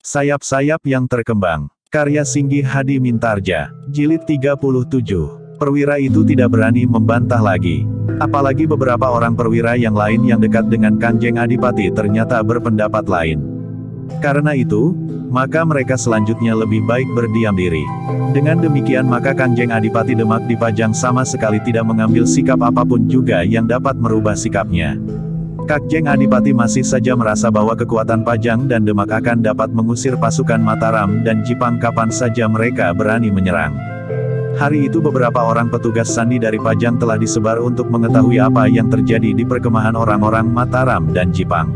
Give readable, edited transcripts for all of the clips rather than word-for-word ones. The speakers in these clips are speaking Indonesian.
Sayap-sayap yang terkembang. Karya Singgi Hadi Mintarja. Jilid 37. Perwira itu tidak berani membantah lagi. Apalagi beberapa orang perwira yang lain yang dekat dengan Kanjeng Adipati ternyata berpendapat lain. Karena itu, maka mereka selanjutnya lebih baik berdiam diri. Dengan demikian maka Kanjeng Adipati Demak Dipajang sama sekali tidak mengambil sikap apapun juga yang dapat merubah sikapnya. Kanjeng Adipati masih saja merasa bahwa kekuatan Pajang dan Demak akan dapat mengusir pasukan Mataram dan Jipang kapan saja mereka berani menyerang. Hari itu beberapa orang petugas sandi dari Pajang telah disebar untuk mengetahui apa yang terjadi di perkemahan orang-orang Mataram dan Jipang.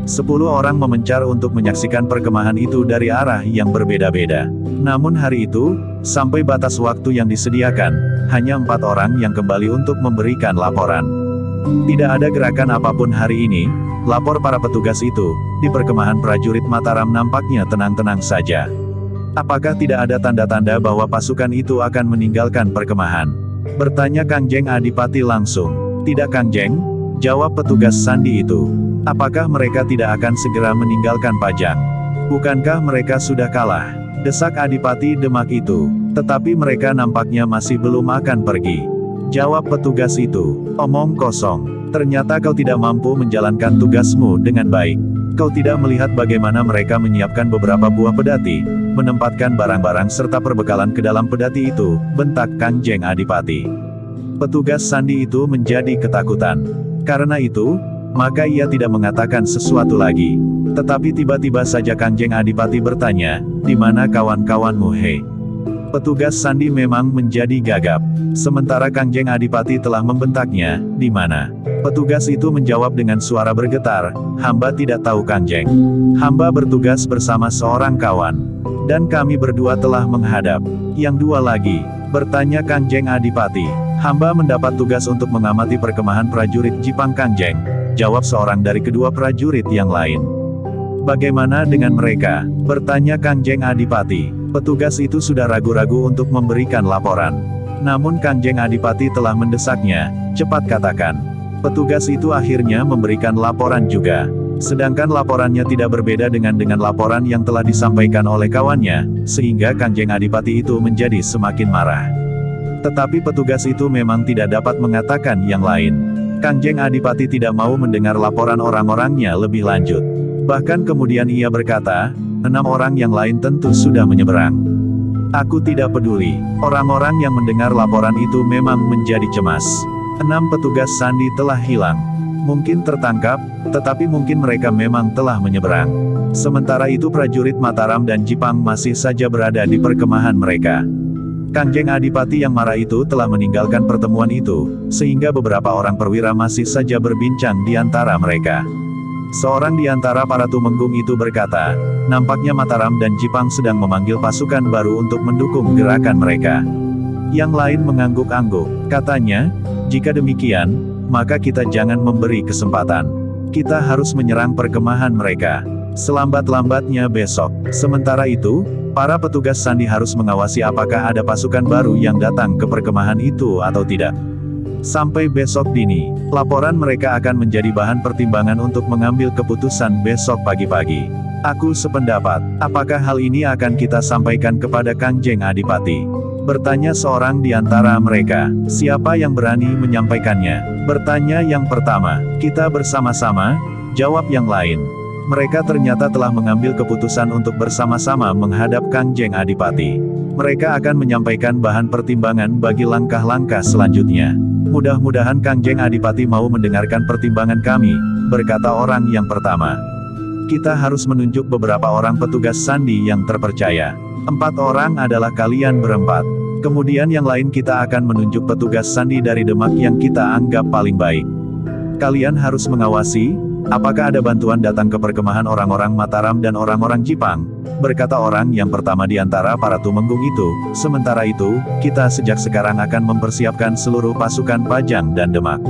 10 orang memencar untuk menyaksikan perkemahan itu dari arah yang berbeda-beda. Namun hari itu, sampai batas waktu yang disediakan, hanya 4 orang yang kembali untuk memberikan laporan. Tidak ada gerakan apapun hari ini, lapor para petugas itu. Di perkemahan prajurit Mataram nampaknya tenang-tenang saja. Apakah tidak ada tanda-tanda bahwa pasukan itu akan meninggalkan perkemahan? Bertanya Kanjeng Adipati langsung. Tidak Kanjeng, jawab petugas sandi itu. Apakah mereka tidak akan segera meninggalkan Pajang? Bukankah mereka sudah kalah? Desak Adipati Demak itu. Tetapi mereka nampaknya masih belum akan pergi. Jawab petugas itu. Omong kosong. Ternyata kau tidak mampu menjalankan tugasmu dengan baik. Kau tidak melihat bagaimana mereka menyiapkan beberapa buah pedati, menempatkan barang-barang serta perbekalan ke dalam pedati itu, bentak Kanjeng Adipati. Petugas sandi itu menjadi ketakutan. Karena itu, maka ia tidak mengatakan sesuatu lagi. Tetapi tiba-tiba saja Kanjeng Adipati bertanya, "Di mana kawan-kawanmu, hei?" Petugas sandi memang menjadi gagap. Sementara Kanjeng Adipati telah membentaknya, "Di mana?" Petugas itu menjawab dengan suara bergetar, "Hamba tidak tahu Kanjeng. Hamba bertugas bersama seorang kawan. Dan kami berdua telah menghadap." "Yang dua lagi?" bertanya Kanjeng Adipati. "Hamba mendapat tugas untuk mengamati perkemahan prajurit Jipang Kanjeng," jawab seorang dari kedua prajurit yang lain. "Bagaimana dengan mereka?" bertanya Kanjeng Adipati. Petugas itu sudah ragu-ragu untuk memberikan laporan. Namun Kanjeng Adipati telah mendesaknya, "Cepat katakan." Petugas itu akhirnya memberikan laporan juga. Sedangkan laporannya tidak berbeda dengan laporan yang telah disampaikan oleh kawannya, sehingga Kanjeng Adipati itu menjadi semakin marah. Tetapi petugas itu memang tidak dapat mengatakan yang lain. Kanjeng Adipati tidak mau mendengar laporan orang-orangnya lebih lanjut. Bahkan kemudian ia berkata, 6 orang yang lain tentu sudah menyeberang. Aku tidak peduli. Orang-orang yang mendengar laporan itu memang menjadi cemas. 6 petugas sandi telah hilang. Mungkin tertangkap, tetapi mungkin mereka memang telah menyeberang. Sementara itu prajurit Mataram dan Jipang masih saja berada di perkemahan mereka. Kanjeng Adipati yang marah itu telah meninggalkan pertemuan itu, sehingga beberapa orang perwira masih saja berbincang di antara mereka. Seorang di antara para tumenggung itu berkata, "Nampaknya Mataram dan Jipang sedang memanggil pasukan baru untuk mendukung gerakan mereka." Yang lain mengangguk-angguk. Katanya, "Jika demikian, maka kita jangan memberi kesempatan. Kita harus menyerang perkemahan mereka selambat-lambatnya besok." Sementara itu, para petugas sandi harus mengawasi apakah ada pasukan baru yang datang ke perkemahan itu atau tidak. Sampai besok dini, laporan mereka akan menjadi bahan pertimbangan untuk mengambil keputusan besok pagi-pagi. Aku sependapat, apakah hal ini akan kita sampaikan kepada Kanjeng Adipati? Bertanya seorang di antara mereka. Siapa yang berani menyampaikannya? Bertanya yang pertama. Kita bersama-sama, jawab yang lain. Mereka ternyata telah mengambil keputusan untuk bersama-sama menghadap Kanjeng Adipati. Mereka akan menyampaikan bahan pertimbangan bagi langkah-langkah selanjutnya. "Mudah-mudahan Kanjeng Adipati mau mendengarkan pertimbangan kami," berkata orang yang pertama. "Kita harus menunjuk beberapa orang petugas sandi yang terpercaya. 4 orang adalah kalian berempat. Kemudian yang lain kita akan menunjuk petugas sandi dari Demak yang kita anggap paling baik. Kalian harus mengawasi, apakah ada bantuan datang ke perkemahan orang-orang Mataram dan orang-orang Jipang," berkata orang yang pertama di antara para tumenggung itu. "Sementara itu, kita sejak sekarang akan mempersiapkan seluruh pasukan Pajang dan Demak."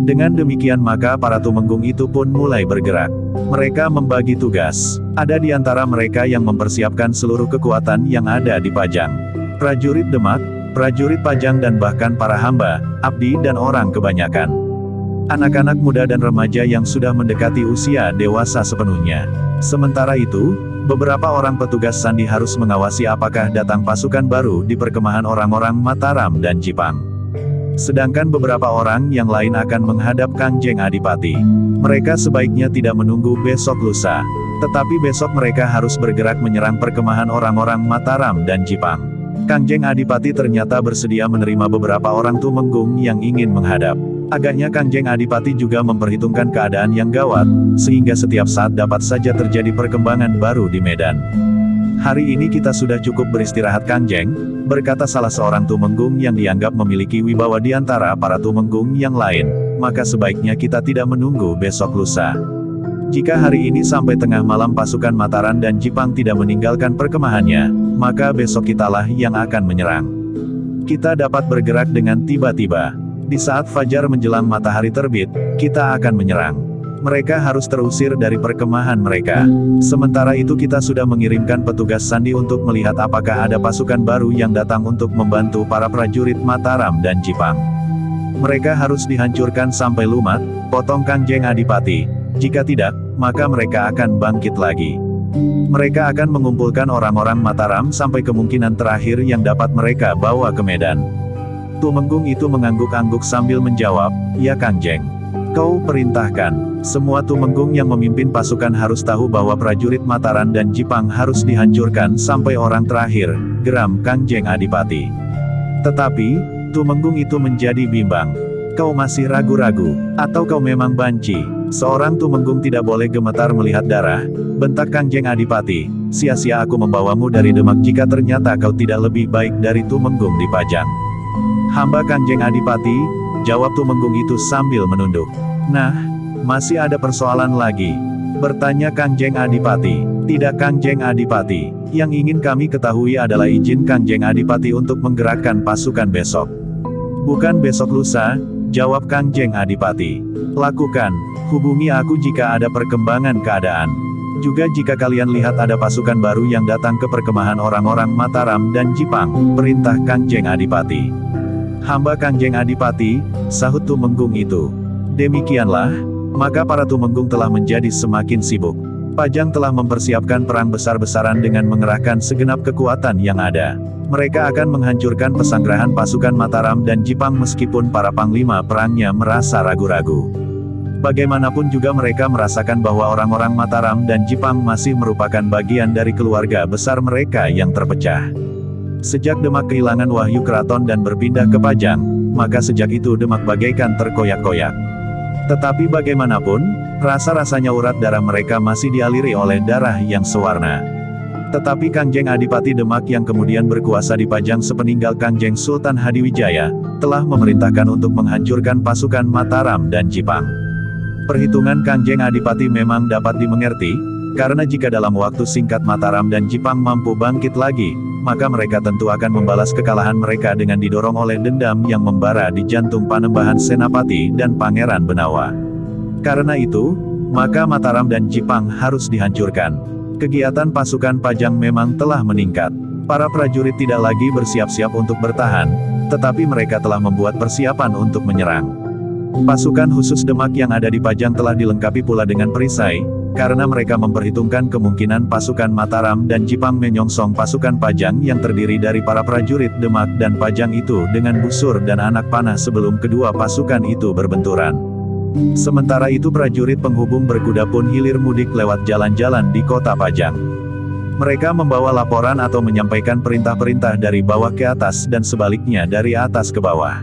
Dengan demikian maka para tumenggung itu pun mulai bergerak. Mereka membagi tugas. Ada di antara mereka yang mempersiapkan seluruh kekuatan yang ada di Pajang. Prajurit Demak, prajurit Pajang dan bahkan para hamba, abdi dan orang kebanyakan. anak-anak muda dan remaja yang sudah mendekati usia dewasa sepenuhnya. Sementara itu, beberapa orang petugas sandi harus mengawasi apakah datang pasukan baru di perkemahan orang-orang Mataram dan Jipang. Sedangkan beberapa orang yang lain akan menghadap Kangjeng Adipati. Mereka sebaiknya tidak menunggu besok lusa. Tetapi besok mereka harus bergerak menyerang perkemahan orang-orang Mataram dan Jipang. Kangjeng Adipati ternyata bersedia menerima beberapa orang Tumenggung yang ingin menghadap. Agaknya Kangjeng Adipati juga memperhitungkan keadaan yang gawat, sehingga setiap saat dapat saja terjadi perkembangan baru di medan. Hari ini kita sudah cukup beristirahat Kangjeng, berkata salah seorang Tumenggung yang dianggap memiliki wibawa di antara para Tumenggung yang lain, maka sebaiknya kita tidak menunggu besok lusa. Jika hari ini sampai tengah malam pasukan Mataram dan Jipang tidak meninggalkan perkemahannya, maka besok kitalah yang akan menyerang. Kita dapat bergerak dengan tiba-tiba. Di saat fajar menjelang matahari terbit, kita akan menyerang. Mereka harus terusir dari perkemahan mereka. Sementara itu kita sudah mengirimkan petugas sandi untuk melihat apakah ada pasukan baru yang datang untuk membantu para prajurit Mataram dan Jipang. Mereka harus dihancurkan sampai lumat, potong Kangjeng Adipati. Jika tidak, maka mereka akan bangkit lagi. Mereka akan mengumpulkan orang-orang Mataram sampai kemungkinan terakhir yang dapat mereka bawa ke medan. Tumenggung itu mengangguk-angguk sambil menjawab, "Ya Kangjeng. Kau perintahkan." Semua Tumenggung yang memimpin pasukan harus tahu bahwa prajurit Mataram dan Jipang harus dihancurkan sampai orang terakhir, geram Kangjeng Adipati. Tetapi, Tumenggung itu menjadi bimbang. "Kau masih ragu-ragu, atau kau memang banci?" Seorang Tumenggung tidak boleh gemetar melihat darah, bentak Kangjeng Adipati, "Sia-sia aku membawamu dari Demak jika ternyata kau tidak lebih baik dari Tumenggung di Pajang." "Hamba Kangjeng Adipati," jawab Tumenggung itu sambil menunduk. "Nah, masih ada persoalan lagi?" bertanya Kangjeng Adipati. "Tidak Kangjeng Adipati, yang ingin kami ketahui adalah izin Kangjeng Adipati untuk menggerakkan pasukan besok." "Bukan besok lusa," jawab Kangjeng Adipati. "Lakukan, hubungi aku jika ada perkembangan keadaan. Juga jika kalian lihat ada pasukan baru yang datang ke perkemahan orang-orang Mataram dan Jipang," perintah Kangjeng Adipati. "Hamba Kangjeng Adipati," sahut Tumenggung itu. Demikianlah, maka para Tumenggung telah menjadi semakin sibuk. Pajang telah mempersiapkan perang besar-besaran dengan mengerahkan segenap kekuatan yang ada. Mereka akan menghancurkan pesanggrahan pasukan Mataram dan Jipang meskipun para panglima perangnya merasa ragu-ragu. Bagaimanapun juga mereka merasakan bahwa orang-orang Mataram dan Jipang masih merupakan bagian dari keluarga besar mereka yang terpecah. Sejak Demak kehilangan wahyu keraton dan berpindah ke Pajang, maka sejak itu Demak bagaikan terkoyak-koyak. Tetapi bagaimanapun, rasa-rasanya urat darah mereka masih dialiri oleh darah yang sewarna. Tetapi Kangjeng Adipati Demak yang kemudian berkuasa di Pajang sepeninggal Kangjeng Sultan Hadiwijaya, telah memerintahkan untuk menghancurkan pasukan Mataram dan Jipang. Perhitungan Kangjeng Adipati memang dapat dimengerti, karena jika dalam waktu singkat Mataram dan Jipang mampu bangkit lagi, maka mereka tentu akan membalas kekalahan mereka dengan didorong oleh dendam yang membara di jantung Panembahan Senapati dan Pangeran Benawa. Karena itu, maka Mataram dan Jipang harus dihancurkan. Kegiatan pasukan Pajang memang telah meningkat. Para prajurit tidak lagi bersiap-siap untuk bertahan, tetapi mereka telah membuat persiapan untuk menyerang. Pasukan khusus Demak yang ada di Pajang telah dilengkapi pula dengan perisai, karena mereka memperhitungkan kemungkinan pasukan Mataram dan Jipang menyongsong pasukan Pajang yang terdiri dari para prajurit Demak dan Pajang itu dengan busur dan anak panah sebelum kedua pasukan itu berbenturan. Sementara itu prajurit penghubung berkuda pun hilir mudik lewat jalan-jalan di kota Pajang. Mereka membawa laporan atau menyampaikan perintah-perintah dari bawah ke atas dan sebaliknya dari atas ke bawah.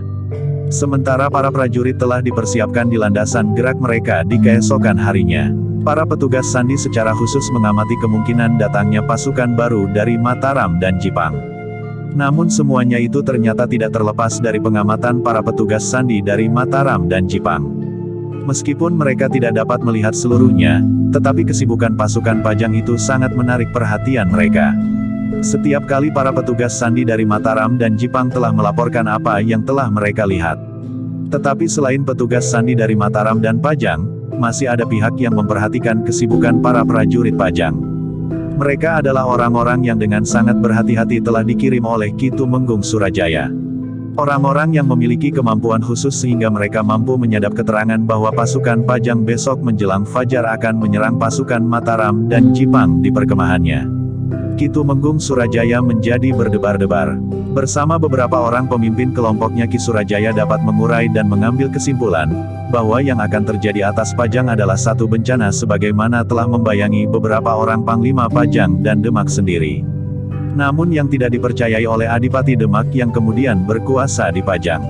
Sementara para prajurit telah dipersiapkan di landasan gerak mereka di keesokan harinya. Para petugas sandi secara khusus mengamati kemungkinan datangnya pasukan baru dari Mataram dan Jipang. Namun semuanya itu ternyata tidak terlepas dari pengamatan para petugas sandi dari Mataram dan Jipang. Meskipun mereka tidak dapat melihat seluruhnya, tetapi kesibukan pasukan Pajang itu sangat menarik perhatian mereka. Setiap kali para petugas sandi dari Mataram dan Jipang telah melaporkan apa yang telah mereka lihat. Tetapi selain petugas sandi dari Mataram dan Pajang, masih ada pihak yang memperhatikan kesibukan para prajurit Pajang. Mereka adalah orang-orang yang dengan sangat berhati-hati telah dikirim oleh Ki Tumenggung Surajaya. Orang-orang yang memiliki kemampuan khusus sehingga mereka mampu menyadap keterangan bahwa pasukan Pajang besok menjelang fajar akan menyerang pasukan Mataram dan Jipang di perkemahannya. Ki Tumenggung Surajaya menjadi berdebar-debar. Bersama beberapa orang pemimpin kelompoknya, Ki Surajaya dapat mengurai dan mengambil kesimpulan bahwa yang akan terjadi atas Pajang adalah satu bencana sebagaimana telah membayangi beberapa orang panglima Pajang dan Demak sendiri. Namun yang tidak dipercayai oleh Adipati Demak yang kemudian berkuasa di Pajang.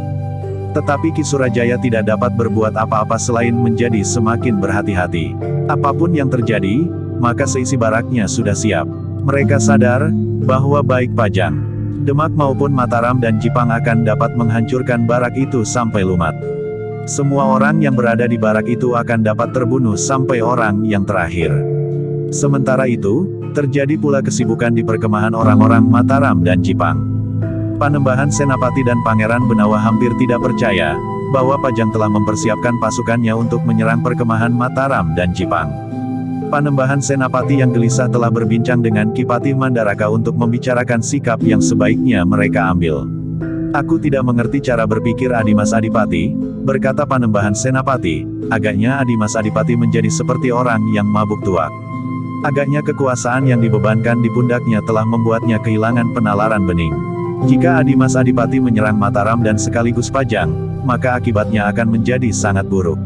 Tetapi Ki Surajaya tidak dapat berbuat apa-apa selain menjadi semakin berhati-hati. Apapun yang terjadi, maka seisi baraknya sudah siap. Mereka sadar bahwa baik Pajang, Demak maupun Mataram dan Jipang akan dapat menghancurkan barak itu sampai lumat. Semua orang yang berada di barak itu akan dapat terbunuh sampai orang yang terakhir. Sementara itu, terjadi pula kesibukan di perkemahan orang-orang Mataram dan Jipang. Panembahan Senapati dan Pangeran Benawa hampir tidak percaya bahwa Pajang telah mempersiapkan pasukannya untuk menyerang perkemahan Mataram dan Jipang. Panembahan Senapati yang gelisah telah berbincang dengan Ki Patih Mandaraka untuk membicarakan sikap yang sebaiknya mereka ambil. "Aku tidak mengerti cara berpikir Adimas Adipati," berkata Panembahan Senapati. Agaknya Adimas Adipati menjadi seperti orang yang mabuk tuak. Agaknya kekuasaan yang dibebankan di pundaknya telah membuatnya kehilangan penalaran bening. Jika Adimas Adipati menyerang Mataram dan sekaligus Pajang, maka akibatnya akan menjadi sangat buruk.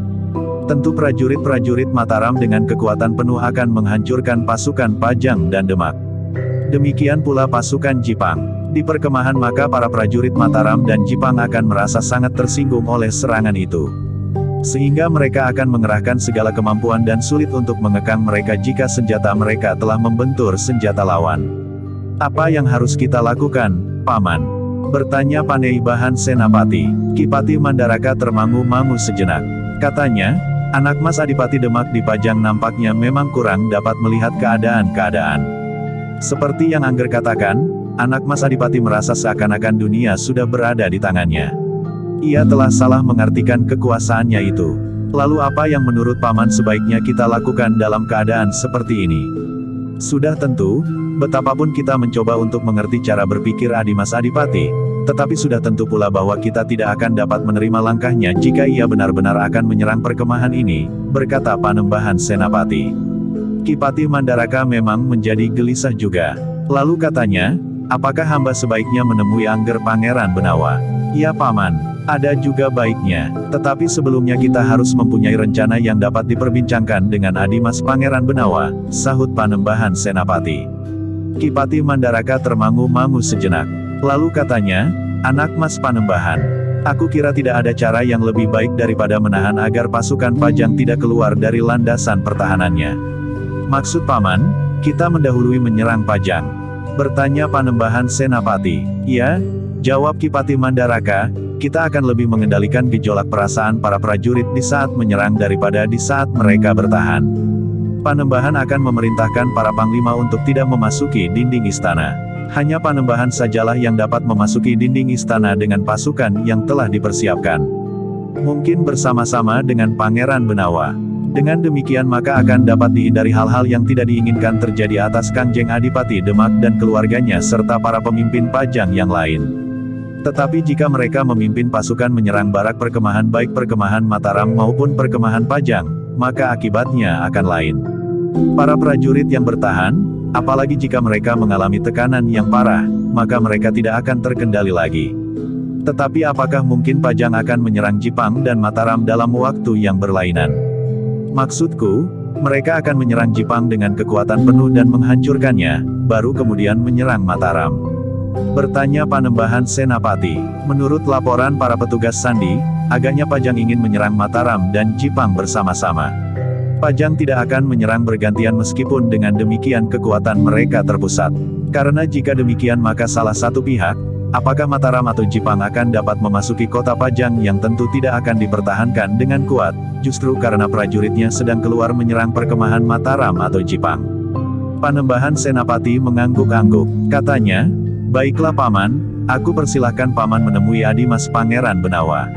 Tentu prajurit-prajurit Mataram dengan kekuatan penuh akan menghancurkan pasukan Pajang dan Demak. Demikian pula pasukan Jipang. Di perkemahan maka para prajurit Mataram dan Jipang akan merasa sangat tersinggung oleh serangan itu. Sehingga mereka akan mengerahkan segala kemampuan dan sulit untuk mengekang mereka jika senjata mereka telah membentur senjata lawan. "Apa yang harus kita lakukan, Paman?" bertanya Paneibahan Senapati. Ki Patih Mandaraka termangu-mangu sejenak. Katanya, "Anak Mas Adipati Demak di Pajang nampaknya memang kurang dapat melihat keadaan-keadaan. Seperti yang Angger katakan, anak Mas Adipati merasa seakan-akan dunia sudah berada di tangannya. Ia telah salah mengartikan kekuasaannya itu. Lalu apa yang menurut Paman sebaiknya kita lakukan dalam keadaan seperti ini?" Sudah tentu, betapapun kita mencoba untuk mengerti cara berpikir Adimas Adipati, tetapi sudah tentu pula bahwa kita tidak akan dapat menerima langkahnya jika ia benar-benar akan menyerang perkemahan ini, berkata Panembahan Senapati. Ki Patih Mandaraka memang menjadi gelisah juga. Lalu katanya, "Apakah hamba sebaiknya menemui Angger Pangeran Benawa?" "Ya Paman. Ada juga baiknya, tetapi sebelumnya kita harus mempunyai rencana yang dapat diperbincangkan dengan Adimas Pangeran Benawa," sahut Panembahan Senapati. Ki Patih Mandaraka termangu-mangu sejenak. Lalu katanya, "Anak Mas Panembahan, aku kira tidak ada cara yang lebih baik daripada menahan agar pasukan Pajang tidak keluar dari landasan pertahanannya." "Maksud Paman, kita mendahului menyerang Pajang?" bertanya Panembahan Senapati. "Ya," jawab Ki Patih Mandaraka, "kita akan lebih mengendalikan gejolak perasaan para prajurit di saat menyerang daripada di saat mereka bertahan. Panembahan akan memerintahkan para panglima untuk tidak memasuki dinding istana. Hanya Panembahan sajalah yang dapat memasuki dinding istana dengan pasukan yang telah dipersiapkan. Mungkin bersama-sama dengan Pangeran Benawa. Dengan demikian maka akan dapat dihindari hal-hal yang tidak diinginkan terjadi atas Kangjeng Adipati Demak dan keluarganya serta para pemimpin Pajang yang lain. Tetapi jika mereka memimpin pasukan menyerang barak perkemahan baik perkemahan Mataram maupun perkemahan Pajang, maka akibatnya akan lain. Para prajurit yang bertahan, apalagi jika mereka mengalami tekanan yang parah, maka mereka tidak akan terkendali lagi. Tetapi apakah mungkin Pajang akan menyerang Jipang dan Mataram dalam waktu yang berlainan? Maksudku, mereka akan menyerang Jipang dengan kekuatan penuh dan menghancurkannya, baru kemudian menyerang Mataram," bertanya Panembahan Senapati. Menurut laporan para petugas sandi, agaknya Pajang ingin menyerang Mataram dan Jipang bersama-sama. Pajang tidak akan menyerang bergantian meskipun dengan demikian kekuatan mereka terpusat. Karena jika demikian maka salah satu pihak, apakah Mataram atau Jipang akan dapat memasuki kota Pajang yang tentu tidak akan dipertahankan dengan kuat, justru karena prajuritnya sedang keluar menyerang perkemahan Mataram atau Jipang. Panembahan Senapati mengangguk-angguk. Katanya, "Baiklah Paman, aku persilahkan Paman menemui Adimas Pangeran Benawa.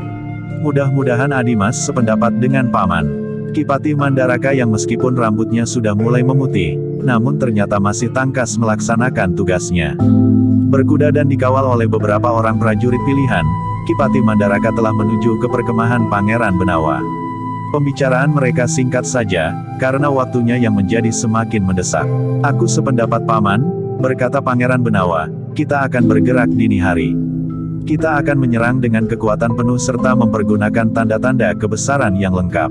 Mudah-mudahan Adimas sependapat dengan Paman." Ki Patih Mandaraka yang meskipun rambutnya sudah mulai memutih, namun ternyata masih tangkas melaksanakan tugasnya. Berkuda dan dikawal oleh beberapa orang prajurit pilihan, Ki Mandaraka telah menuju ke perkemahan Pangeran Benawa. Pembicaraan mereka singkat saja, karena waktunya yang menjadi semakin mendesak. Aku sependapat Paman, berkata Pangeran Benawa, kita akan bergerak dini hari. Kita akan menyerang dengan kekuatan penuh serta mempergunakan tanda-tanda kebesaran yang lengkap.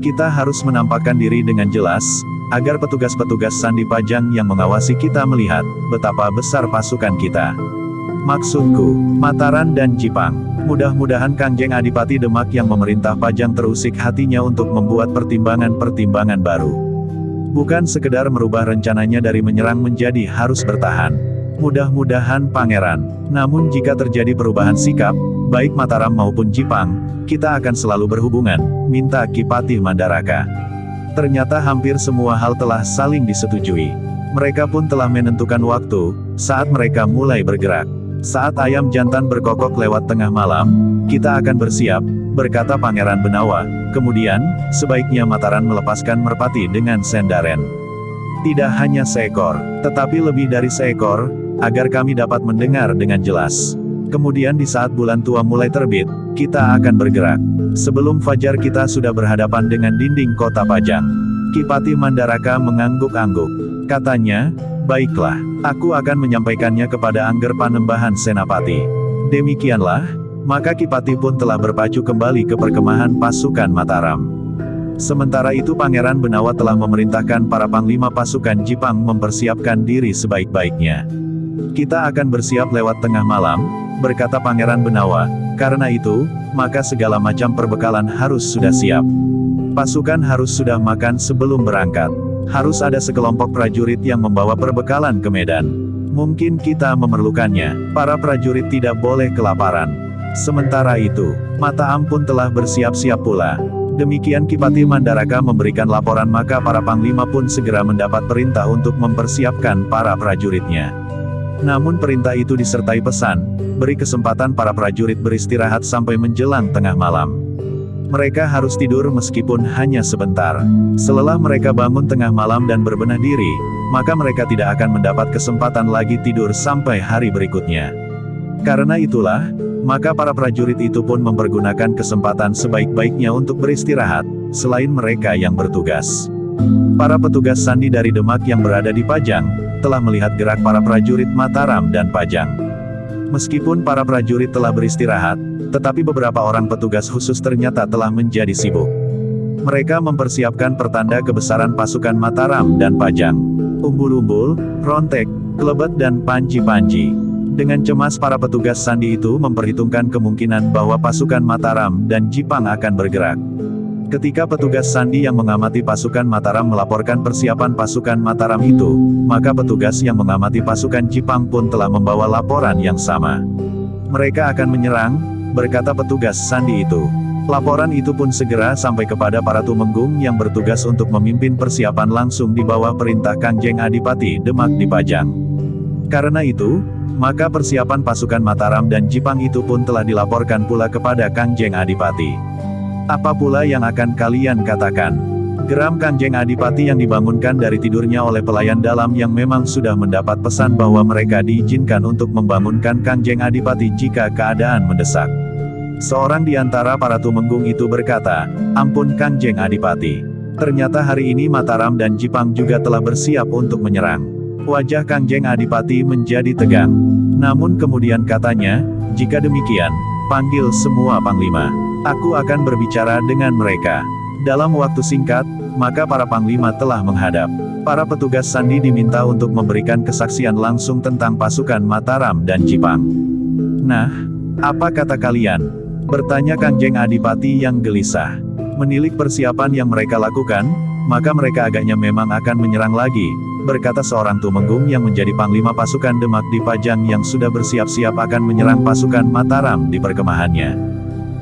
Kita harus menampakkan diri dengan jelas, agar petugas-petugas Sandi Pajang yang mengawasi kita melihat, betapa besar pasukan kita. Maksudku, Mataram dan Jipang. Mudah-mudahan Kangjeng Adipati Demak yang memerintah Pajang terusik hatinya untuk membuat pertimbangan-pertimbangan baru. Bukan sekedar merubah rencananya dari menyerang menjadi harus bertahan. Mudah-mudahan Pangeran. Namun jika terjadi perubahan sikap, baik Mataram maupun Jipang, kita akan selalu berhubungan, minta Ki Mandaraka. Ternyata hampir semua hal telah saling disetujui. Mereka pun telah menentukan waktu, saat mereka mulai bergerak. Saat ayam jantan berkokok lewat tengah malam, kita akan bersiap, berkata Pangeran Benawa. Kemudian, sebaiknya Mataram melepaskan merpati dengan sendaren. Tidak hanya seekor, tetapi lebih dari seekor, agar kami dapat mendengar dengan jelas. Kemudian di saat bulan tua mulai terbit, kita akan bergerak. Sebelum fajar kita sudah berhadapan dengan dinding kota Pajang. Ki Mandaraka mengangguk-angguk. Katanya, baiklah, aku akan menyampaikannya kepada Angger Panembahan Senapati. Demikianlah, maka Ki pun telah berpacu kembali ke perkemahan pasukan Mataram. Sementara itu Pangeran Benawa telah memerintahkan para panglima pasukan Jipang mempersiapkan diri sebaik-baiknya. Kita akan bersiap lewat tengah malam, berkata Pangeran Benawa, karena itu, maka segala macam perbekalan harus sudah siap. Pasukan harus sudah makan sebelum berangkat. Harus ada sekelompok prajurit yang membawa perbekalan ke medan. Mungkin kita memerlukannya, para prajurit tidak boleh kelaparan. Sementara itu, Mataram pun telah bersiap-siap pula. Demikian Ki Mandaraka memberikan laporan maka para panglima pun segera mendapat perintah untuk mempersiapkan para prajuritnya. Namun perintah itu disertai pesan, beri kesempatan para prajurit beristirahat sampai menjelang tengah malam. Mereka harus tidur meskipun hanya sebentar. Setelah mereka bangun tengah malam dan berbenah diri, maka mereka tidak akan mendapat kesempatan lagi tidur sampai hari berikutnya. Karena itulah, maka para prajurit itu pun mempergunakan kesempatan sebaik-baiknya untuk beristirahat, selain mereka yang bertugas. Para petugas Sandi dari Demak yang berada di Pajang, telah melihat gerak para prajurit Mataram dan Pajang. Meskipun para prajurit telah beristirahat, tetapi beberapa orang petugas khusus ternyata telah menjadi sibuk. Mereka mempersiapkan pertanda kebesaran pasukan Mataram dan Pajang. Umbul-umbul, rontek, kelebet dan panji-panji. Dengan cemas para petugas Sandi itu memperhitungkan kemungkinan bahwa pasukan Mataram dan Jipang akan bergerak. Ketika petugas Sandi yang mengamati pasukan Mataram melaporkan persiapan pasukan Mataram itu, maka petugas yang mengamati pasukan Jipang pun telah membawa laporan yang sama. Mereka akan menyerang, berkata petugas Sandi itu. Laporan itu pun segera sampai kepada para tumenggung yang bertugas untuk memimpin persiapan langsung di bawah perintah Kangjeng Adipati Demak di Pajang. Karena itu, maka persiapan pasukan Mataram dan Jipang itu pun telah dilaporkan pula kepada Kangjeng Adipati. Apa pula yang akan kalian katakan? Geram Kangjeng Adipati yang dibangunkan dari tidurnya oleh pelayan dalam yang memang sudah mendapat pesan bahwa mereka diizinkan untuk membangunkan Kangjeng Adipati jika keadaan mendesak. Seorang di antara para tumenggung itu berkata, ampun Kangjeng Adipati. Ternyata hari ini Mataram dan Jipang juga telah bersiap untuk menyerang. Wajah Kangjeng Adipati menjadi tegang. Namun kemudian katanya, jika demikian, panggil semua panglima. Aku akan berbicara dengan mereka. Dalam waktu singkat, maka para panglima telah menghadap. Para petugas Sandi diminta untuk memberikan kesaksian langsung tentang pasukan Mataram dan Jipang. Nah, apa kata kalian? Bertanya Kangjeng Adipati yang gelisah. Menilik persiapan yang mereka lakukan, maka mereka agaknya memang akan menyerang lagi, berkata seorang tumenggung yang menjadi panglima pasukan Demak di Pajang yang sudah bersiap-siap akan menyerang pasukan Mataram di perkemahannya.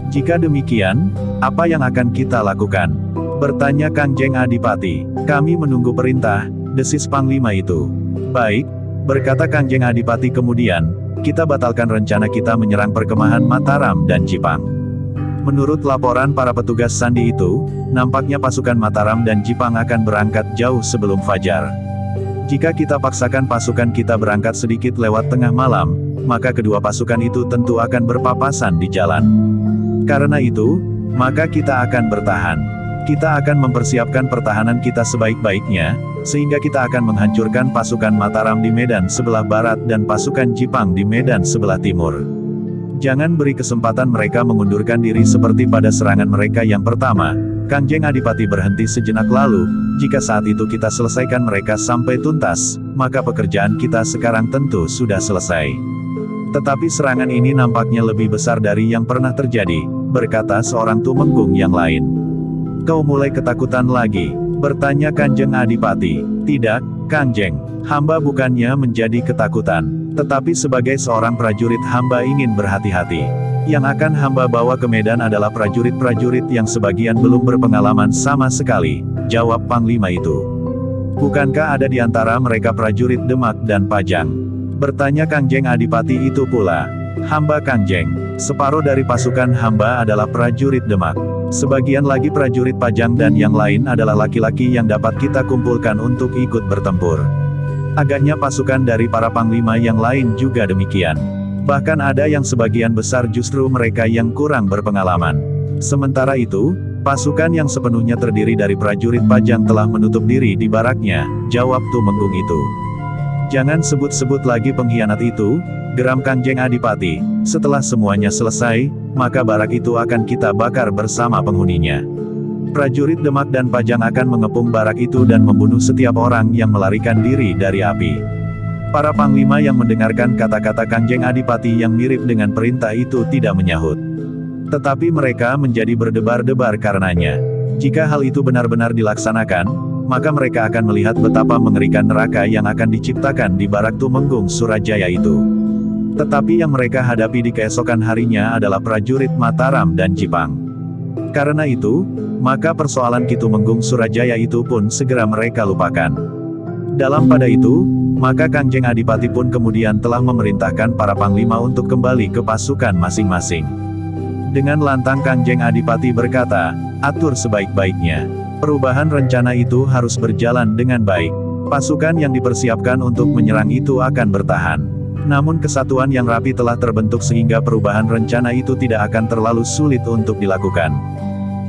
Jika demikian, apa yang akan kita lakukan? Bertanya Kangjeng Adipati. Kami menunggu perintah, desis panglima itu. Baik, berkata Kangjeng Adipati kemudian, kita batalkan rencana kita menyerang perkemahan Mataram dan Jipang. Menurut laporan para petugas Sandi itu, nampaknya pasukan Mataram dan Jipang akan berangkat jauh sebelum fajar. Jika kita paksakan pasukan kita berangkat sedikit lewat tengah malam, maka kedua pasukan itu tentu akan berpapasan di jalan. Karena itu, maka kita akan bertahan. Kita akan mempersiapkan pertahanan kita sebaik-baiknya, sehingga kita akan menghancurkan pasukan Mataram di medan sebelah barat dan pasukan Jipang di medan sebelah timur. Jangan beri kesempatan mereka mengundurkan diri seperti pada serangan mereka yang pertama. Kangjeng Adipati berhenti sejenak lalu, jika saat itu kita selesaikan mereka sampai tuntas, maka pekerjaan kita sekarang tentu sudah selesai. Tetapi serangan ini nampaknya lebih besar dari yang pernah terjadi, berkata seorang tumenggung yang lain. Kau mulai ketakutan lagi, bertanya Kanjeng Adipati. Tidak, Kanjeng, hamba bukannya menjadi ketakutan, tetapi sebagai seorang prajurit hamba ingin berhati-hati. Yang akan hamba bawa ke medan adalah prajurit-prajurit yang sebagian belum berpengalaman sama sekali, jawab Panglima itu. Bukankah ada di antara mereka prajurit Demak dan Pajang? Bertanya Kanjeng Adipati itu pula. Hamba Kanjeng, separuh dari pasukan hamba adalah prajurit Demak. Sebagian lagi prajurit Pajang dan yang lain adalah laki-laki yang dapat kita kumpulkan untuk ikut bertempur. Agaknya pasukan dari para panglima yang lain juga demikian. Bahkan ada yang sebagian besar justru mereka yang kurang berpengalaman. Sementara itu, pasukan yang sepenuhnya terdiri dari prajurit Pajang telah menutup diri di baraknya, jawab tumenggung itu. Jangan sebut-sebut lagi pengkhianat itu, geram Kanjeng Adipati. Setelah semuanya selesai, maka barak itu akan kita bakar bersama penghuninya. Prajurit Demak dan Pajang akan mengepung barak itu dan membunuh setiap orang yang melarikan diri dari api. Para panglima yang mendengarkan kata-kata Kanjeng Adipati yang mirip dengan perintah itu tidak menyahut. Tetapi mereka menjadi berdebar-debar karenanya. Jika hal itu benar-benar dilaksanakan, maka mereka akan melihat betapa mengerikan neraka yang akan diciptakan di barak Tumenggung Surajaya itu. Tetapi yang mereka hadapi di keesokan harinya adalah prajurit Mataram dan Jipang. Karena itu, maka persoalan Ki Tumenggung Surajaya itu pun segera mereka lupakan. Dalam pada itu, maka Kanjeng Adipati pun kemudian telah memerintahkan para panglima untuk kembali ke pasukan masing-masing. Dengan lantang Kanjeng Adipati berkata, atur sebaik-baiknya. Perubahan rencana itu harus berjalan dengan baik. Pasukan yang dipersiapkan untuk menyerang itu akan bertahan. Namun kesatuan yang rapi telah terbentuk sehingga perubahan rencana itu tidak akan terlalu sulit untuk dilakukan.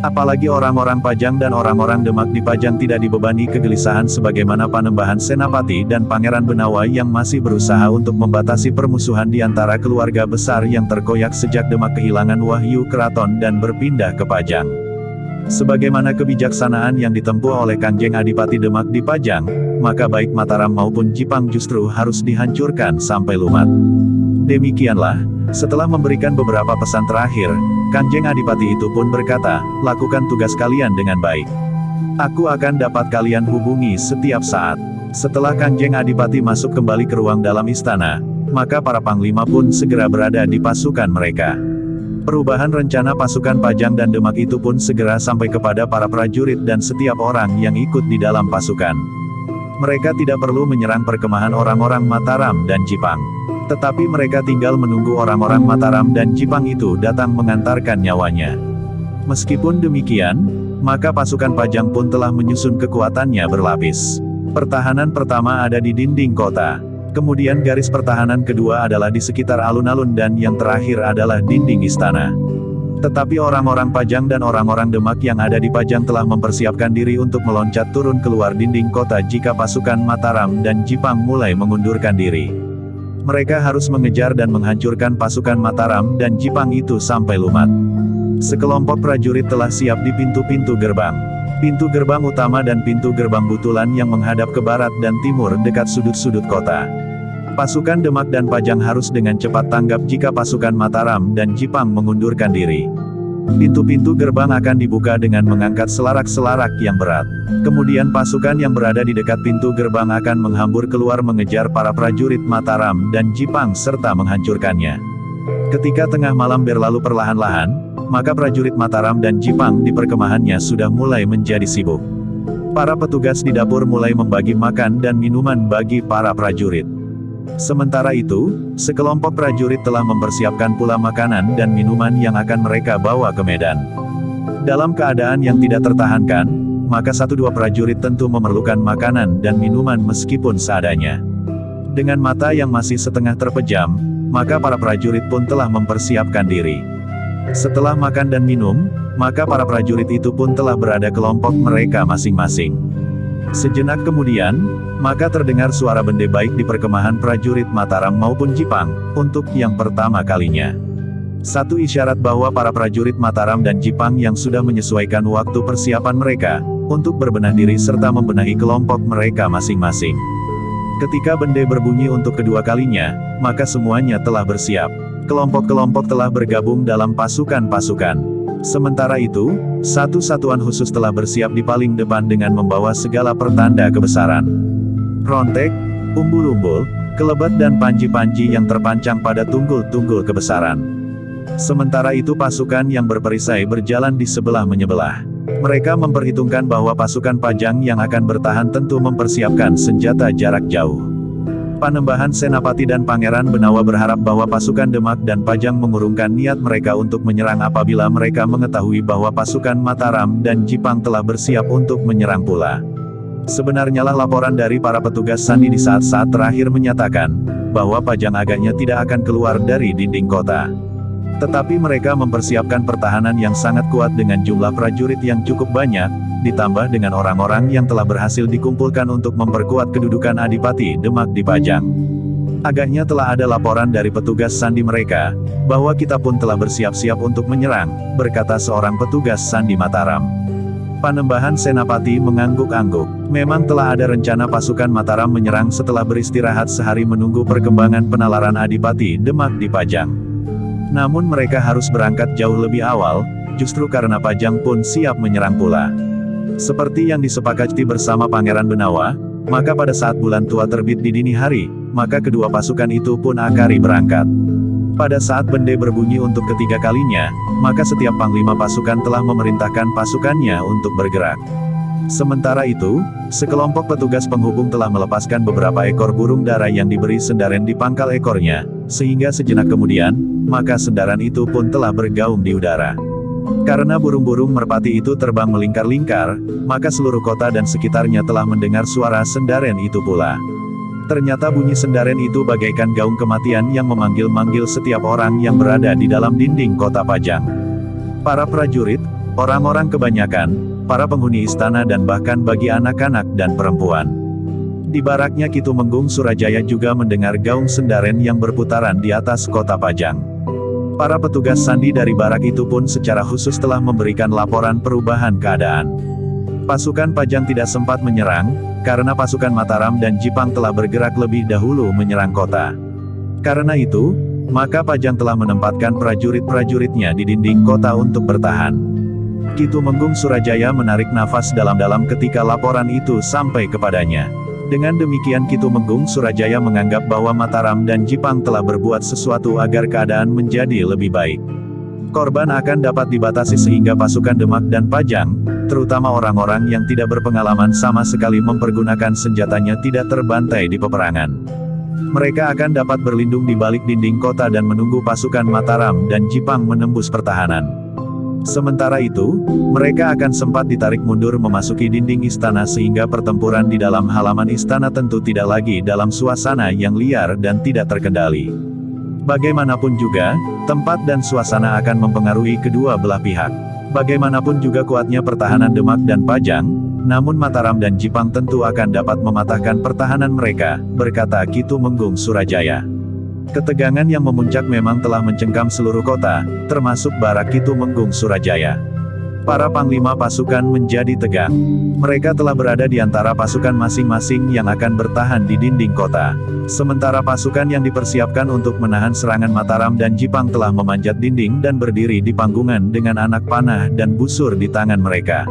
Apalagi orang-orang Pajang dan orang-orang Demak di Pajang tidak dibebani kegelisahan sebagaimana Panembahan Senapati dan Pangeran Benawa yang masih berusaha untuk membatasi permusuhan di antara keluarga besar yang terkoyak sejak Demak kehilangan wahyu keraton dan berpindah ke Pajang. Sebagaimana kebijaksanaan yang ditempuh oleh Kanjeng Adipati Demak di Pajang, maka baik Mataram maupun Jipang justru harus dihancurkan sampai lumat. Demikianlah, setelah memberikan beberapa pesan terakhir, Kanjeng Adipati itu pun berkata, lakukan tugas kalian dengan baik. Aku akan dapat kalian hubungi setiap saat. Setelah Kanjeng Adipati masuk kembali ke ruang dalam istana, maka para panglima pun segera berada di pasukan mereka. Perubahan rencana pasukan Pajang dan Demak itu pun segera sampai kepada para prajurit dan setiap orang yang ikut di dalam pasukan. Mereka tidak perlu menyerang perkemahan orang-orang Mataram dan Jipang. Tetapi mereka tinggal menunggu orang-orang Mataram dan Jipang itu datang mengantarkan nyawanya. Meskipun demikian, maka pasukan Pajang pun telah menyusun kekuatannya berlapis. Pertahanan pertama ada di dinding kota. Kemudian garis pertahanan kedua adalah di sekitar alun-alun dan yang terakhir adalah dinding istana. Tetapi orang-orang Pajang dan orang-orang Demak yang ada di Pajang telah mempersiapkan diri untuk meloncat turun keluar dinding kota jika pasukan Mataram dan Jipang mulai mengundurkan diri. Mereka harus mengejar dan menghancurkan pasukan Mataram dan Jipang itu sampai lumat. Sekelompok prajurit telah siap di pintu-pintu gerbang. Pintu gerbang utama dan pintu gerbang butulan yang menghadap ke barat dan timur dekat sudut-sudut kota. Pasukan Demak dan Pajang harus dengan cepat tanggap jika pasukan Mataram dan Jipang mengundurkan diri. Pintu-pintu gerbang akan dibuka dengan mengangkat selarak-selarak yang berat. Kemudian pasukan yang berada di dekat pintu gerbang akan menghambur keluar mengejar para prajurit Mataram dan Jipang serta menghancurkannya. Ketika tengah malam berlalu perlahan-lahan, maka prajurit Mataram dan Jipang di perkemahannya sudah mulai menjadi sibuk. Para petugas di dapur mulai membagi makan dan minuman bagi para prajurit. Sementara itu, sekelompok prajurit telah mempersiapkan pula makanan dan minuman yang akan mereka bawa ke medan. Dalam keadaan yang tidak tertahankan, maka 1-2 prajurit tentu memerlukan makanan dan minuman meskipun seadanya. Dengan mata yang masih setengah terpejam, maka para prajurit pun telah mempersiapkan diri. Setelah makan dan minum, maka para prajurit itu pun telah berada kelompok mereka masing-masing. Sejenak kemudian, maka terdengar suara bende baik di perkemahan prajurit Mataram maupun Jipang, untuk yang pertama kalinya. Satu isyarat bahwa para prajurit Mataram dan Jipang yang sudah menyesuaikan waktu persiapan mereka, untuk berbenah diri serta membenahi kelompok mereka masing-masing. Ketika bende berbunyi untuk kedua kalinya, maka semuanya telah bersiap. Kelompok-kelompok telah bergabung dalam pasukan-pasukan. Sementara itu, satu satuan khusus telah bersiap di paling depan dengan membawa segala pertanda kebesaran. Rontek, umbul-umbul, kelebat dan panji-panji yang terpancang pada tunggul-tunggul kebesaran. Sementara itu pasukan yang berperisai berjalan di sebelah menyebelah. Mereka memperhitungkan bahwa pasukan Pajang yang akan bertahan tentu mempersiapkan senjata jarak jauh. Panembahan Senapati dan Pangeran Benawa berharap bahwa pasukan Demak dan Pajang mengurungkan niat mereka untuk menyerang apabila mereka mengetahui bahwa pasukan Mataram dan Jipang telah bersiap untuk menyerang pula. Sebenarnya lah laporan dari para petugas sandi di saat-saat terakhir menyatakan, bahwa Pajang agaknya tidak akan keluar dari dinding kota. Tetapi mereka mempersiapkan pertahanan yang sangat kuat dengan jumlah prajurit yang cukup banyak, ditambah dengan orang-orang yang telah berhasil dikumpulkan untuk memperkuat kedudukan Adipati Demak di Pajang. Agaknya telah ada laporan dari petugas sandi mereka, bahwa kita pun telah bersiap-siap untuk menyerang, berkata seorang petugas sandi Mataram. Panembahan Senapati mengangguk-angguk. Memang telah ada rencana pasukan Mataram menyerang setelah beristirahat sehari menunggu perkembangan penalaran Adipati Demak di Pajang. Namun mereka harus berangkat jauh lebih awal, justru karena Pajang pun siap menyerang pula. Seperti yang disepakati bersama Pangeran Benawa, maka pada saat bulan tua terbit di dini hari, maka kedua pasukan itu pun akari berangkat. Pada saat bende berbunyi untuk ketiga kalinya, maka setiap panglima pasukan telah memerintahkan pasukannya untuk bergerak. Sementara itu, sekelompok petugas penghubung telah melepaskan beberapa ekor burung dara yang diberi sendaren di pangkal ekornya, sehingga sejenak kemudian, maka sendaran itu pun telah bergaung di udara. Karena burung-burung merpati itu terbang melingkar-lingkar, maka seluruh kota dan sekitarnya telah mendengar suara sendaren itu pula. Ternyata bunyi sendaren itu bagaikan gaung kematian yang memanggil-manggil setiap orang yang berada di dalam dinding kota Pajang. Para prajurit, orang-orang kebanyakan, para penghuni istana dan bahkan bagi anak-anak dan perempuan. Di baraknya Ki Tumenggung Surajaya juga mendengar gaung sendaren yang berputaran di atas kota Pajang. Para petugas sandi dari barak itu pun secara khusus telah memberikan laporan perubahan keadaan. Pasukan Pajang tidak sempat menyerang, karena pasukan Mataram dan Jipang telah bergerak lebih dahulu menyerang kota. Karena itu, maka Pajang telah menempatkan prajurit-prajuritnya di dinding kota untuk bertahan. Ki Tumenggung Surajaya menarik nafas dalam-dalam ketika laporan itu sampai kepadanya. Dengan demikian Ki Tumenggung Surajaya menganggap bahwa Mataram dan Jipang telah berbuat sesuatu agar keadaan menjadi lebih baik. Korban akan dapat dibatasi sehingga pasukan Demak dan Pajang, terutama orang-orang yang tidak berpengalaman sama sekali mempergunakan senjatanya tidak terbantai di peperangan. Mereka akan dapat berlindung di balik dinding kota dan menunggu pasukan Mataram dan Jipang menembus pertahanan. Sementara itu, mereka akan sempat ditarik mundur memasuki dinding istana sehingga pertempuran di dalam halaman istana tentu tidak lagi dalam suasana yang liar dan tidak terkendali. Bagaimanapun juga, tempat dan suasana akan mempengaruhi kedua belah pihak. Bagaimanapun juga kuatnya pertahanan Demak dan Pajang, namun Mataram dan Jipang tentu akan dapat mematahkan pertahanan mereka, berkata Ki Tumenggung Surajaya. Ketegangan yang memuncak memang telah mencengkam seluruh kota, termasuk barak Ki Tumenggung Surajaya. Para panglima pasukan menjadi tegang. Mereka telah berada di antara pasukan masing-masing yang akan bertahan di dinding kota. Sementara pasukan yang dipersiapkan untuk menahan serangan Mataram dan Jipang telah memanjat dinding dan berdiri di panggungan dengan anak panah dan busur di tangan mereka.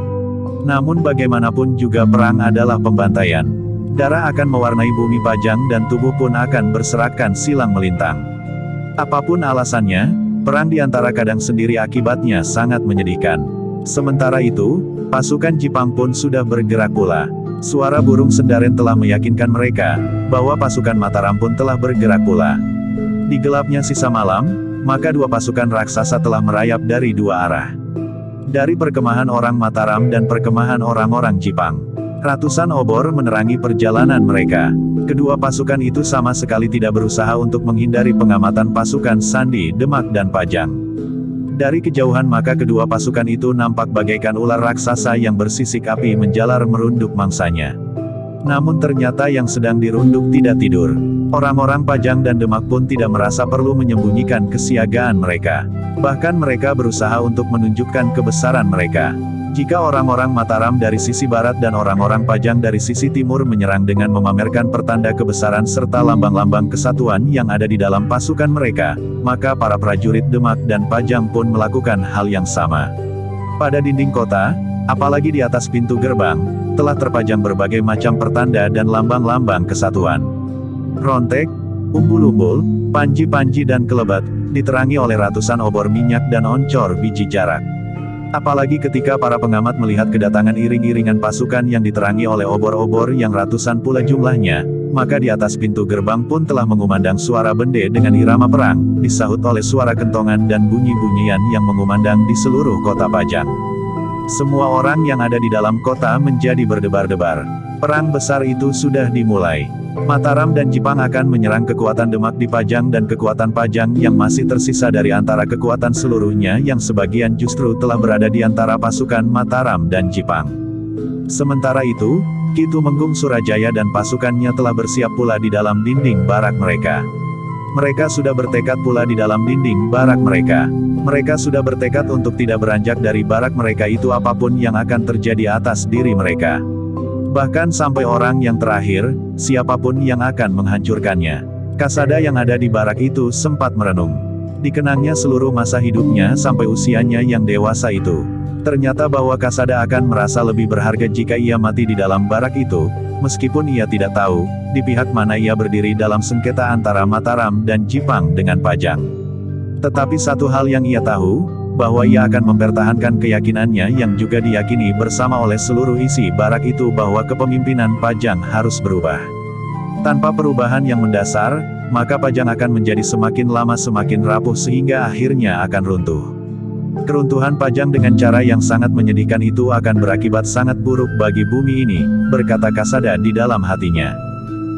Namun bagaimanapun juga perang adalah pembantaian. Darah akan mewarnai bumi Pajang dan tubuh pun akan berserakan silang melintang. Apapun alasannya, perang di antara kadang sendiri akibatnya sangat menyedihkan. Sementara itu, pasukan Jipang pun sudah bergerak pula. Suara burung sendaren telah meyakinkan mereka, bahwa pasukan Mataram pun telah bergerak pula. Di gelapnya sisa malam, maka dua pasukan raksasa telah merayap dari dua arah. Dari perkemahan orang Mataram dan perkemahan orang-orang Jipang. Ratusan obor menerangi perjalanan mereka. Kedua pasukan itu sama sekali tidak berusaha untuk menghindari pengamatan pasukan Sandi, Demak dan Pajang. Dari kejauhan maka kedua pasukan itu nampak bagaikan ular raksasa yang bersisik api menjalar merunduk mangsanya. Namun ternyata yang sedang dirunduk tidak tidur. Orang-orang Pajang dan Demak pun tidak merasa perlu menyembunyikan kesiagaan mereka. Bahkan mereka berusaha untuk menunjukkan kebesaran mereka. Jika orang-orang Mataram dari sisi barat dan orang-orang Pajang dari sisi timur menyerang dengan memamerkan pertanda kebesaran serta lambang-lambang kesatuan yang ada di dalam pasukan mereka, maka para prajurit Demak dan Pajang pun melakukan hal yang sama. Pada dinding kota, apalagi di atas pintu gerbang, telah terpajang berbagai macam pertanda dan lambang-lambang kesatuan. Rontek, umbul-umbul, panji-panji dan kelebat, diterangi oleh ratusan obor minyak dan oncor biji jarak. Apalagi ketika para pengamat melihat kedatangan iring-iringan pasukan yang diterangi oleh obor-obor yang ratusan pula jumlahnya, maka di atas pintu gerbang pun telah mengumandang suara bende dengan irama perang, disahut oleh suara kentongan dan bunyi-bunyian yang mengumandang di seluruh kota Pajang. Semua orang yang ada di dalam kota menjadi berdebar-debar. Perang besar itu sudah dimulai. Mataram dan Jipang akan menyerang kekuatan Demak di Pajang dan kekuatan Pajang yang masih tersisa dari antara kekuatan seluruhnya yang sebagian justru telah berada di antara pasukan Mataram dan Jipang. Sementara itu, Ki Tumenggung Surajaya dan pasukannya telah bersiap pula di dalam dinding barak mereka. Mereka sudah bertekad pula di dalam dinding barak mereka. Mereka sudah bertekad untuk tidak beranjak dari barak mereka itu apapun yang akan terjadi atas diri mereka. Bahkan sampai orang yang terakhir, siapapun yang akan menghancurkannya. Kasada yang ada di barak itu sempat merenung. Dikenangnya seluruh masa hidupnya sampai usianya yang dewasa itu. Ternyata bahwa Kasada akan merasa lebih berharga jika ia mati di dalam barak itu, meskipun ia tidak tahu, di pihak mana ia berdiri dalam sengketa antara Mataram dan Jipang dengan Pajang. Tetapi satu hal yang ia tahu, bahwa ia akan mempertahankan keyakinannya yang juga diyakini bersama oleh seluruh isi barak itu bahwa kepemimpinan Pajang harus berubah. Tanpa perubahan yang mendasar, maka Pajang akan menjadi semakin lama semakin rapuh sehingga akhirnya akan runtuh. Keruntuhan Pajang dengan cara yang sangat menyedihkan itu akan berakibat sangat buruk bagi bumi ini, berkata Kasada di dalam hatinya.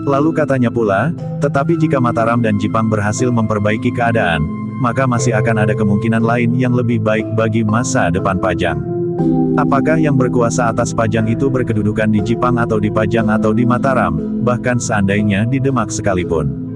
Lalu katanya pula, tetapi jika Mataram dan Jipang berhasil memperbaiki keadaan, maka masih akan ada kemungkinan lain yang lebih baik bagi masa depan Pajang. Apakah yang berkuasa atas Pajang itu berkedudukan di Jipang atau di Pajang atau di Mataram, bahkan seandainya di Demak sekalipun.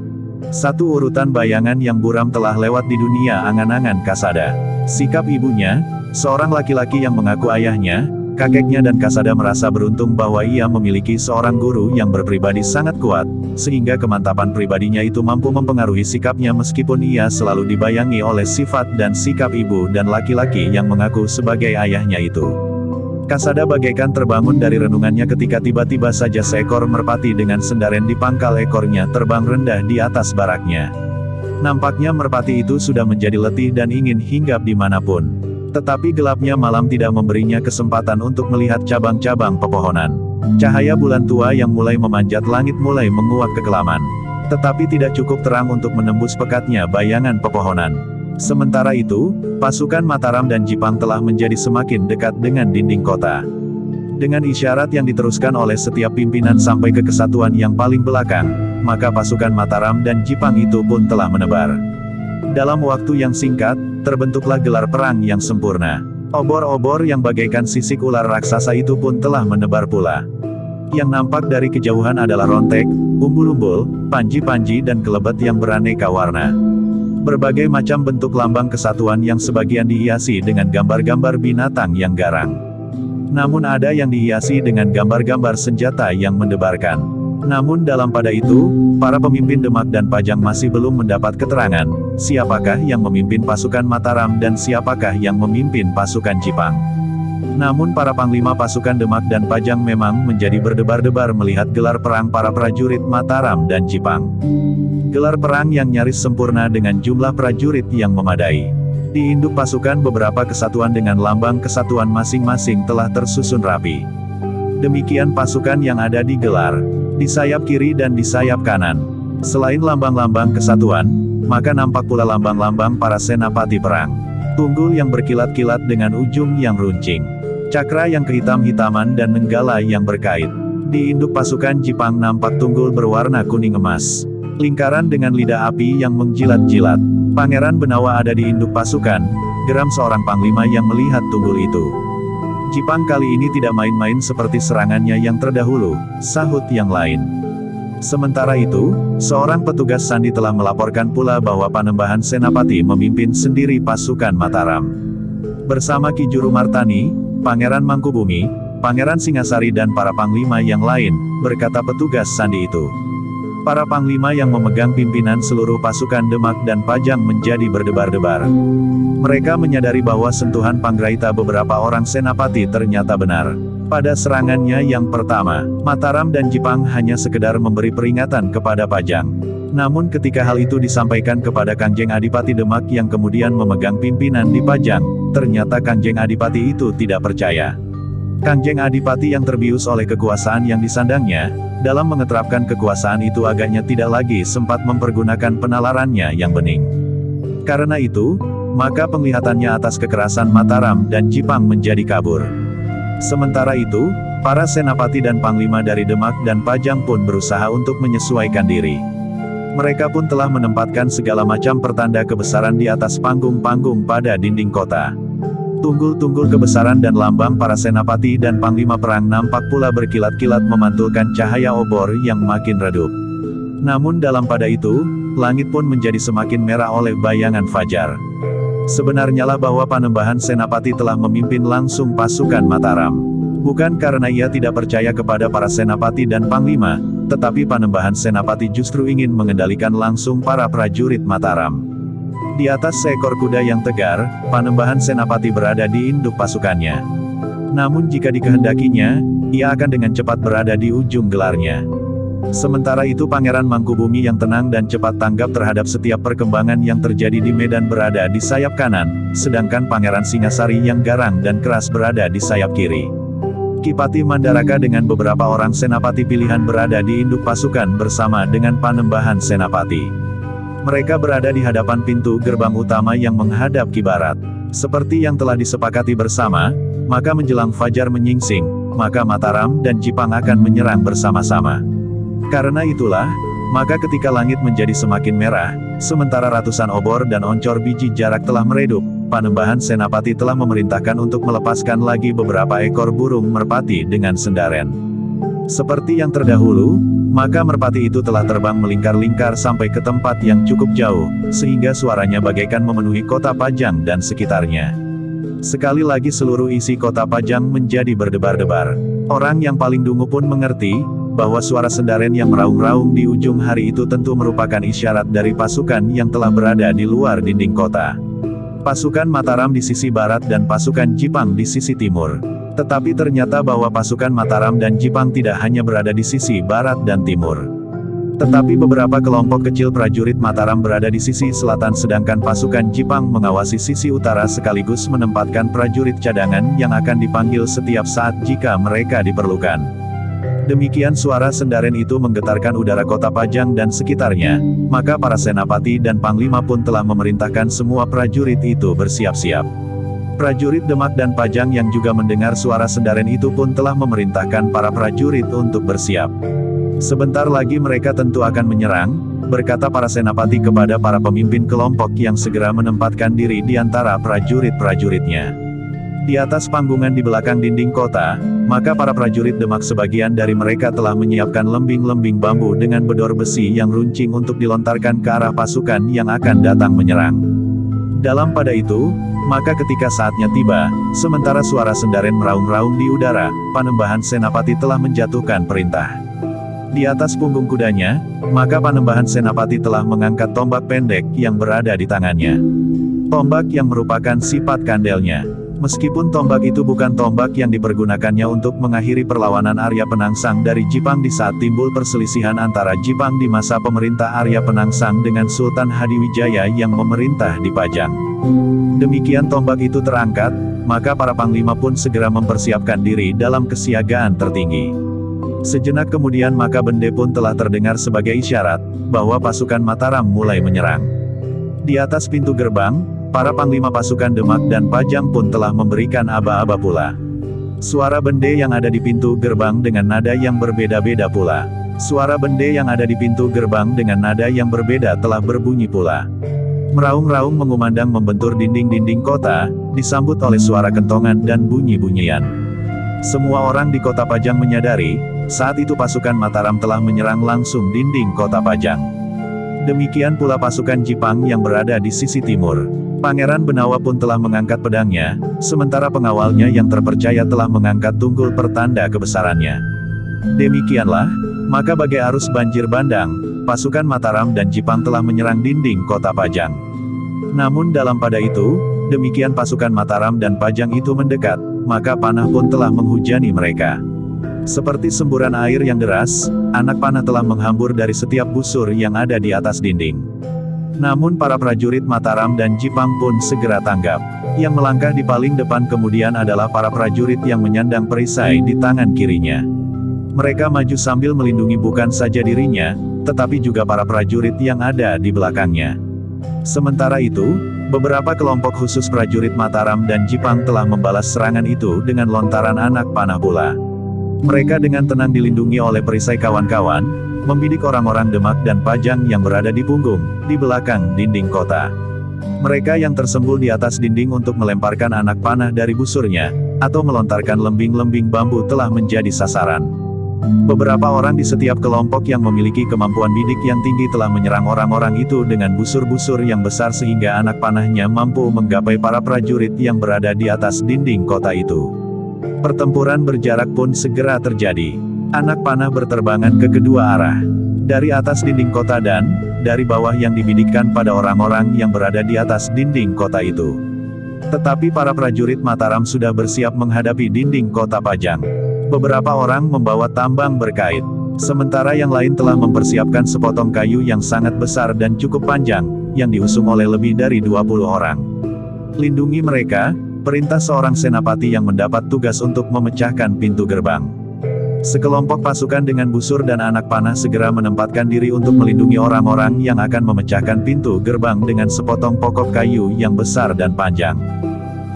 Satu urutan bayangan yang buram telah lewat di dunia angan-angan Kasada. Sikap ibunya, seorang laki-laki yang mengaku ayahnya, kakeknya dan Kasada merasa beruntung bahwa ia memiliki seorang guru yang berpribadi sangat kuat, sehingga kemantapan pribadinya itu mampu mempengaruhi sikapnya meskipun ia selalu dibayangi oleh sifat dan sikap ibu dan laki-laki yang mengaku sebagai ayahnya itu. Kasada bagaikan terbangun dari renungannya ketika tiba-tiba saja seekor merpati dengan sendaren di pangkal ekornya terbang rendah di atas baraknya. Nampaknya merpati itu sudah menjadi letih dan ingin hinggap dimanapun. Tetapi gelapnya malam tidak memberinya kesempatan untuk melihat cabang-cabang pepohonan. Cahaya bulan tua yang mulai memanjat langit mulai menguak kekelaman. Tetapi tidak cukup terang untuk menembus pekatnya bayangan pepohonan. Sementara itu, pasukan Mataram dan Jipang telah menjadi semakin dekat dengan dinding kota. Dengan isyarat yang diteruskan oleh setiap pimpinan sampai ke kesatuan yang paling belakang, maka pasukan Mataram dan Jipang itu pun telah menebar. Dalam waktu yang singkat, terbentuklah gelar perang yang sempurna. Obor-obor yang bagaikan sisik ular raksasa itu pun telah menebar pula. Yang nampak dari kejauhan adalah rontek, umbul-umbul, panji-panji dan kelebat yang beraneka warna. Berbagai macam bentuk lambang kesatuan yang sebagian dihiasi dengan gambar-gambar binatang yang garang. Namun ada yang dihiasi dengan gambar-gambar senjata yang mendebarkan. Namun dalam pada itu, para pemimpin Demak dan Pajang masih belum mendapat keterangan, siapakah yang memimpin pasukan Mataram dan siapakah yang memimpin pasukan Jipang. Namun para panglima pasukan Demak dan Pajang memang menjadi berdebar-debar melihat gelar perang para prajurit Mataram dan Jipang. Gelar perang yang nyaris sempurna dengan jumlah prajurit yang memadai. Di induk pasukan beberapa kesatuan dengan lambang kesatuan masing-masing telah tersusun rapi. Demikian pasukan yang ada di gelar, di sayap kiri dan di sayap kanan. Selain lambang-lambang kesatuan, maka nampak pula lambang-lambang para senapati perang. tunggul yang berkilat-kilat dengan ujung yang runcing, cakra yang kehitam-hitaman dan nenggala yang berkait. Di induk pasukan Jipang nampak tunggul berwarna kuning emas, lingkaran dengan lidah api yang menjilat-jilat. Pangeran Benawa ada di induk pasukan, geram seorang panglima yang melihat tunggul itu. Jipang kali ini tidak main-main seperti serangannya yang terdahulu, sahut yang lain. Sementara itu, seorang petugas sandi telah melaporkan pula bahwa Panembahan Senapati memimpin sendiri pasukan Mataram. Bersama Ki Juru Martani, Pangeran Mangkubumi, Pangeran Singasari dan para panglima yang lain, berkata petugas sandi itu. Para panglima yang memegang pimpinan seluruh pasukan Demak dan Pajang menjadi berdebar-debar. Mereka menyadari bahwa sentuhan Panggraita beberapa orang senapati ternyata benar. Pada serangannya yang pertama, Mataram dan Jipang hanya sekedar memberi peringatan kepada Pajang. Namun ketika hal itu disampaikan kepada Kanjeng Adipati Demak yang kemudian memegang pimpinan di Pajang, ternyata Kanjeng Adipati itu tidak percaya. Kanjeng Adipati yang terbius oleh kekuasaan yang disandangnya, dalam mengeterapkan kekuasaan itu agaknya tidak lagi sempat mempergunakan penalarannya yang bening. Karena itu, maka penglihatannya atas kekerasan Mataram dan Jipang menjadi kabur. Sementara itu, para senapati dan panglima dari Demak dan Pajang pun berusaha untuk menyesuaikan diri. Mereka pun telah menempatkan segala macam pertanda kebesaran di atas panggung-panggung pada dinding kota. Tunggul-tunggul kebesaran dan lambang para senapati dan panglima perang nampak pula berkilat-kilat memantulkan cahaya obor yang makin redup. Namun dalam pada itu, langit pun menjadi semakin merah oleh bayangan fajar. Sebenarnya lah bahwa Panembahan Senapati telah memimpin langsung pasukan Mataram. Bukan karena ia tidak percaya kepada para senapati dan panglima, tetapi Panembahan Senapati justru ingin mengendalikan langsung para prajurit Mataram. Di atas seekor kuda yang tegar, Panembahan Senapati berada di induk pasukannya. Namun jika dikehendakinya, ia akan dengan cepat berada di ujung gelarnya. Sementara itu Pangeran Mangkubumi yang tenang dan cepat tanggap terhadap setiap perkembangan yang terjadi di medan berada di sayap kanan, sedangkan Pangeran Singasari yang garang dan keras berada di sayap kiri. Ki Pati Mandaraka dengan beberapa orang senapati pilihan berada di induk pasukan bersama dengan Panembahan Senapati. Mereka berada di hadapan pintu gerbang utama yang menghadap ke barat. Seperti yang telah disepakati bersama, maka menjelang fajar menyingsing, maka Mataram dan Jipang akan menyerang bersama-sama. Karena itulah, maka ketika langit menjadi semakin merah, sementara ratusan obor dan oncor biji jarak telah meredup, Panembahan Senapati telah memerintahkan untuk melepaskan lagi beberapa ekor burung merpati dengan sendaren. Seperti yang terdahulu, maka merpati itu telah terbang melingkar-lingkar sampai ke tempat yang cukup jauh, sehingga suaranya bagaikan memenuhi kota Pajang dan sekitarnya. Sekali lagi seluruh isi kota Pajang menjadi berdebar-debar. Orang yang paling dungu pun mengerti, bahwa suara sendaren yang meraung-raung di ujung hari itu tentu merupakan isyarat dari pasukan yang telah berada di luar dinding kota. Pasukan Mataram di sisi barat dan pasukan Jipang di sisi timur. Tetapi ternyata bahwa pasukan Mataram dan Jipang tidak hanya berada di sisi barat dan timur. Tetapi beberapa kelompok kecil prajurit Mataram berada di sisi selatan sedangkan pasukan Jipang mengawasi sisi utara sekaligus menempatkan prajurit cadangan yang akan dipanggil setiap saat jika mereka diperlukan. Demikian suara sendaren itu menggetarkan udara kota Pajang dan sekitarnya, maka para senapati dan panglima pun telah memerintahkan semua prajurit itu bersiap-siap. Prajurit Demak dan Pajang yang juga mendengar suara sendaren itu pun telah memerintahkan para prajurit untuk bersiap. Sebentar lagi mereka tentu akan menyerang, berkata para senapati kepada para pemimpin kelompok yang segera menempatkan diri di antara prajurit-prajuritnya. Di atas panggungan di belakang dinding kota, maka para prajurit Demak sebagian dari mereka telah menyiapkan lembing-lembing bambu dengan bedor besi yang runcing untuk dilontarkan ke arah pasukan yang akan datang menyerang. Dalam pada itu, maka ketika saatnya tiba, sementara suara sendaren meraung-raung di udara, Panembahan Senapati telah menjatuhkan perintah. Di atas punggung kudanya, maka Panembahan Senapati telah mengangkat tombak pendek yang berada di tangannya. Tombak yang merupakan sifat kandelnya. Meskipun tombak itu bukan tombak yang dipergunakannya untuk mengakhiri perlawanan Arya Penangsang dari Jipang di saat timbul perselisihan antara Jipang di masa pemerintah Arya Penangsang dengan Sultan Hadiwijaya yang memerintah di Pajang. Demikian tombak itu terangkat, maka para panglima pun segera mempersiapkan diri dalam kesiagaan tertinggi. Sejenak kemudian maka bende pun telah terdengar sebagai isyarat, bahwa pasukan Mataram mulai menyerang. Di atas pintu gerbang, Para panglima pasukan Demak dan Pajang pun telah memberikan aba-aba pula. Suara bende yang ada di pintu gerbang dengan nada yang berbeda-beda pula. Suara bende yang ada di pintu gerbang dengan nada yang berbeda telah berbunyi pula. Meraung-raung mengumandang membentur dinding-dinding kota, disambut oleh suara kentongan dan bunyi-bunyian. Semua orang di kota Pajang menyadari, saat itu pasukan Mataram telah menyerang langsung dinding kota Pajang. Demikian pula pasukan Jipang yang berada di sisi timur. Pangeran Benawa pun telah mengangkat pedangnya, sementara pengawalnya yang terpercaya telah mengangkat tunggul pertanda kebesarannya. Demikianlah, maka bagai arus banjir bandang, pasukan Mataram dan Jipang telah menyerang dinding kota Pajang. Namun dalam pada itu, demikian pasukan Mataram dan Pajang itu mendekat, maka panah pun telah menghujani mereka. Seperti semburan air yang deras, anak panah telah menghambur dari setiap busur yang ada di atas dinding. Namun para prajurit Mataram dan Jipang pun segera tanggap. Yang melangkah di paling depan kemudian adalah para prajurit yang menyandang perisai di tangan kirinya. Mereka maju sambil melindungi bukan saja dirinya, tetapi juga para prajurit yang ada di belakangnya. Sementara itu, beberapa kelompok khusus prajurit Mataram dan Jipang telah membalas serangan itu dengan lontaran anak panah pula. Mereka dengan tenang dilindungi oleh perisai kawan-kawan, membidik orang-orang Demak dan Pajang yang berada di punggung, di belakang dinding kota. Mereka yang tersembul di atas dinding untuk melemparkan anak panah dari busurnya, atau melontarkan lembing-lembing bambu telah menjadi sasaran. Beberapa orang di setiap kelompok yang memiliki kemampuan bidik yang tinggi telah menyerang orang-orang itu dengan busur-busur yang besar sehingga anak panahnya mampu menggapai para prajurit yang berada di atas dinding kota itu. Pertempuran berjarak pun segera terjadi. Anak panah berterbangan ke kedua arah. Dari atas dinding kota dan dari bawah yang dibidikkan pada orang-orang yang berada di atas dinding kota itu. Tetapi para prajurit Mataram sudah bersiap menghadapi dinding kota Pajang. Beberapa orang membawa tambang berkait. Sementara yang lain telah mempersiapkan sepotong kayu yang sangat besar dan cukup panjang, yang diusung oleh lebih dari 20 orang. Lindungi mereka, perintah seorang senapati yang mendapat tugas untuk memecahkan pintu gerbang. Sekelompok pasukan dengan busur dan anak panah segera menempatkan diri untuk melindungi orang-orang yang akan memecahkan pintu gerbang dengan sepotong pokok kayu yang besar dan panjang.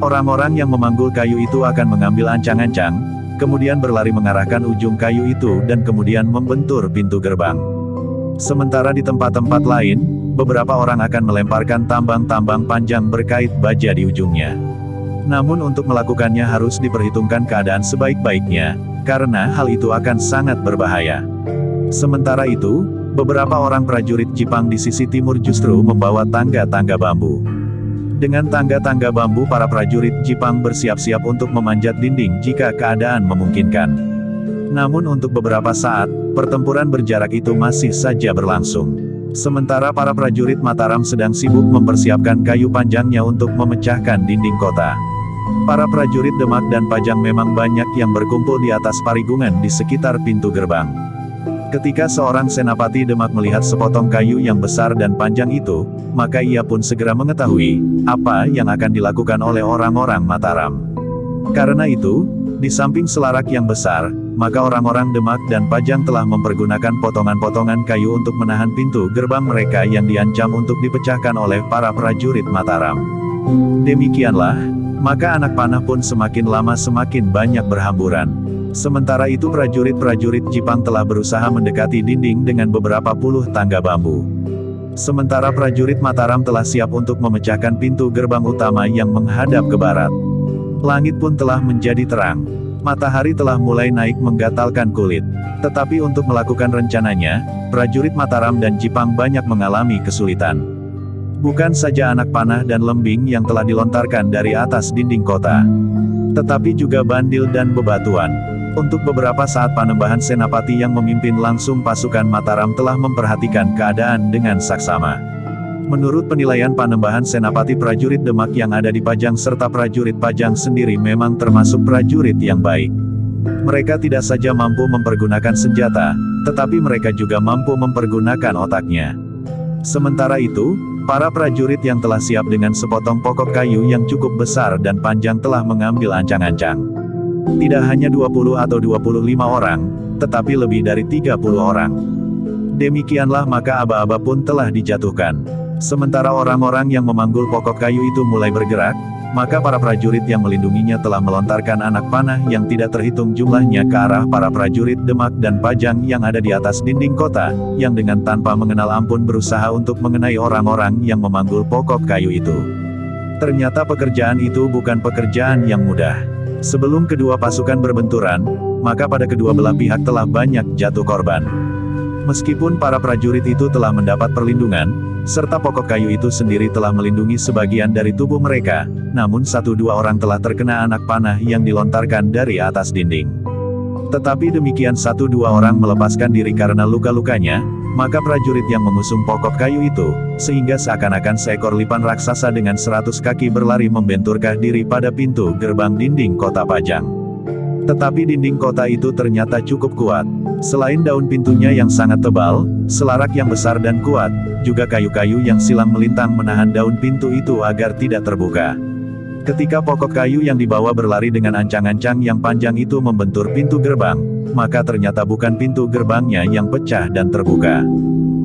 Orang-orang yang memanggul kayu itu akan mengambil ancang-ancang, kemudian berlari mengarahkan ujung kayu itu dan kemudian membentur pintu gerbang. Sementara di tempat-tempat lain, beberapa orang akan melemparkan tambang-tambang panjang berkait baja di ujungnya. Namun untuk melakukannya harus diperhitungkan keadaan sebaik-baiknya, karena hal itu akan sangat berbahaya. Sementara itu, beberapa orang prajurit Jipang di sisi timur justru membawa tangga-tangga bambu. Dengan tangga-tangga bambu para prajurit Jipang bersiap-siap untuk memanjat dinding jika keadaan memungkinkan. Namun untuk beberapa saat, pertempuran berjarak itu masih saja berlangsung. Sementara para prajurit Mataram sedang sibuk mempersiapkan kayu panjangnya untuk memecahkan dinding kota. Para prajurit Demak dan Pajang memang banyak yang berkumpul di atas parigungan di sekitar pintu gerbang. Ketika seorang senapati Demak melihat sepotong kayu yang besar dan panjang itu, maka ia pun segera mengetahui apa yang akan dilakukan oleh orang-orang Mataram. Karena itu, di samping selarak yang besar, maka orang-orang Demak dan Pajang telah mempergunakan potongan-potongan kayu untuk menahan pintu gerbang mereka yang diancam untuk dipecahkan oleh para prajurit Mataram. Demikianlah, maka anak panah pun semakin lama semakin banyak berhamburan. Sementara itu prajurit-prajurit Jipang telah berusaha mendekati dinding dengan beberapa puluh tangga bambu. Sementara prajurit Mataram telah siap untuk memecahkan pintu gerbang utama yang menghadap ke barat. Langit pun telah menjadi terang. Matahari telah mulai naik menggatalkan kulit. Tetapi untuk melakukan rencananya, prajurit Mataram dan Jipang banyak mengalami kesulitan. Bukan saja anak panah dan lembing yang telah dilontarkan dari atas dinding kota, tetapi juga bandil dan bebatuan. Untuk beberapa saat Panembahan Senapati yang memimpin langsung pasukan Mataram telah memperhatikan keadaan dengan saksama. Menurut penilaian Panembahan Senapati, prajurit Demak yang ada di Pajang serta prajurit Pajang sendiri memang termasuk prajurit yang baik. Mereka tidak saja mampu mempergunakan senjata, tetapi mereka juga mampu mempergunakan otaknya. Sementara itu, para prajurit yang telah siap dengan sepotong pokok kayu yang cukup besar dan panjang telah mengambil ancang-ancang. Tidak hanya 20 atau 25 orang, tetapi lebih dari 30 orang. Demikianlah maka aba-aba pun telah dijatuhkan. Sementara orang-orang yang memanggul pokok kayu itu mulai bergerak, maka para prajurit yang melindunginya telah melontarkan anak panah yang tidak terhitung jumlahnya ke arah para prajurit Demak dan Pajang yang ada di atas dinding kota, yang dengan tanpa mengenal ampun berusaha untuk mengenai orang-orang yang memanggul pokok kayu itu. Ternyata pekerjaan itu bukan pekerjaan yang mudah. Sebelum kedua pasukan berbenturan, maka pada kedua belah pihak telah banyak jatuh korban. Meskipun para prajurit itu telah mendapat perlindungan, serta pokok kayu itu sendiri telah melindungi sebagian dari tubuh mereka, namun 1-2 orang telah terkena anak panah yang dilontarkan dari atas dinding. Tetapi demikian 1-2 orang melepaskan diri karena luka-lukanya, maka prajurit yang mengusung pokok kayu itu, sehingga seakan-akan seekor lipan raksasa dengan 100 kaki berlari membenturkan diri pada pintu gerbang dinding kota Pajang. Tetapi dinding kota itu ternyata cukup kuat. Selain daun pintunya yang sangat tebal, selarak yang besar dan kuat, juga kayu-kayu yang silang melintang menahan daun pintu itu agar tidak terbuka. Ketika pokok kayu yang dibawa berlari dengan ancang-ancang yang panjang itu membentur pintu gerbang, maka ternyata bukan pintu gerbangnya yang pecah dan terbuka.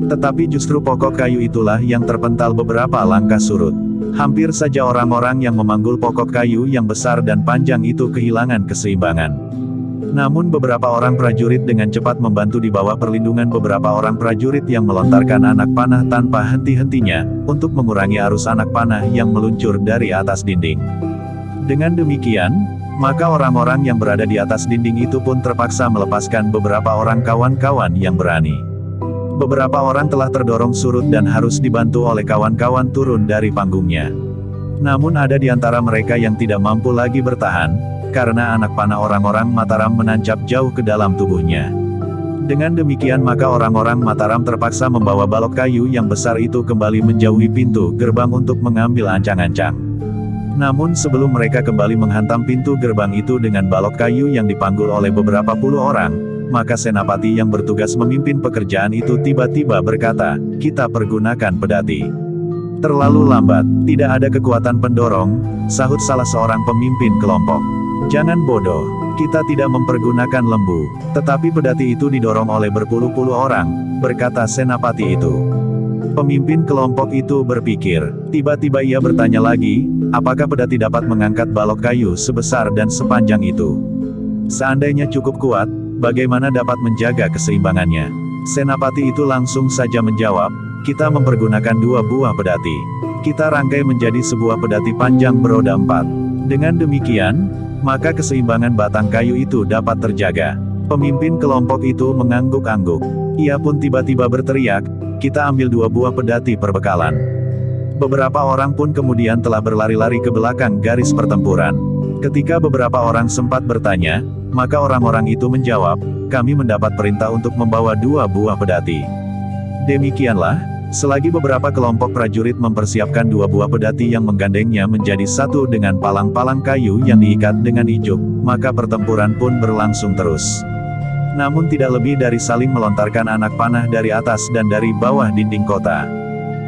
Tetapi justru pokok kayu itulah yang terpental beberapa langkah surut. Hampir saja orang-orang yang memanggul pokok kayu yang besar dan panjang itu kehilangan keseimbangan. Namun beberapa orang prajurit dengan cepat membantu di bawah perlindungan beberapa orang prajurit yang melontarkan anak panah tanpa henti-hentinya, untuk mengurangi arus anak panah yang meluncur dari atas dinding. Dengan demikian, maka orang-orang yang berada di atas dinding itu pun terpaksa melepaskan beberapa orang kawan-kawan yang berani. Beberapa orang telah terdorong surut dan harus dibantu oleh kawan-kawan turun dari panggungnya. Namun ada di antara mereka yang tidak mampu lagi bertahan, karena anak panah orang-orang Mataram menancap jauh ke dalam tubuhnya. Dengan demikian maka orang-orang Mataram terpaksa membawa balok kayu yang besar itu kembali menjauhi pintu gerbang untuk mengambil ancang-ancang. Namun sebelum mereka kembali menghantam pintu gerbang itu dengan balok kayu yang dipanggul oleh beberapa puluh orang, maka senapati yang bertugas memimpin pekerjaan itu tiba-tiba berkata, "Kita pergunakan pedati." "Terlalu lambat, tidak ada kekuatan pendorong," sahut salah seorang pemimpin kelompok. "Jangan bodoh, kita tidak mempergunakan lembu, tetapi pedati itu didorong oleh berpuluh-puluh orang," berkata senapati itu. Pemimpin kelompok itu berpikir, tiba-tiba ia bertanya lagi, apakah pedati dapat mengangkat balok kayu sebesar dan sepanjang itu? Seandainya cukup kuat, bagaimana dapat menjaga keseimbangannya? Senapati itu langsung saja menjawab, "Kita mempergunakan 2 buah pedati. Kita rangkai menjadi sebuah pedati panjang beroda 4. Dengan demikian, maka keseimbangan batang kayu itu dapat terjaga." Pemimpin kelompok itu mengangguk-angguk. Ia pun tiba-tiba berteriak, "Kita ambil 2 buah pedati perbekalan." Beberapa orang pun kemudian telah berlari-lari ke belakang garis pertempuran. Ketika beberapa orang sempat bertanya, maka orang-orang itu menjawab, "Kami mendapat perintah untuk membawa 2 buah pedati." Demikianlah, selagi beberapa kelompok prajurit mempersiapkan 2 buah pedati yang menggandengnya menjadi satu dengan palang-palang kayu yang diikat dengan ijuk, maka pertempuran pun berlangsung terus. Namun tidak lebih dari saling melontarkan anak panah dari atas dan dari bawah dinding kota.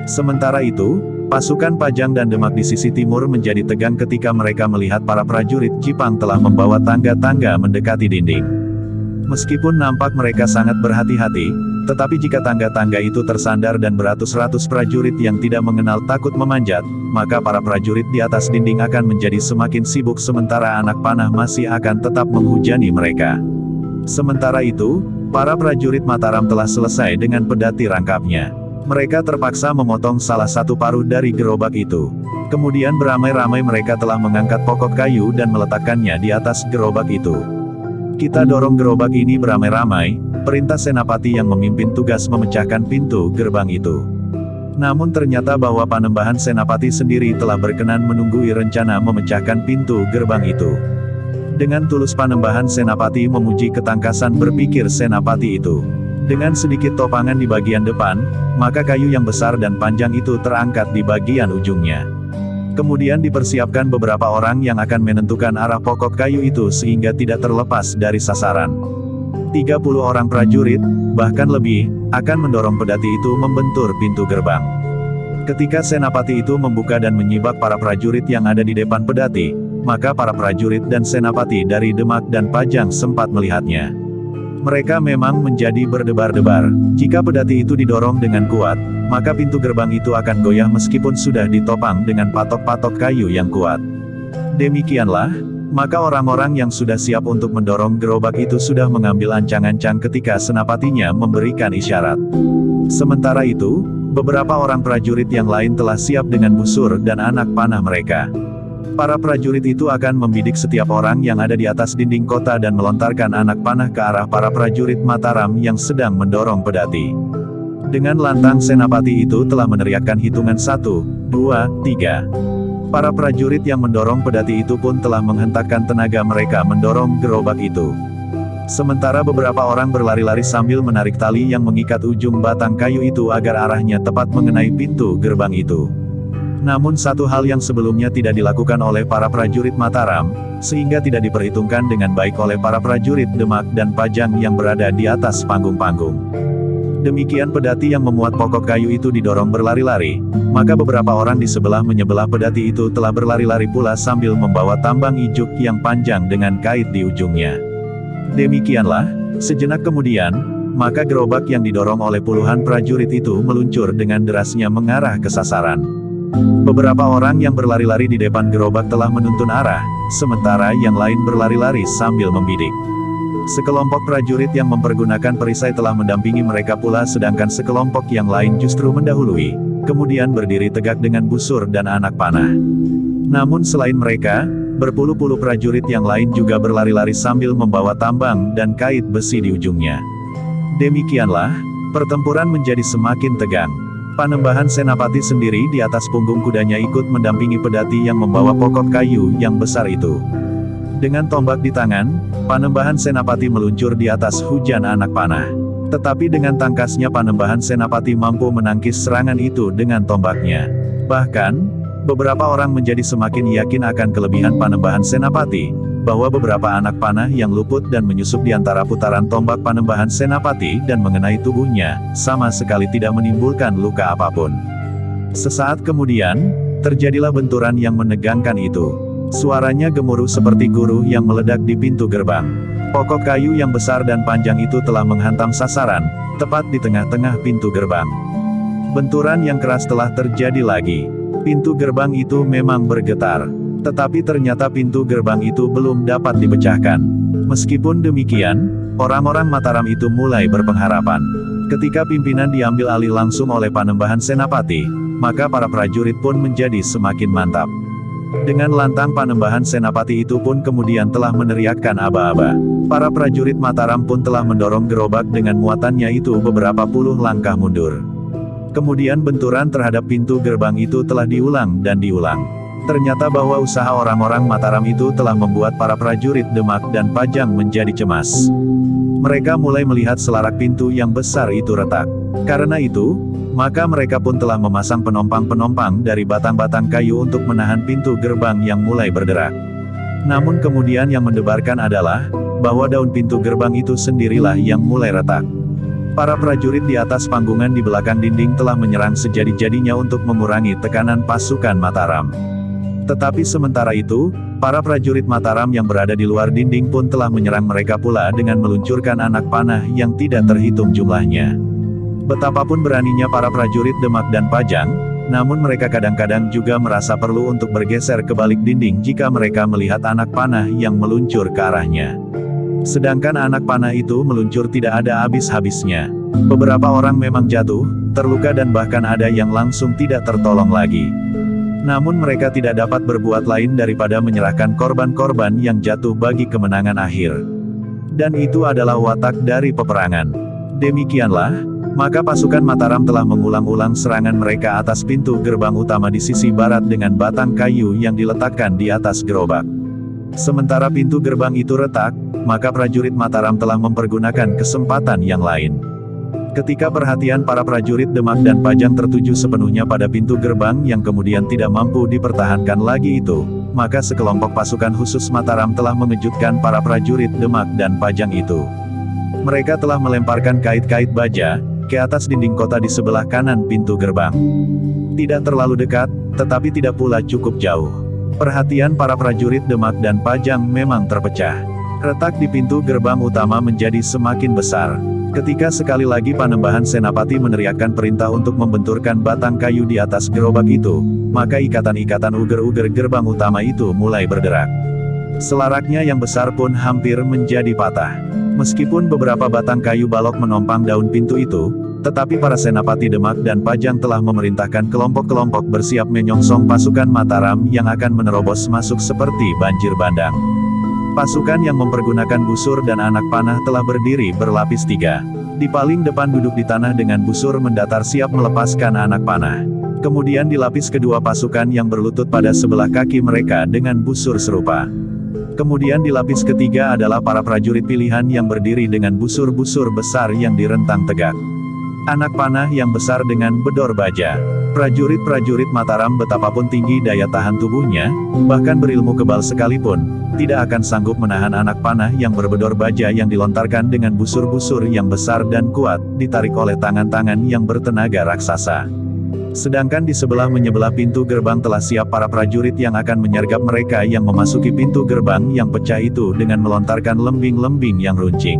Sementara itu, pasukan Pajang dan Demak di sisi timur menjadi tegang ketika mereka melihat para prajurit Jipang telah membawa tangga-tangga mendekati dinding. Meskipun nampak mereka sangat berhati-hati, tetapi jika tangga-tangga itu tersandar dan beratus-ratus prajurit yang tidak mengenal takut memanjat, maka para prajurit di atas dinding akan menjadi semakin sibuk sementara anak panah masih akan tetap menghujani mereka. Sementara itu, para prajurit Mataram telah selesai dengan pedati rangkapnya. Mereka terpaksa memotong salah satu paruh dari gerobak itu. Kemudian beramai-ramai mereka telah mengangkat pokok kayu dan meletakkannya di atas gerobak itu. "Kita dorong gerobak ini beramai-ramai," perintah senapati yang memimpin tugas memecahkan pintu gerbang itu. Namun ternyata bahwa Panembahan Senapati sendiri telah berkenan menunggui rencana memecahkan pintu gerbang itu. Dengan tulus Panembahan Senapati memuji ketangkasan berpikir senapati itu. Dengan sedikit topangan di bagian depan, maka kayu yang besar dan panjang itu terangkat di bagian ujungnya. Kemudian dipersiapkan beberapa orang yang akan menentukan arah pokok kayu itu sehingga tidak terlepas dari sasaran. 30 orang prajurit, bahkan lebih, akan mendorong pedati itu membentur pintu gerbang. Ketika senapati itu membuka dan menyibak para prajurit yang ada di depan pedati, maka para prajurit dan senapati dari Demak dan Pajang sempat melihatnya. Mereka memang menjadi berdebar-debar. Jika pedati itu didorong dengan kuat, maka pintu gerbang itu akan goyah meskipun sudah ditopang dengan patok-patok kayu yang kuat. Demikianlah, maka orang-orang yang sudah siap untuk mendorong gerobak itu sudah mengambil ancang-ancang ketika senapatinya memberikan isyarat. Sementara itu, beberapa orang prajurit yang lain telah siap dengan busur dan anak panah mereka. Para prajurit itu akan membidik setiap orang yang ada di atas dinding kota dan melontarkan anak panah ke arah para prajurit Mataram yang sedang mendorong pedati. Dengan lantang senapati itu telah meneriakkan hitungan 1, 2, 3. Para prajurit yang mendorong pedati itu pun telah menghentakkan tenaga mereka mendorong gerobak itu. Sementara beberapa orang berlari-lari sambil menarik tali yang mengikat ujung batang kayu itu agar arahnya tepat mengenai pintu gerbang itu. Namun satu hal yang sebelumnya tidak dilakukan oleh para prajurit Mataram, sehingga tidak diperhitungkan dengan baik oleh para prajurit Demak dan Pajang yang berada di atas panggung-panggung. Demikian pedati yang memuat pokok kayu itu didorong berlari-lari, maka beberapa orang di sebelah-menyebelah pedati itu telah berlari-lari pula sambil membawa tambang ijuk yang panjang dengan kait di ujungnya. Demikianlah, sejenak kemudian, maka gerobak yang didorong oleh puluhan prajurit itu meluncur dengan derasnya mengarah ke sasaran. Beberapa orang yang berlari-lari di depan gerobak telah menuntun arah, sementara yang lain berlari-lari sambil membidik. Sekelompok prajurit yang mempergunakan perisai telah mendampingi mereka pula sedangkan sekelompok yang lain justru mendahului, kemudian berdiri tegak dengan busur dan anak panah. Namun selain mereka, berpuluh-puluh prajurit yang lain juga berlari-lari sambil membawa tambang dan kait besi di ujungnya. Demikianlah, pertempuran menjadi semakin tegang. Panembahan Senapati sendiri di atas punggung kudanya ikut mendampingi pedati yang membawa pokok kayu yang besar itu. Dengan tombak di tangan, Panembahan Senapati meluncur di atas hujan anak panah. Tetapi dengan tangkasnya Panembahan Senapati mampu menangkis serangan itu dengan tombaknya. Bahkan, beberapa orang menjadi semakin yakin akan kelebihan Panembahan Senapati, bahwa beberapa anak panah yang luput dan menyusup di antara putaran tombak Panembahan Senapati dan mengenai tubuhnya, sama sekali tidak menimbulkan luka apapun. Sesaat kemudian, terjadilah benturan yang menegangkan itu. Suaranya gemuruh seperti guru yang meledak di pintu gerbang. Pokok kayu yang besar dan panjang itu telah menghantam sasaran, tepat di tengah-tengah pintu gerbang. Benturan yang keras telah terjadi lagi. Pintu gerbang itu memang bergetar. Tetapi ternyata pintu gerbang itu belum dapat dipecahkan. Meskipun demikian, orang-orang Mataram itu mulai berpengharapan. Ketika pimpinan diambil alih langsung oleh Panembahan Senapati, maka para prajurit pun menjadi semakin mantap. Dengan lantang Panembahan Senapati itu pun kemudian telah meneriakkan aba-aba. Para prajurit Mataram pun telah mendorong gerobak dengan muatannya itu beberapa puluh langkah mundur. Kemudian benturan terhadap pintu gerbang itu telah diulang dan diulang. Ternyata bahwa usaha orang-orang Mataram itu telah membuat para prajurit Demak dan Pajang menjadi cemas. Mereka mulai melihat selarak pintu yang besar itu retak. Karena itu, maka mereka pun telah memasang penompang-penompang dari batang-batang kayu untuk menahan pintu gerbang yang mulai berderak. Namun kemudian yang mendebarkan adalah, bahwa daun pintu gerbang itu sendirilah yang mulai retak. Para prajurit di atas panggungan di belakang dinding telah menyerang sejadi-jadinya untuk mengurangi tekanan pasukan Mataram. Tetapi sementara itu, para prajurit Mataram yang berada di luar dinding pun telah menyerang mereka pula dengan meluncurkan anak panah yang tidak terhitung jumlahnya. Betapapun beraninya para prajurit Demak dan Pajang, namun mereka kadang-kadang juga merasa perlu untuk bergeser ke balik dinding jika mereka melihat anak panah yang meluncur ke arahnya. Sedangkan anak panah itu meluncur tidak ada habis-habisnya. Beberapa orang memang jatuh, terluka dan bahkan ada yang langsung tidak tertolong lagi. Namun mereka tidak dapat berbuat lain daripada menyerahkan korban-korban yang jatuh bagi kemenangan akhir. Dan itu adalah watak dari peperangan. Demikianlah, maka pasukan Mataram telah mengulang-ulang serangan mereka atas pintu gerbang utama di sisi barat dengan batang kayu yang diletakkan di atas gerobak. Sementara pintu gerbang itu retak, maka prajurit Mataram telah mempergunakan kesempatan yang lain. Ketika perhatian para prajurit Demak dan Pajang tertuju sepenuhnya pada pintu gerbang yang kemudian tidak mampu dipertahankan lagi itu, maka sekelompok pasukan khusus Mataram telah mengejutkan para prajurit Demak dan Pajang itu. Mereka telah melemparkan kait-kait baja ke atas dinding kota di sebelah kanan pintu gerbang. Tidak terlalu dekat, tetapi tidak pula cukup jauh. Perhatian para prajurit Demak dan Pajang memang terpecah. Retak di pintu gerbang utama menjadi semakin besar. Ketika sekali lagi Panembahan Senapati meneriakkan perintah untuk membenturkan batang kayu di atas gerobak itu, maka ikatan-ikatan uger-uger gerbang utama itu mulai bergerak. Selaraknya yang besar pun hampir menjadi patah. Meskipun beberapa batang kayu balok menompang daun pintu itu, tetapi para Senapati Demak dan Pajang telah memerintahkan kelompok-kelompok bersiap menyongsong pasukan Mataram yang akan menerobos masuk seperti banjir bandang. Pasukan yang mempergunakan busur dan anak panah telah berdiri berlapis 3. Di paling depan duduk di tanah dengan busur mendatar siap melepaskan anak panah. Kemudian di lapis kedua pasukan yang berlutut pada sebelah kaki mereka dengan busur serupa. Kemudian di lapis ketiga adalah para prajurit pilihan yang berdiri dengan busur-busur besar yang direntang tegak. Anak panah yang besar dengan bedor baja. Prajurit-prajurit Mataram betapapun tinggi daya tahan tubuhnya, bahkan berilmu kebal sekalipun, tidak akan sanggup menahan anak panah yang berbedor baja yang dilontarkan dengan busur-busur yang besar dan kuat, ditarik oleh tangan-tangan yang bertenaga raksasa. Sedangkan di sebelah menyebelah pintu gerbang telah siap para prajurit yang akan menyergap mereka yang memasuki pintu gerbang yang pecah itu dengan melontarkan lembing-lembing yang runcing.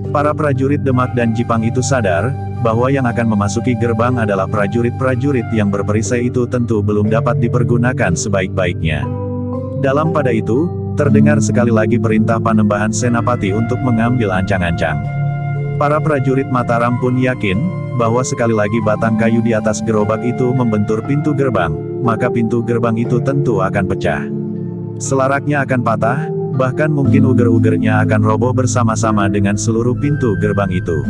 Para prajurit Demak dan Jipang itu sadar, bahwa yang akan memasuki gerbang adalah prajurit-prajurit yang berperisai itu tentu belum dapat dipergunakan sebaik-baiknya. Dalam pada itu, terdengar sekali lagi perintah Panembahan Senapati untuk mengambil ancang-ancang. Para prajurit Mataram pun yakin, bahwa sekali lagi batang kayu di atas gerobak itu membentur pintu gerbang, maka pintu gerbang itu tentu akan pecah. Selaraknya akan patah, bahkan mungkin uger-ugernya akan roboh bersama-sama dengan seluruh pintu gerbang itu.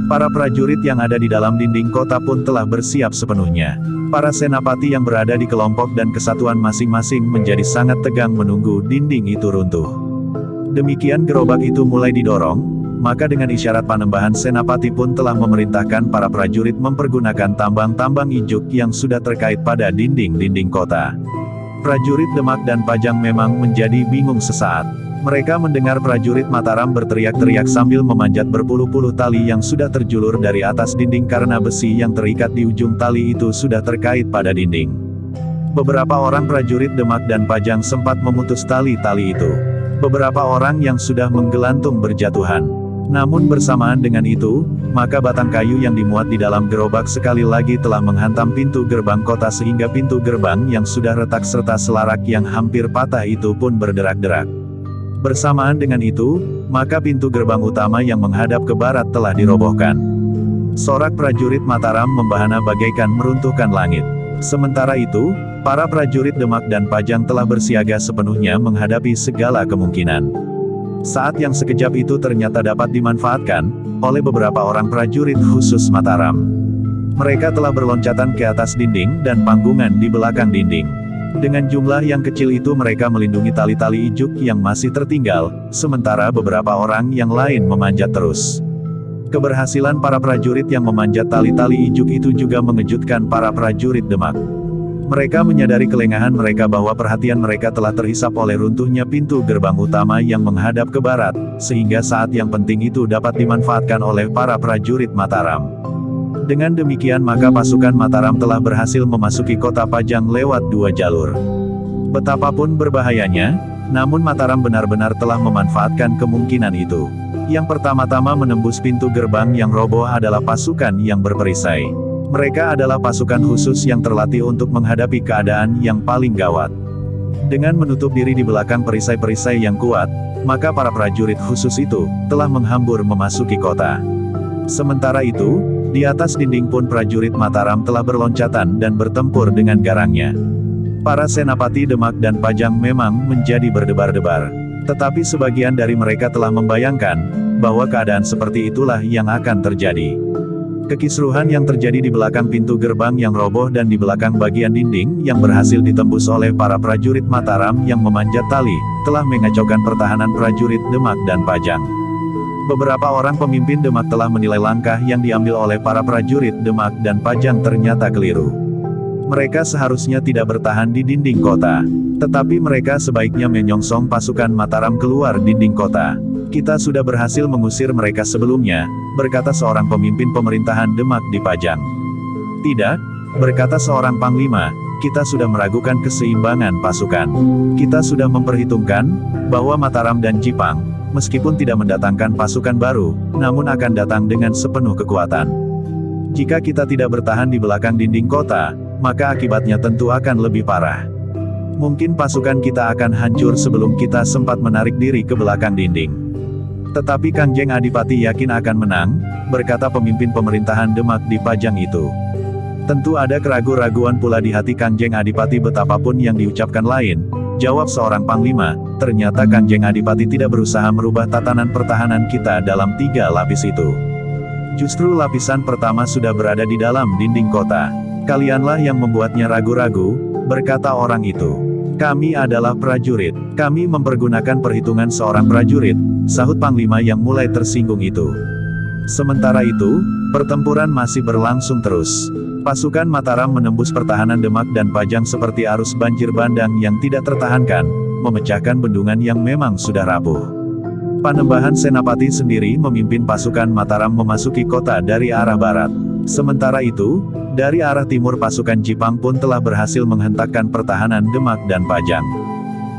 Para prajurit yang ada di dalam dinding kota pun telah bersiap sepenuhnya. Para senapati yang berada di kelompok dan kesatuan masing-masing menjadi sangat tegang menunggu dinding itu runtuh. Demikian gerobak itu mulai didorong, maka dengan isyarat Panembahan Senapati pun telah memerintahkan para prajurit mempergunakan tambang-tambang ijuk yang sudah terkait pada dinding-dinding kota. Prajurit Demak dan Pajang memang menjadi bingung sesaat. Mereka mendengar prajurit Mataram berteriak-teriak sambil memanjat berpuluh-puluh tali yang sudah terjulur dari atas dinding karena besi yang terikat di ujung tali itu sudah terkait pada dinding. Beberapa orang prajurit Demak dan Pajang sempat memutus tali-tali itu. Beberapa orang yang sudah menggelantung berjatuhan. Namun bersamaan dengan itu, maka batang kayu yang dimuat di dalam gerobak sekali lagi telah menghantam pintu gerbang kota sehingga pintu gerbang yang sudah retak serta selarak yang hampir patah itu pun berderak-derak. Bersamaan dengan itu, maka pintu gerbang utama yang menghadap ke barat telah dirobohkan. Sorak prajurit Mataram membahana bagaikan meruntuhkan langit. Sementara itu, para prajurit Demak dan Pajang telah bersiaga sepenuhnya menghadapi segala kemungkinan. Saat yang sekejap itu ternyata dapat dimanfaatkan oleh beberapa orang prajurit khusus Mataram. Mereka telah berloncatan ke atas dinding dan panggungan di belakang dinding. Dengan jumlah yang kecil itu mereka melindungi tali-tali ijuk yang masih tertinggal, sementara beberapa orang yang lain memanjat terus. Keberhasilan para prajurit yang memanjat tali-tali ijuk itu juga mengejutkan para prajurit Demak. Mereka menyadari kelengahan mereka bahwa perhatian mereka telah terhisap oleh runtuhnya pintu gerbang utama yang menghadap ke barat, sehingga saat yang penting itu dapat dimanfaatkan oleh para prajurit Mataram. Dengan demikian maka pasukan Mataram telah berhasil memasuki kota Pajang lewat 2 jalur. Betapapun berbahayanya, namun Mataram benar-benar telah memanfaatkan kemungkinan itu. Yang pertama-tama menembus pintu gerbang yang roboh adalah pasukan yang berperisai. Mereka adalah pasukan khusus yang terlatih untuk menghadapi keadaan yang paling gawat. Dengan menutup diri di belakang perisai-perisai yang kuat, maka para prajurit khusus itu telah menghambur memasuki kota. Sementara itu, di atas dinding pun prajurit Mataram telah berloncatan dan bertempur dengan garangnya. Para senapati Demak dan Pajang memang menjadi berdebar-debar. Tetapi sebagian dari mereka telah membayangkan, bahwa keadaan seperti itulah yang akan terjadi. Kekisruhan yang terjadi di belakang pintu gerbang yang roboh dan di belakang bagian dinding yang berhasil ditembus oleh para prajurit Mataram yang memanjat tali, telah mengacaukan pertahanan prajurit Demak dan Pajang. Beberapa orang pemimpin Demak telah menilai langkah yang diambil oleh para prajurit Demak dan Pajang ternyata keliru. Mereka seharusnya tidak bertahan di dinding kota. Tetapi mereka sebaiknya menyongsong pasukan Mataram keluar dinding kota. Kita sudah berhasil mengusir mereka sebelumnya, berkata seorang pemimpin pemerintahan Demak di Pajang. Tidak, berkata seorang panglima, kita sudah meragukan keseimbangan pasukan. Kita sudah memperhitungkan, bahwa Mataram dan Jipang meskipun tidak mendatangkan pasukan baru, namun akan datang dengan sepenuh kekuatan. Jika kita tidak bertahan di belakang dinding kota, maka akibatnya tentu akan lebih parah. Mungkin pasukan kita akan hancur sebelum kita sempat menarik diri ke belakang dinding. Tetapi Kangjeng Adipati yakin akan menang, berkata pemimpin pemerintahan Demak di Pajang itu. Tentu ada keraguan-raguan pula di hati Kangjeng Adipati betapapun yang diucapkan lain, jawab seorang panglima, ternyata Kangjeng Adipati tidak berusaha merubah tatanan pertahanan kita dalam 3 lapis itu. Justru lapisan pertama sudah berada di dalam dinding kota. Kalianlah yang membuatnya ragu-ragu, berkata orang itu. Kami adalah prajurit, kami mempergunakan perhitungan seorang prajurit, sahut panglima yang mulai tersinggung itu. Sementara itu, pertempuran masih berlangsung terus. Pasukan Mataram menembus pertahanan Demak dan Pajang seperti arus banjir bandang yang tidak tertahankan, memecahkan bendungan yang memang sudah rapuh. Panembahan Senapati sendiri memimpin pasukan Mataram memasuki kota dari arah barat. Sementara itu, dari arah timur pasukan Jipang pun telah berhasil menghentakkan pertahanan Demak dan Pajang.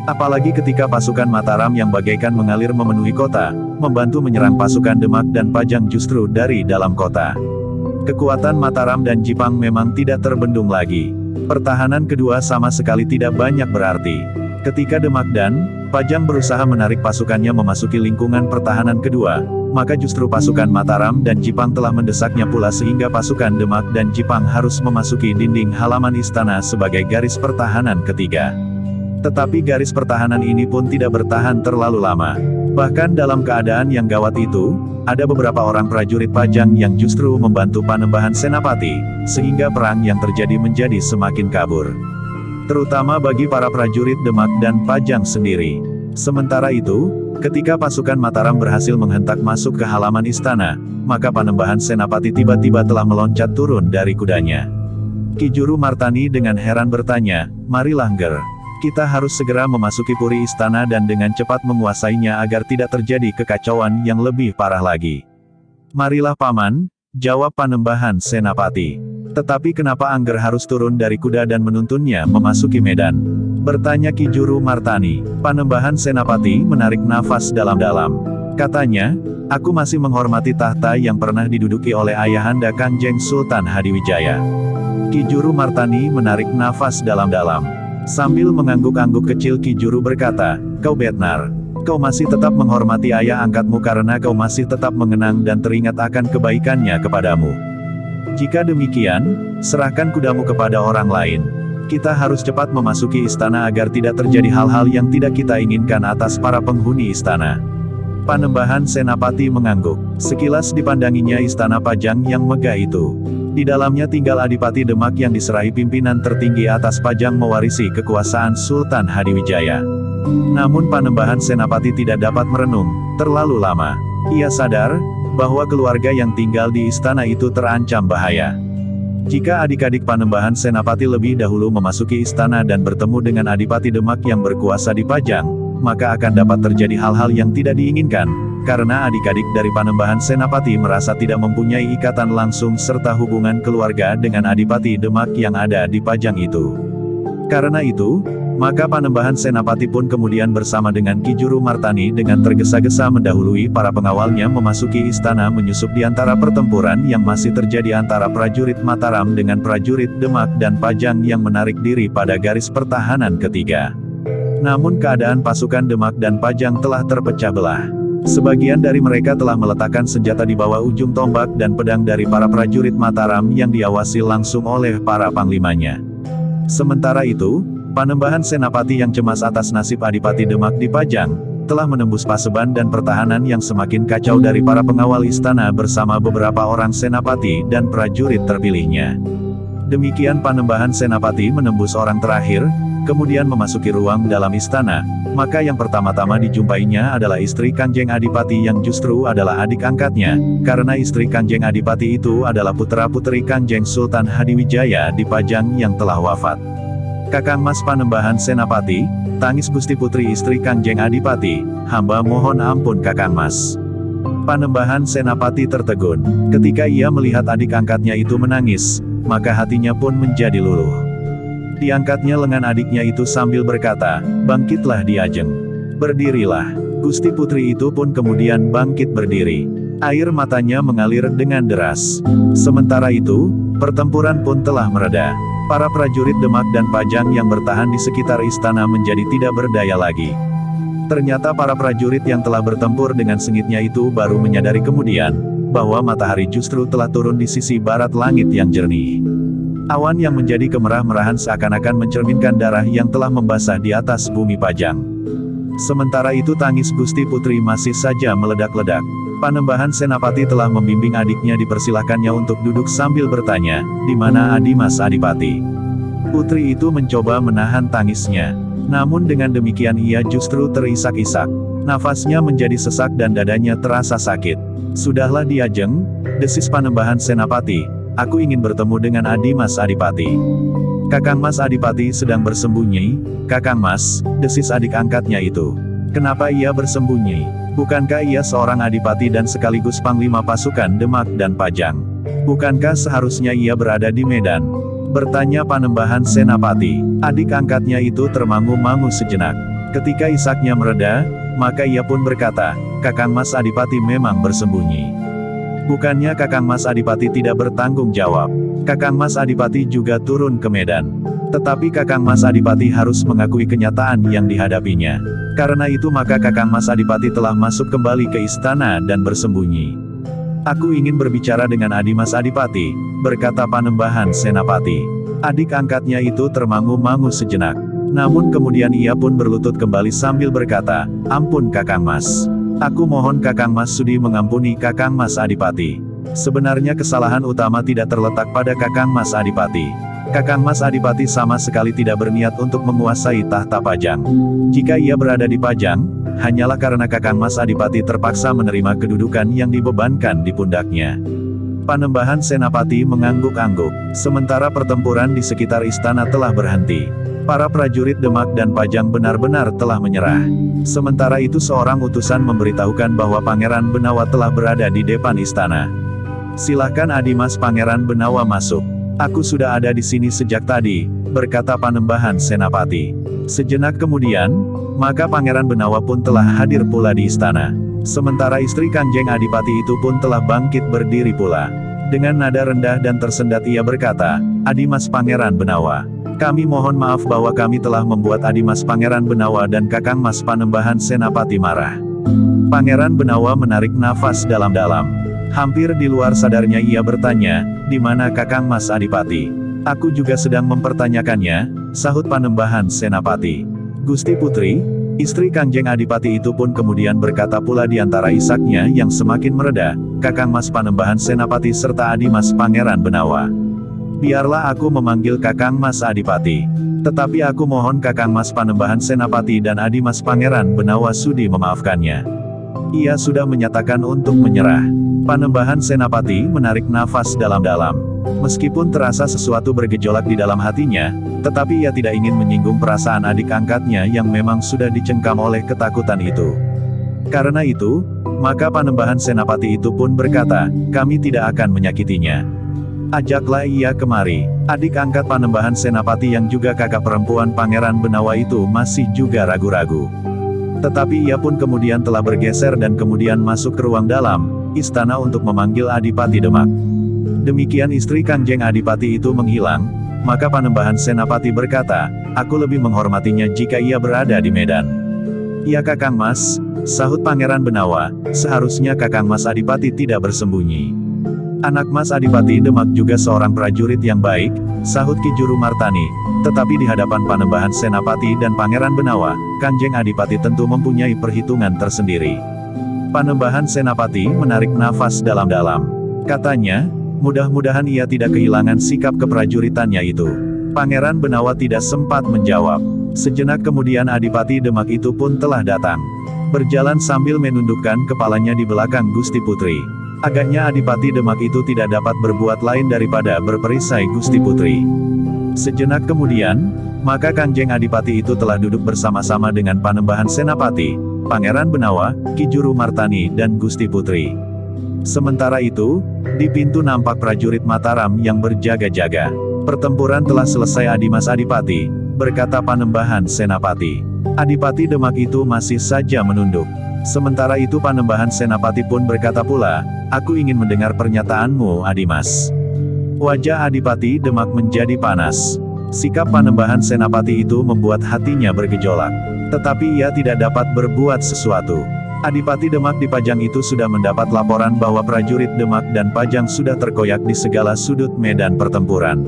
Apalagi ketika pasukan Mataram yang bagaikan mengalir memenuhi kota, membantu menyerang pasukan Demak dan Pajang justru dari dalam kota. Kekuatan Mataram dan Jipang memang tidak terbendung lagi. Pertahanan kedua sama sekali tidak banyak berarti. Ketika Demak dan Pajang berusaha menarik pasukannya memasuki lingkungan pertahanan kedua, maka justru pasukan Mataram dan Jipang telah mendesaknya pula sehingga pasukan Demak dan Jipang harus memasuki dinding halaman istana sebagai garis pertahanan ketiga. Tetapi garis pertahanan ini pun tidak bertahan terlalu lama. Bahkan dalam keadaan yang gawat itu, ada beberapa orang prajurit Pajang yang justru membantu Panembahan Senapati, sehingga perang yang terjadi menjadi semakin kabur. Terutama bagi para prajurit Demak dan Pajang sendiri. Sementara itu, ketika pasukan Mataram berhasil menghentak masuk ke halaman istana, maka Panembahan Senapati tiba-tiba telah meloncat turun dari kudanya. Ki Juru Martani dengan heran bertanya, "Marilah Nger. Kita harus segera memasuki puri istana dan dengan cepat menguasainya agar tidak terjadi kekacauan yang lebih parah lagi." "Marilah Paman," jawab Panembahan Senapati. "Tetapi kenapa Angger harus turun dari kuda dan menuntunnya memasuki medan?" bertanya Ki Juru Martani. Panembahan Senapati menarik nafas dalam-dalam. Katanya, "Aku masih menghormati tahta yang pernah diduduki oleh ayahanda Kangjeng Sultan Hadiwijaya." Ki Juru Martani menarik nafas dalam-dalam. Sambil mengangguk-angguk kecil Ki Juru berkata, "Kau benar. Kau masih tetap menghormati ayah angkatmu karena kau masih tetap mengenang dan teringat akan kebaikannya kepadamu. Jika demikian, serahkan kudamu kepada orang lain. Kita harus cepat memasuki istana agar tidak terjadi hal-hal yang tidak kita inginkan atas para penghuni istana." Panembahan Senapati mengangguk. Sekilas dipandanginya istana Pajang yang megah itu. Di dalamnya tinggal Adipati Demak yang diserahi pimpinan tertinggi atas Pajang mewarisi kekuasaan Sultan Hadiwijaya. Namun Panembahan Senapati tidak dapat merenung terlalu lama. Ia sadar bahwa keluarga yang tinggal di istana itu terancam bahaya. Jika adik-adik Panembahan Senapati lebih dahulu memasuki istana dan bertemu dengan Adipati Demak yang berkuasa di Pajang, maka akan dapat terjadi hal-hal yang tidak diinginkan, karena adik-adik dari Panembahan Senapati merasa tidak mempunyai ikatan langsung serta hubungan keluarga dengan Adipati Demak yang ada di Pajang itu. Karena itu, maka Panembahan Senapati pun kemudian bersama dengan Ki Juru Martani dengan tergesa-gesa mendahului para pengawalnya memasuki istana menyusup di antara pertempuran yang masih terjadi antara prajurit Mataram dengan prajurit Demak dan Pajang yang menarik diri pada garis pertahanan ketiga. Namun keadaan pasukan Demak dan Pajang telah terpecah belah. Sebagian dari mereka telah meletakkan senjata di bawah ujung tombak dan pedang dari para prajurit Mataram yang diawasi langsung oleh para panglimanya. Sementara itu, Panembahan Senapati yang cemas atas nasib Adipati Demak di Pajang, telah menembus paseban dan pertahanan yang semakin kacau dari para pengawal istana bersama beberapa orang senapati dan prajurit terpilihnya. Demikian Panembahan Senapati menembus orang terakhir, kemudian memasuki ruang dalam istana, maka yang pertama-tama dijumpainya adalah istri Kangjeng Adipati yang justru adalah adik angkatnya, karena istri Kangjeng Adipati itu adalah putra-putri Kangjeng Sultan Hadiwijaya di Pajang yang telah wafat. "Kakang Mas Panembahan Senapati," tangis Gusti Putri istri Kangjeng Adipati, "hamba mohon ampun Kakang Mas." Panembahan Senapati tertegun. Ketika ia melihat adik angkatnya itu menangis, maka hatinya pun menjadi luluh. Diangkatnya lengan adiknya itu sambil berkata, "Bangkitlah Diajeng. Berdirilah." Gusti Putri itu pun kemudian bangkit berdiri. Air matanya mengalir dengan deras. Sementara itu, pertempuran pun telah mereda. Para prajurit Demak dan Pajang yang bertahan di sekitar istana menjadi tidak berdaya lagi. Ternyata para prajurit yang telah bertempur dengan sengitnya itu baru menyadari kemudian, bahwa matahari justru telah turun di sisi barat langit yang jernih. Awan yang menjadi kemerah-merahan seakan-akan mencerminkan darah yang telah membasah di atas bumi Pajang. Sementara itu tangis Gusti Putri masih saja meledak-ledak. Panembahan Senapati telah membimbing adiknya dipersilahkannya untuk duduk sambil bertanya, "Di mana Adimas Adipati?" Putri itu mencoba menahan tangisnya. Namun dengan demikian ia justru terisak-isak. Nafasnya menjadi sesak dan dadanya terasa sakit. "Sudahlah Diajeng," desis Panembahan Senapati, "aku ingin bertemu dengan Adimas Adipati." "Kakang Mas Adipati sedang bersembunyi, Kakang Mas," desis adik angkatnya itu. "Kenapa ia bersembunyi? Bukankah ia seorang adipati dan sekaligus panglima pasukan Demak dan Pajang? Bukankah seharusnya ia berada di medan?" bertanya Panembahan Senapati. Adik angkatnya itu termangu-mangu sejenak. Ketika isaknya mereda, maka ia pun berkata, "Kakang Mas Adipati memang bersembunyi. Bukannya Kakang Mas Adipati tidak bertanggung jawab. Kakang Mas Adipati juga turun ke medan. Tetapi Kakang Mas Adipati harus mengakui kenyataan yang dihadapinya. Karena itu maka Kakang Mas Adipati telah masuk kembali ke istana dan bersembunyi." "Aku ingin berbicara dengan Adimas Adipati," berkata Panembahan Senapati. Adik angkatnya itu termangu-mangu sejenak. Namun kemudian ia pun berlutut kembali sambil berkata, "Ampun Kakang Mas. Aku mohon Kakang Mas sudi mengampuni Kakang Mas Adipati. Sebenarnya kesalahan utama tidak terletak pada Kakang Mas Adipati. Kakang Mas Adipati sama sekali tidak berniat untuk menguasai tahta Pajang. Jika ia berada di Pajang, hanyalah karena Kakang Mas Adipati terpaksa menerima kedudukan yang dibebankan di pundaknya." Panembahan Senapati mengangguk-angguk. Sementara pertempuran di sekitar istana telah berhenti. Para prajurit Demak dan Pajang benar-benar telah menyerah. Sementara itu seorang utusan memberitahukan bahwa Pangeran Benawa telah berada di depan istana. "Silahkan Adimas Pangeran Benawa masuk. Aku sudah ada di sini sejak tadi," berkata Panembahan Senapati. Sejenak kemudian, maka Pangeran Benawa pun telah hadir pula di istana. Sementara istri Kanjeng Adipati itu pun telah bangkit berdiri pula. Dengan nada rendah dan tersendat ia berkata, "Adimas Pangeran Benawa, kami mohon maaf bahwa kami telah membuat Adimas Pangeran Benawa dan Kakang Mas Panembahan Senapati marah." Pangeran Benawa menarik nafas dalam-dalam. Hampir di luar sadarnya ia bertanya, "Di mana Kakang Mas Adipati?" "Aku juga sedang mempertanyakannya," sahut Panembahan Senapati. "Gusti Putri," istri Kanjeng Adipati itu pun kemudian berkata pula di antara isaknya yang semakin mereda, "Kakang Mas Panembahan Senapati serta Adimas Pangeran Benawa. Biarlah aku memanggil Kakang Mas Adipati. Tetapi aku mohon Kakang Mas Panembahan Senapati dan Adimas Pangeran Benawa sudi memaafkannya. Ia sudah menyatakan untuk menyerah." Panembahan Senapati menarik nafas dalam-dalam. Meskipun terasa sesuatu bergejolak di dalam hatinya, tetapi ia tidak ingin menyinggung perasaan adik angkatnya yang memang sudah dicengkam oleh ketakutan itu. Karena itu, maka Panembahan Senapati itu pun berkata, "Kami tidak akan menyakitinya. Ajaklah ia kemari." Adik angkat Panembahan Senapati yang juga kakak perempuan Pangeran Benawa itu masih juga ragu-ragu. Tetapi ia pun kemudian telah bergeser dan kemudian masuk ke ruang dalam istana untuk memanggil Adipati Demak. Demikian istri Kanjeng Adipati itu menghilang, maka Panembahan Senapati berkata, "Aku lebih menghormatinya jika ia berada di medan." "Ya Kakang Mas," sahut Pangeran Benawa, "seharusnya Kakang Mas Adipati tidak bersembunyi. Anak Mas Adipati Demak juga seorang prajurit yang baik," sahut Ki Juru Martani. Tetapi di hadapan Panembahan Senapati dan Pangeran Benawa, Kanjeng Adipati tentu mempunyai perhitungan tersendiri. Panembahan Senapati menarik nafas dalam-dalam. Katanya, mudah-mudahan ia tidak kehilangan sikap keprajuritannya itu. Pangeran Benawa tidak sempat menjawab. Sejenak kemudian Adipati Demak itu pun telah datang. Berjalan sambil menundukkan kepalanya di belakang Gusti Putri. Agaknya Adipati Demak itu tidak dapat berbuat lain daripada berperisai Gusti Putri. Sejenak kemudian, maka Kanjeng Adipati itu telah duduk bersama-sama dengan Panembahan Senapati, Pangeran Benawa, Ki Juru Martani dan Gusti Putri. Sementara itu, di pintu nampak prajurit Mataram yang berjaga-jaga. "Pertempuran telah selesai Adimas Adipati," berkata Panembahan Senapati. Adipati Demak itu masih saja menunduk. Sementara itu Panembahan Senapati pun berkata pula, aku ingin mendengar pernyataanmu Adimas. Wajah Adipati Demak menjadi panas. Sikap Panembahan Senapati itu membuat hatinya bergejolak. Tetapi ia tidak dapat berbuat sesuatu. Adipati Demak di Pajang itu sudah mendapat laporan bahwa prajurit Demak dan Pajang sudah terkoyak di segala sudut medan pertempuran.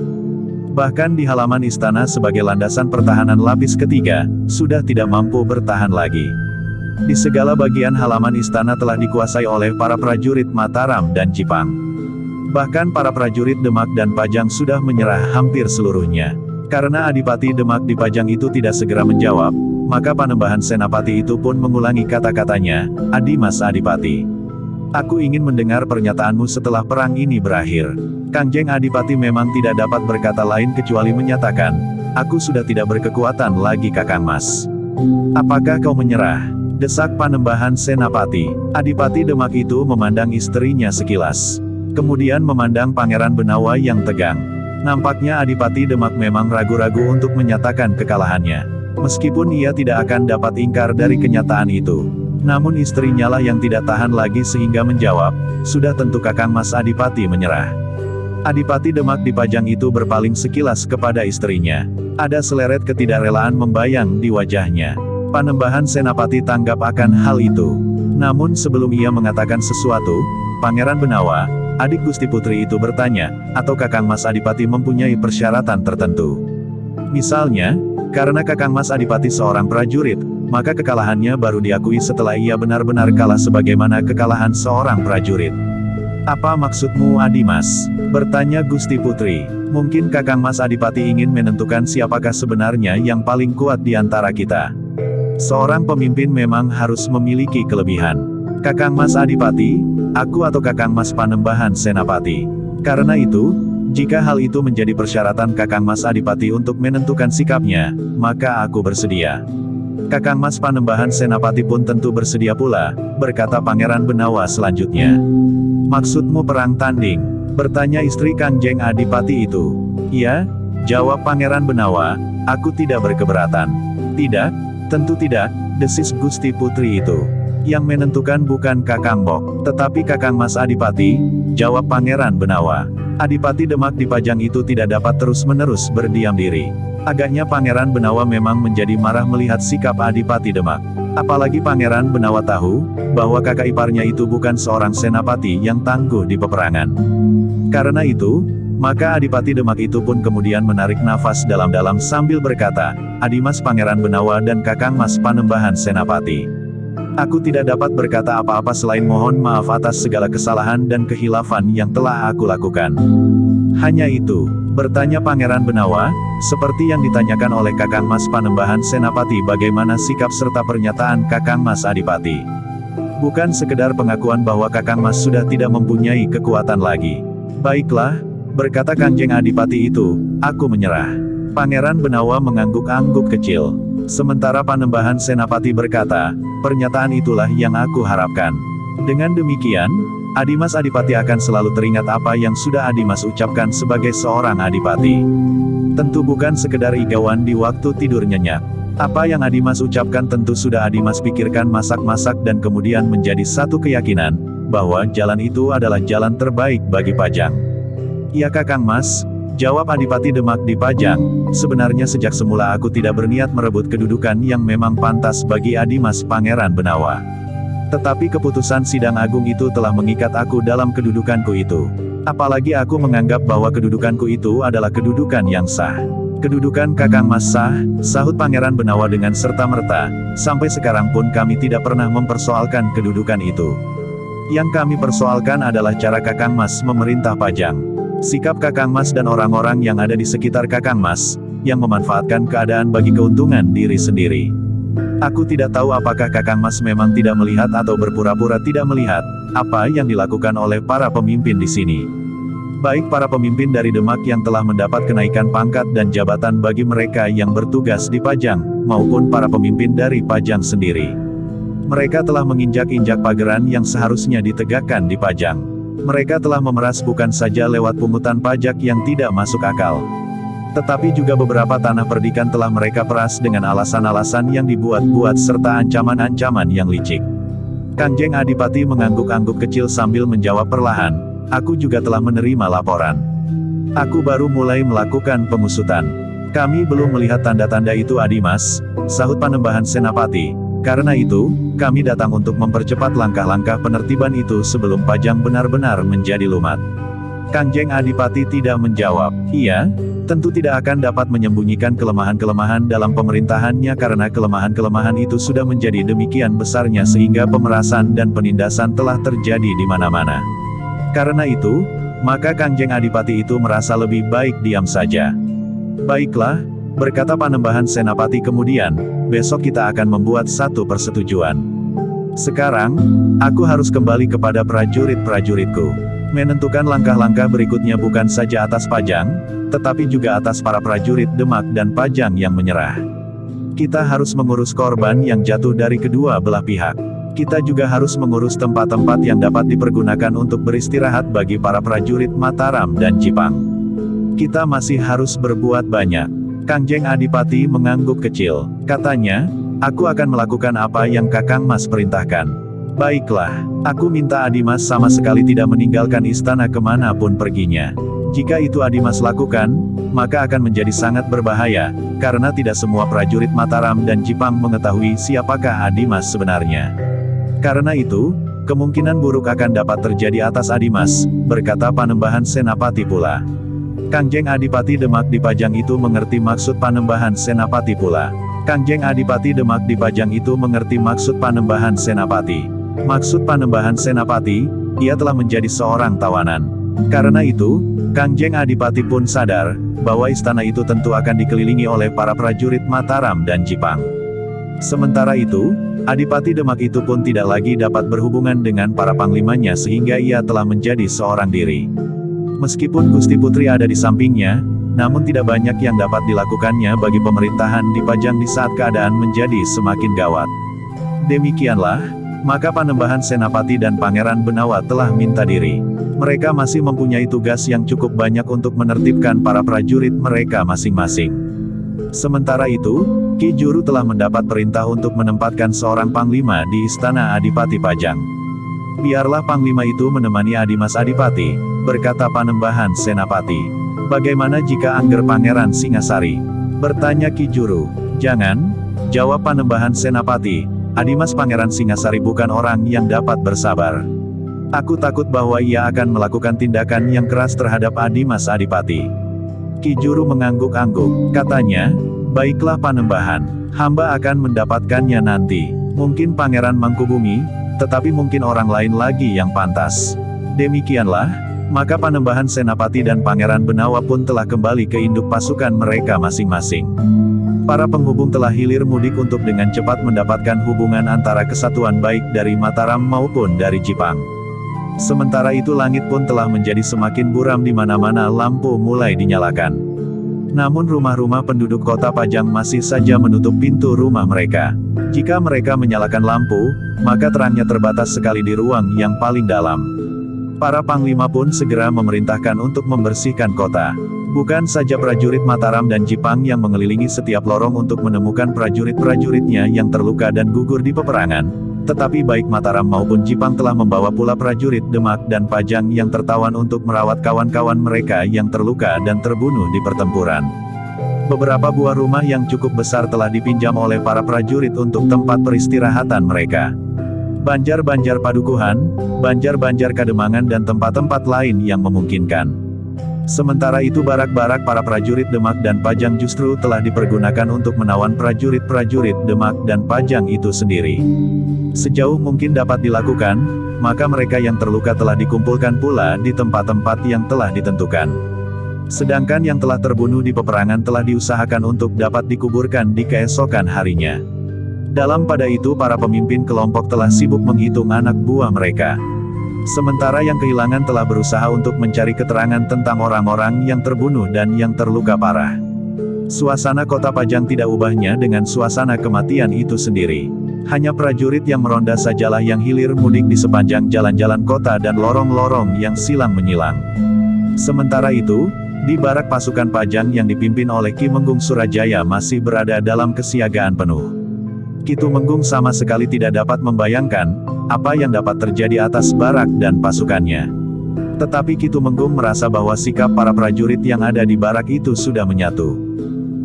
Bahkan di halaman istana sebagai landasan pertahanan lapis ketiga, sudah tidak mampu bertahan lagi. Di segala bagian halaman istana telah dikuasai oleh para prajurit Mataram dan Jipang. Bahkan para prajurit Demak dan Pajang sudah menyerah hampir seluruhnya. Karena Adipati Demak di Pajang itu tidak segera menjawab, maka Panembahan Senapati itu pun mengulangi kata-katanya, Adimas Adipati. Aku ingin mendengar pernyataanmu setelah perang ini berakhir. Kangjeng Adipati memang tidak dapat berkata lain kecuali menyatakan, aku sudah tidak berkekuatan lagi Kakang Mas. Apakah kau menyerah? Desak Panembahan Senapati. Adipati Demak itu memandang istrinya sekilas. Kemudian memandang Pangeran Benawa yang tegang. Nampaknya Adipati Demak memang ragu-ragu untuk menyatakan kekalahannya. Meskipun ia tidak akan dapat ingkar dari kenyataan itu. Namun istrinya lah yang tidak tahan lagi sehingga menjawab, sudah tentu Kakang Mas Adipati menyerah. Adipati Demak di Pajang itu berpaling sekilas kepada istrinya. Ada seleret ketidakrelaan membayang di wajahnya. Panembahan Senapati tanggap akan hal itu. Namun sebelum ia mengatakan sesuatu, Pangeran Benawa, adik Gusti Putri itu bertanya, atau Kakang Mas Adipati mempunyai persyaratan tertentu. Misalnya, karena Kakang Mas Adipati seorang prajurit, maka kekalahannya baru diakui setelah ia benar-benar kalah sebagaimana kekalahan seorang prajurit. Apa maksudmu Adimas? Bertanya Gusti Putri. Mungkin Kakang Mas Adipati ingin menentukan siapakah sebenarnya yang paling kuat di antara kita. Seorang pemimpin memang harus memiliki kelebihan. Kakang Mas Adipati, aku atau Kakang Mas Panembahan Senapati. Karena itu, jika hal itu menjadi persyaratan Kakang Mas Adipati untuk menentukan sikapnya, maka aku bersedia. Kakang Mas Panembahan Senapati pun tentu bersedia pula, berkata Pangeran Benawa selanjutnya. Maksudmu perang tanding? Bertanya istri Kangjeng Adipati itu. Iya, jawab Pangeran Benawa, aku tidak berkeberatan. Tidak? Tentu tidak, desis Gusti Putri itu. Yang menentukan bukan Kakang Bok, tetapi Kakang Mas Adipati, jawab Pangeran Benawa. Adipati Demak di Pajang itu tidak dapat terus-menerus berdiam diri. Agaknya Pangeran Benawa memang menjadi marah melihat sikap Adipati Demak. Apalagi Pangeran Benawa tahu, bahwa kakak iparnya itu bukan seorang senapati yang tangguh di peperangan. Karena itu, maka Adipati Demak itu pun kemudian menarik nafas dalam-dalam sambil berkata, Adimas Pangeran Benawa dan Kakang Mas Panembahan Senapati. Aku tidak dapat berkata apa-apa selain mohon maaf atas segala kesalahan dan kehilafan yang telah aku lakukan. Hanya itu, bertanya Pangeran Benawa, seperti yang ditanyakan oleh Kakang Mas Panembahan Senapati bagaimana sikap serta pernyataan Kakang Mas Adipati. Bukan sekedar pengakuan bahwa Kakang Mas sudah tidak mempunyai kekuatan lagi. Baiklah, berkata Kangjeng Adipati itu, aku menyerah. Pangeran Benawa mengangguk-angguk kecil. Sementara Panembahan Senapati berkata, pernyataan itulah yang aku harapkan. Dengan demikian, Adimas Adipati akan selalu teringat apa yang sudah Adimas ucapkan sebagai seorang Adipati. Tentu bukan sekedar igauan di waktu tidur nyenyak. Apa yang Adimas ucapkan tentu sudah Adimas pikirkan masak-masak dan kemudian menjadi satu keyakinan, bahwa jalan itu adalah jalan terbaik bagi Pajang. Ya Kakang Mas, jawab Adipati Demak di Pajang, sebenarnya sejak semula aku tidak berniat merebut kedudukan yang memang pantas bagi Adimas Pangeran Benawa. Tetapi keputusan Sidang Agung itu telah mengikat aku dalam kedudukanku itu. Apalagi aku menganggap bahwa kedudukanku itu adalah kedudukan yang sah. Kedudukan Kakang Mas sah, sahut Pangeran Benawa dengan serta-merta, sampai sekarang pun kami tidak pernah mempersoalkan kedudukan itu. Yang kami persoalkan adalah cara Kakang Mas memerintah Pajang. Sikap Kakang Mas dan orang-orang yang ada di sekitar Kakang Mas, yang memanfaatkan keadaan bagi keuntungan diri sendiri. Aku tidak tahu apakah Kakang Mas memang tidak melihat atau berpura-pura tidak melihat, apa yang dilakukan oleh para pemimpin di sini. Baik para pemimpin dari Demak yang telah mendapat kenaikan pangkat dan jabatan bagi mereka yang bertugas di Pajang, maupun para pemimpin dari Pajang sendiri. Mereka telah menginjak-injak pageran yang seharusnya ditegakkan di Pajang. Mereka telah memeras bukan saja lewat pungutan pajak yang tidak masuk akal, tetapi juga beberapa tanah perdikan telah mereka peras dengan alasan-alasan yang dibuat-buat serta ancaman-ancaman yang licik. Kanjeng Adipati mengangguk-angguk kecil sambil menjawab perlahan, aku juga telah menerima laporan. Aku baru mulai melakukan pengusutan. Kami belum melihat tanda-tanda itu Adimas, sahut Panembahan Senapati. Karena itu, kami datang untuk mempercepat langkah-langkah penertiban itu sebelum Pajang benar-benar menjadi lumat. Kanjeng Adipati tidak menjawab. Ia, tentu tidak akan dapat menyembunyikan kelemahan-kelemahan dalam pemerintahannya karena kelemahan-kelemahan itu sudah menjadi demikian besarnya sehingga pemerasan dan penindasan telah terjadi di mana-mana. Karena itu, maka Kanjeng Adipati itu merasa lebih baik diam saja. Baiklah, berkata Panembahan Senapati kemudian, besok kita akan membuat satu persetujuan. Sekarang, aku harus kembali kepada prajurit-prajuritku. Menentukan langkah-langkah berikutnya bukan saja atas Pajang, tetapi juga atas para prajurit Demak dan Pajang yang menyerah. Kita harus mengurus korban yang jatuh dari kedua belah pihak. Kita juga harus mengurus tempat-tempat yang dapat dipergunakan untuk beristirahat bagi para prajurit Mataram dan Jipang. Kita masih harus berbuat banyak. Kanjeng Adipati mengangguk kecil. Katanya, aku akan melakukan apa yang Kakang Mas perintahkan. Baiklah, aku minta Adimas sama sekali tidak meninggalkan istana kemanapun perginya. Jika itu Adimas lakukan, maka akan menjadi sangat berbahaya, karena tidak semua prajurit Mataram dan Jipang mengetahui siapakah Adimas sebenarnya. Karena itu, kemungkinan buruk akan dapat terjadi atas Adimas, berkata Panembahan Senapati pula. Kanjeng Adipati Demak di Pajang itu mengerti maksud Panembahan Senapati pula. Kanjeng Adipati Demak di Pajang itu mengerti maksud Panembahan Senapati. Maksud Panembahan Senapati, ia telah menjadi seorang tawanan. Karena itu, Kanjeng Adipati pun sadar, bahwa istana itu tentu akan dikelilingi oleh para prajurit Mataram dan Jipang. Sementara itu, Adipati Demak itu pun tidak lagi dapat berhubungan dengan para panglimanya sehingga ia telah menjadi seorang diri. Meskipun Gusti Putri ada di sampingnya, namun tidak banyak yang dapat dilakukannya bagi pemerintahan di Pajang di saat keadaan menjadi semakin gawat. Demikianlah, maka Panembahan Senapati dan Pangeran Benawa telah minta diri. Mereka masih mempunyai tugas yang cukup banyak untuk menertibkan para prajurit mereka masing-masing. Sementara itu, Ki Juru telah mendapat perintah untuk menempatkan seorang panglima di istana Adipati Pajang. Biarlah panglima itu menemani Adimas Adipati, berkata Panembahan Senapati. Bagaimana jika Angger Pangeran Singasari? Bertanya Ki Juru. Jangan, jawab Panembahan Senapati. Adimas Pangeran Singasari bukan orang yang dapat bersabar. Aku takut bahwa ia akan melakukan tindakan yang keras terhadap Adimas Adipati. Ki Juru mengangguk-angguk, katanya, baiklah Panembahan, hamba akan mendapatkannya nanti. Mungkin Pangeran Mangkubumi, tetapi mungkin orang lain lagi yang pantas. Demikianlah, maka Panembahan Senapati dan Pangeran Benawa pun telah kembali ke induk pasukan mereka masing-masing. Para penghubung telah hilir mudik untuk dengan cepat mendapatkan hubungan antara kesatuan baik dari Mataram maupun dari Jipang. Sementara itu langit pun telah menjadi semakin buram di mana-mana lampu mulai dinyalakan. Namun rumah-rumah penduduk kota Pajang masih saja menutup pintu rumah mereka. Jika mereka menyalakan lampu, maka terangnya terbatas sekali di ruang yang paling dalam. Para panglima pun segera memerintahkan untuk membersihkan kota. Bukan saja prajurit Mataram dan Jipang yang mengelilingi setiap lorong untuk menemukan prajurit-prajuritnya yang terluka dan gugur di peperangan, tetapi baik Mataram maupun Jipang telah membawa pula prajurit Demak dan Pajang yang tertawan untuk merawat kawan-kawan mereka yang terluka dan terbunuh di pertempuran. Beberapa buah rumah yang cukup besar telah dipinjam oleh para prajurit untuk tempat peristirahatan mereka. Banjar-banjar Padukuhan, banjar-banjar Kademangan dan tempat-tempat lain yang memungkinkan. Sementara itu barak-barak para prajurit Demak dan Pajang justru telah dipergunakan untuk menawan prajurit-prajurit Demak dan Pajang itu sendiri. Sejauh mungkin dapat dilakukan, maka mereka yang terluka telah dikumpulkan pula di tempat-tempat yang telah ditentukan. Sedangkan yang telah terbunuh di peperangan telah diusahakan untuk dapat dikuburkan di keesokan harinya. Dalam pada itu para pemimpin kelompok telah sibuk menghitung anak buah mereka. Sementara yang kehilangan telah berusaha untuk mencari keterangan tentang orang-orang yang terbunuh dan yang terluka parah. Suasana kota Pajang tidak ubahnya dengan suasana kematian itu sendiri. Hanya prajurit yang meronda sajalah yang hilir mudik di sepanjang jalan-jalan kota dan lorong-lorong yang silang menyilang. Sementara itu, di barak pasukan Pajang yang dipimpin oleh Ki Menggung Surajaya masih berada dalam kesiagaan penuh. Ki Tumenggung sama sekali tidak dapat membayangkan apa yang dapat terjadi atas Barak dan pasukannya. Tetapi Ki Tumenggung merasa bahwa sikap para prajurit yang ada di Barak itu sudah menyatu.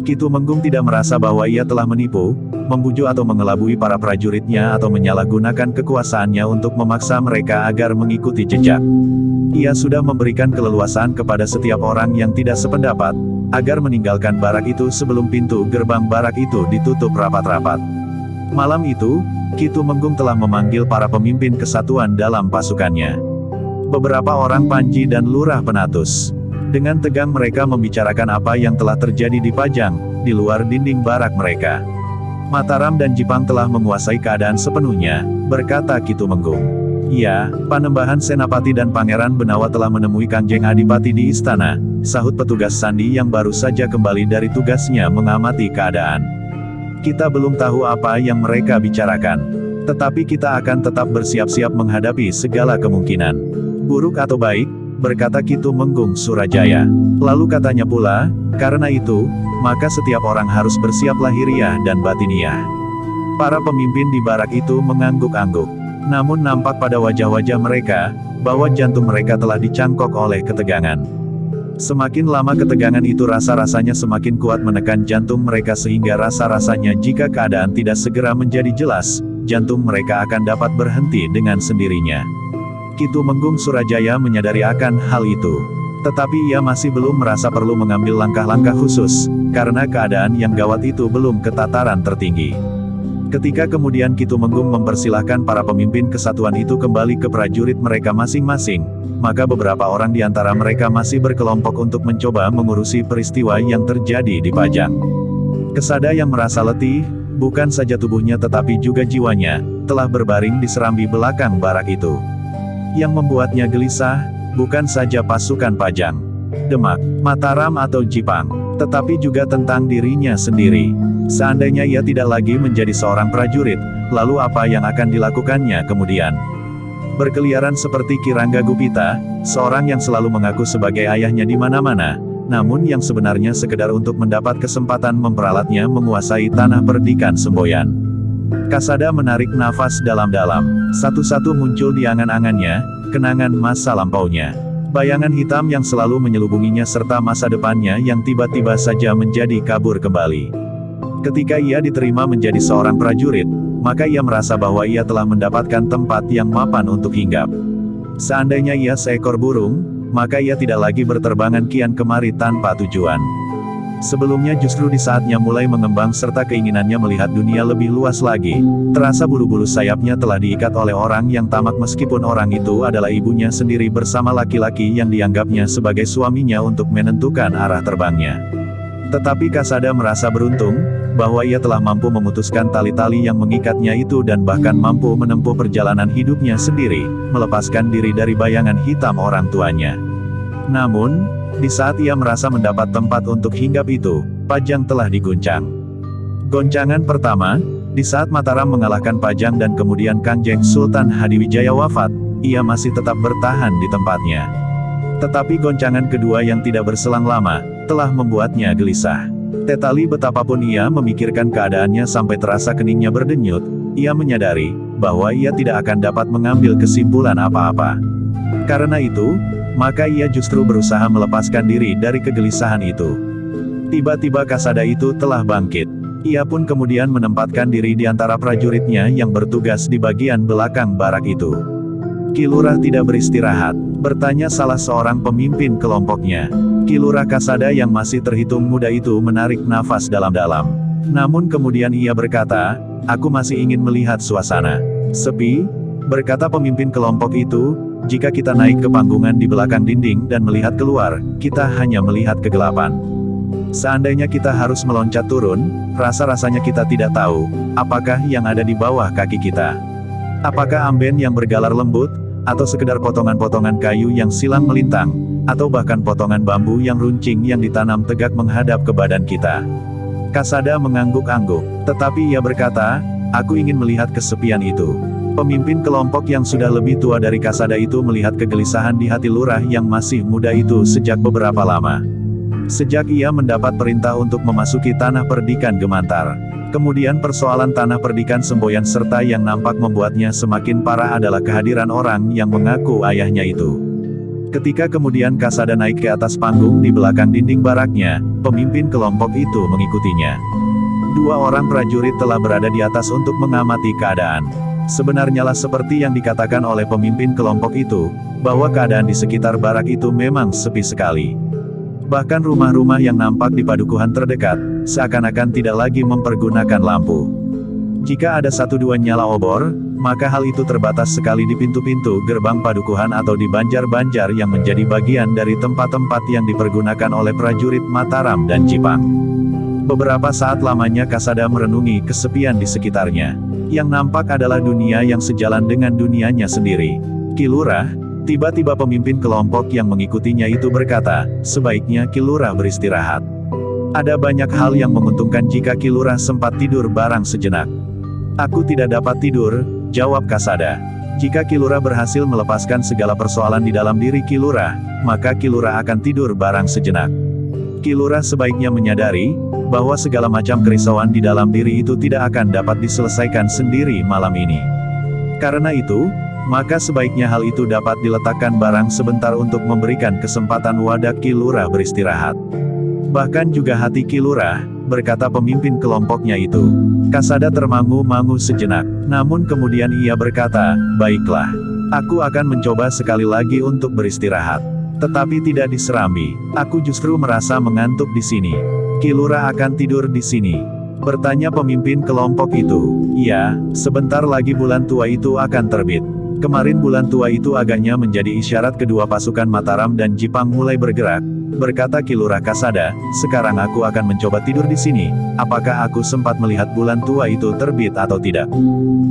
Ki Tumenggung tidak merasa bahwa ia telah menipu, membujuk atau mengelabui para prajuritnya atau menyalahgunakan kekuasaannya untuk memaksa mereka agar mengikuti jejak. Ia sudah memberikan keleluasaan kepada setiap orang yang tidak sependapat, agar meninggalkan Barak itu sebelum pintu gerbang Barak itu ditutup rapat-rapat. Malam itu, Ki Tumenggung telah memanggil para pemimpin kesatuan dalam pasukannya. Beberapa orang Panji dan Lurah Penatus. Dengan tegang mereka membicarakan apa yang telah terjadi di Pajang, di luar dinding barak mereka. Mataram dan Jipang telah menguasai keadaan sepenuhnya, berkata Ki Tumenggung. Ya, Panembahan Senapati dan Pangeran Benawa telah menemui Kangjeng Adipati di istana, sahut petugas sandi yang baru saja kembali dari tugasnya mengamati keadaan. Kita belum tahu apa yang mereka bicarakan. Tetapi kita akan tetap bersiap-siap menghadapi segala kemungkinan. Buruk atau baik, berkata Ki Tumenggung Surajaya. Lalu katanya pula, karena itu, maka setiap orang harus bersiap lahiriah dan batiniah. Para pemimpin di barak itu mengangguk-angguk. Namun nampak pada wajah-wajah mereka, bahwa jantung mereka telah dicangkok oleh ketegangan. Semakin lama ketegangan itu rasa-rasanya semakin kuat menekan jantung mereka sehingga rasa-rasanya jika keadaan tidak segera menjadi jelas, jantung mereka akan dapat berhenti dengan sendirinya. Ki Tumenggung Surajaya menyadari akan hal itu. Tetapi ia masih belum merasa perlu mengambil langkah-langkah khusus, karena keadaan yang gawat itu belum ke tataran tertinggi. Ketika kemudian Ki Tumenggung mempersilahkan para pemimpin kesatuan itu kembali ke prajurit mereka masing-masing, maka beberapa orang di antara mereka masih berkelompok untuk mencoba mengurusi peristiwa yang terjadi di Pajang. Kesada yang merasa letih, bukan saja tubuhnya tetapi juga jiwanya, telah berbaring di serambi belakang barak itu. Yang membuatnya gelisah, bukan saja pasukan Pajang, Demak, Mataram atau Jipang, tetapi juga tentang dirinya sendiri. Seandainya ia tidak lagi menjadi seorang prajurit, lalu apa yang akan dilakukannya kemudian? Berkeliaran seperti Kirangga Gupita, seorang yang selalu mengaku sebagai ayahnya di mana-mana, namun yang sebenarnya sekedar untuk mendapat kesempatan memperalatnya menguasai tanah perdikan semboyan. Kasada menarik nafas dalam-dalam. Satu-satu muncul di angan-angannya, kenangan masa lampaunya. Bayangan hitam yang selalu menyelubunginya serta masa depannya yang tiba-tiba saja menjadi kabur kembali. Ketika ia diterima menjadi seorang prajurit, maka ia merasa bahwa ia telah mendapatkan tempat yang mapan untuk hinggap. Seandainya ia seekor burung, maka ia tidak lagi berterbangan kian kemari tanpa tujuan. Sebelumnya justru di saatnya mulai mengembang serta keinginannya melihat dunia lebih luas lagi, terasa bulu-bulu sayapnya telah diikat oleh orang yang tamak meskipun orang itu adalah ibunya sendiri bersama laki-laki yang dianggapnya sebagai suaminya untuk menentukan arah terbangnya. Tetapi Kasada merasa beruntung, bahwa ia telah mampu memutuskan tali-tali yang mengikatnya itu dan bahkan mampu menempuh perjalanan hidupnya sendiri, melepaskan diri dari bayangan hitam orang tuanya. Namun, di saat ia merasa mendapat tempat untuk hinggap itu, Pajang telah diguncang. Goncangan pertama, di saat Mataram mengalahkan Pajang dan kemudian Kangjeng Sultan Hadiwijaya wafat, ia masih tetap bertahan di tempatnya. Tetapi goncangan kedua yang tidak berselang lama, telah membuatnya gelisah. Tetali betapapun ia memikirkan keadaannya sampai terasa keningnya berdenyut, ia menyadari, bahwa ia tidak akan dapat mengambil kesimpulan apa-apa. Karena itu, maka ia justru berusaha melepaskan diri dari kegelisahan itu. Tiba-tiba Kasada itu telah bangkit. Ia pun kemudian menempatkan diri di antara prajuritnya yang bertugas di bagian belakang barak itu. Ki Lurah tidak beristirahat, bertanya salah seorang pemimpin kelompoknya. Ki Lurah Kasada yang masih terhitung muda itu menarik nafas dalam-dalam. Namun kemudian ia berkata, "Aku masih ingin melihat suasana sepi," berkata pemimpin kelompok itu. Jika kita naik ke panggungan di belakang dinding dan melihat keluar, kita hanya melihat kegelapan. Seandainya kita harus meloncat turun, rasa-rasanya kita tidak tahu, apakah yang ada di bawah kaki kita. Apakah amben yang bergalar lembut, atau sekedar potongan-potongan kayu yang silang melintang, atau bahkan potongan bambu yang runcing yang ditanam tegak menghadap ke badan kita. Kasada mengangguk-angguk, tetapi ia berkata, "Aku ingin melihat kesepian itu." Pemimpin kelompok yang sudah lebih tua dari Kasada itu melihat kegelisahan di hati Lurah yang masih muda itu sejak beberapa lama. Sejak ia mendapat perintah untuk memasuki tanah perdikan gemetar. Kemudian persoalan tanah perdikan semboyan serta yang nampak membuatnya semakin parah adalah kehadiran orang yang mengaku ayahnya itu. Ketika kemudian Kasada naik ke atas panggung di belakang dinding baraknya, pemimpin kelompok itu mengikutinya. Dua orang prajurit telah berada di atas untuk mengamati keadaan. Sebenarnya lah seperti yang dikatakan oleh pemimpin kelompok itu, bahwa keadaan di sekitar barak itu memang sepi sekali. Bahkan rumah-rumah yang nampak di padukuhan terdekat, seakan-akan tidak lagi mempergunakan lampu. Jika ada satu dua nyala obor, maka hal itu terbatas sekali di pintu-pintu gerbang padukuhan atau di banjar-banjar yang menjadi bagian dari tempat-tempat yang dipergunakan oleh prajurit Mataram dan Jipang. Beberapa saat lamanya Kasada merenungi kesepian di sekitarnya. Yang nampak adalah dunia yang sejalan dengan dunianya sendiri. Ki Lurah, tiba-tiba pemimpin kelompok yang mengikutinya itu berkata, sebaiknya Ki Lurah beristirahat. Ada banyak hal yang menguntungkan jika Ki Lurah sempat tidur barang sejenak. Aku tidak dapat tidur, jawab Kasada. Jika Ki Lurah berhasil melepaskan segala persoalan di dalam diri Ki Lurah, maka Ki Lurah akan tidur barang sejenak. Ki Lurah sebaiknya menyadari, bahwa segala macam kerisauan di dalam diri itu tidak akan dapat diselesaikan sendiri malam ini. Karena itu, maka sebaiknya hal itu dapat diletakkan barang sebentar untuk memberikan kesempatan wadah Ki Lurah beristirahat. Bahkan juga hati Ki Lurah, berkata pemimpin kelompoknya itu. Kasada termangu-mangu sejenak, namun kemudian ia berkata, baiklah, aku akan mencoba sekali lagi untuk beristirahat. Tetapi tidak diserambi, aku justru merasa mengantuk di sini. Ki Lurah akan tidur di sini? Bertanya pemimpin kelompok itu. Iya, sebentar lagi bulan tua itu akan terbit. Kemarin bulan tua itu agaknya menjadi isyarat kedua pasukan Mataram dan Jipang mulai bergerak. Berkata Ki Lurah Kasada, sekarang aku akan mencoba tidur di sini. Apakah aku sempat melihat bulan tua itu terbit atau tidak?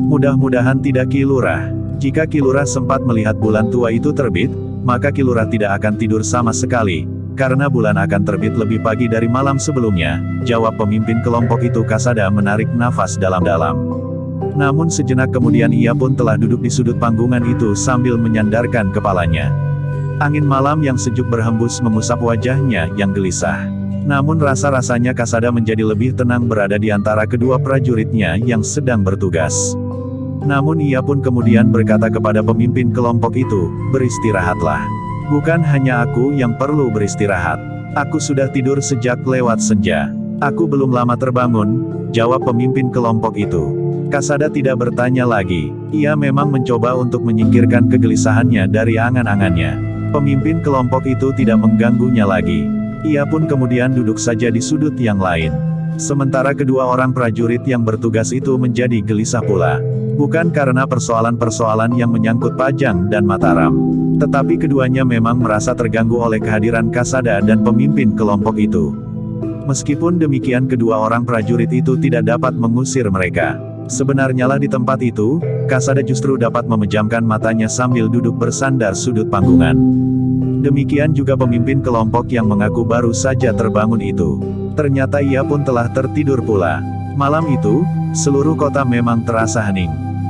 Mudah-mudahan tidak Ki Lurah. Jika Ki Lurah sempat melihat bulan tua itu terbit, maka Ki Lurah tidak akan tidur sama sekali. Karena bulan akan terbit lebih pagi dari malam sebelumnya, jawab pemimpin kelompok itu. Kasada menarik nafas dalam-dalam. Namun sejenak kemudian ia pun telah duduk di sudut panggungan itu sambil menyandarkan kepalanya. Angin malam yang sejuk berhembus mengusap wajahnya yang gelisah. Namun rasa-rasanya Kasada menjadi lebih tenang berada di antara kedua prajuritnya yang sedang bertugas. Namun ia pun kemudian berkata kepada pemimpin kelompok itu, beristirahatlah. Bukan hanya aku yang perlu beristirahat. Aku sudah tidur sejak lewat senja. Aku belum lama terbangun, jawab pemimpin kelompok itu. Kasada tidak bertanya lagi. Ia memang mencoba untuk menyingkirkan kegelisahannya dari angan-angannya. Pemimpin kelompok itu tidak mengganggunya lagi. Ia pun kemudian duduk saja di sudut yang lain. Sementara kedua orang prajurit yang bertugas itu menjadi gelisah pula. Bukan karena persoalan-persoalan yang menyangkut Pajang dan Mataram. Tetapi keduanya memang merasa terganggu oleh kehadiran Kasada dan pemimpin kelompok itu. Meskipun demikian kedua orang prajurit itu tidak dapat mengusir mereka. Sebenarnya lah di tempat itu, Kasada justru dapat memejamkan matanya sambil duduk bersandar sudut panggungan. Demikian juga pemimpin kelompok yang mengaku baru saja terbangun itu. Ternyata ia pun telah tertidur pula. Malam itu, seluruh kota memang terasa hening.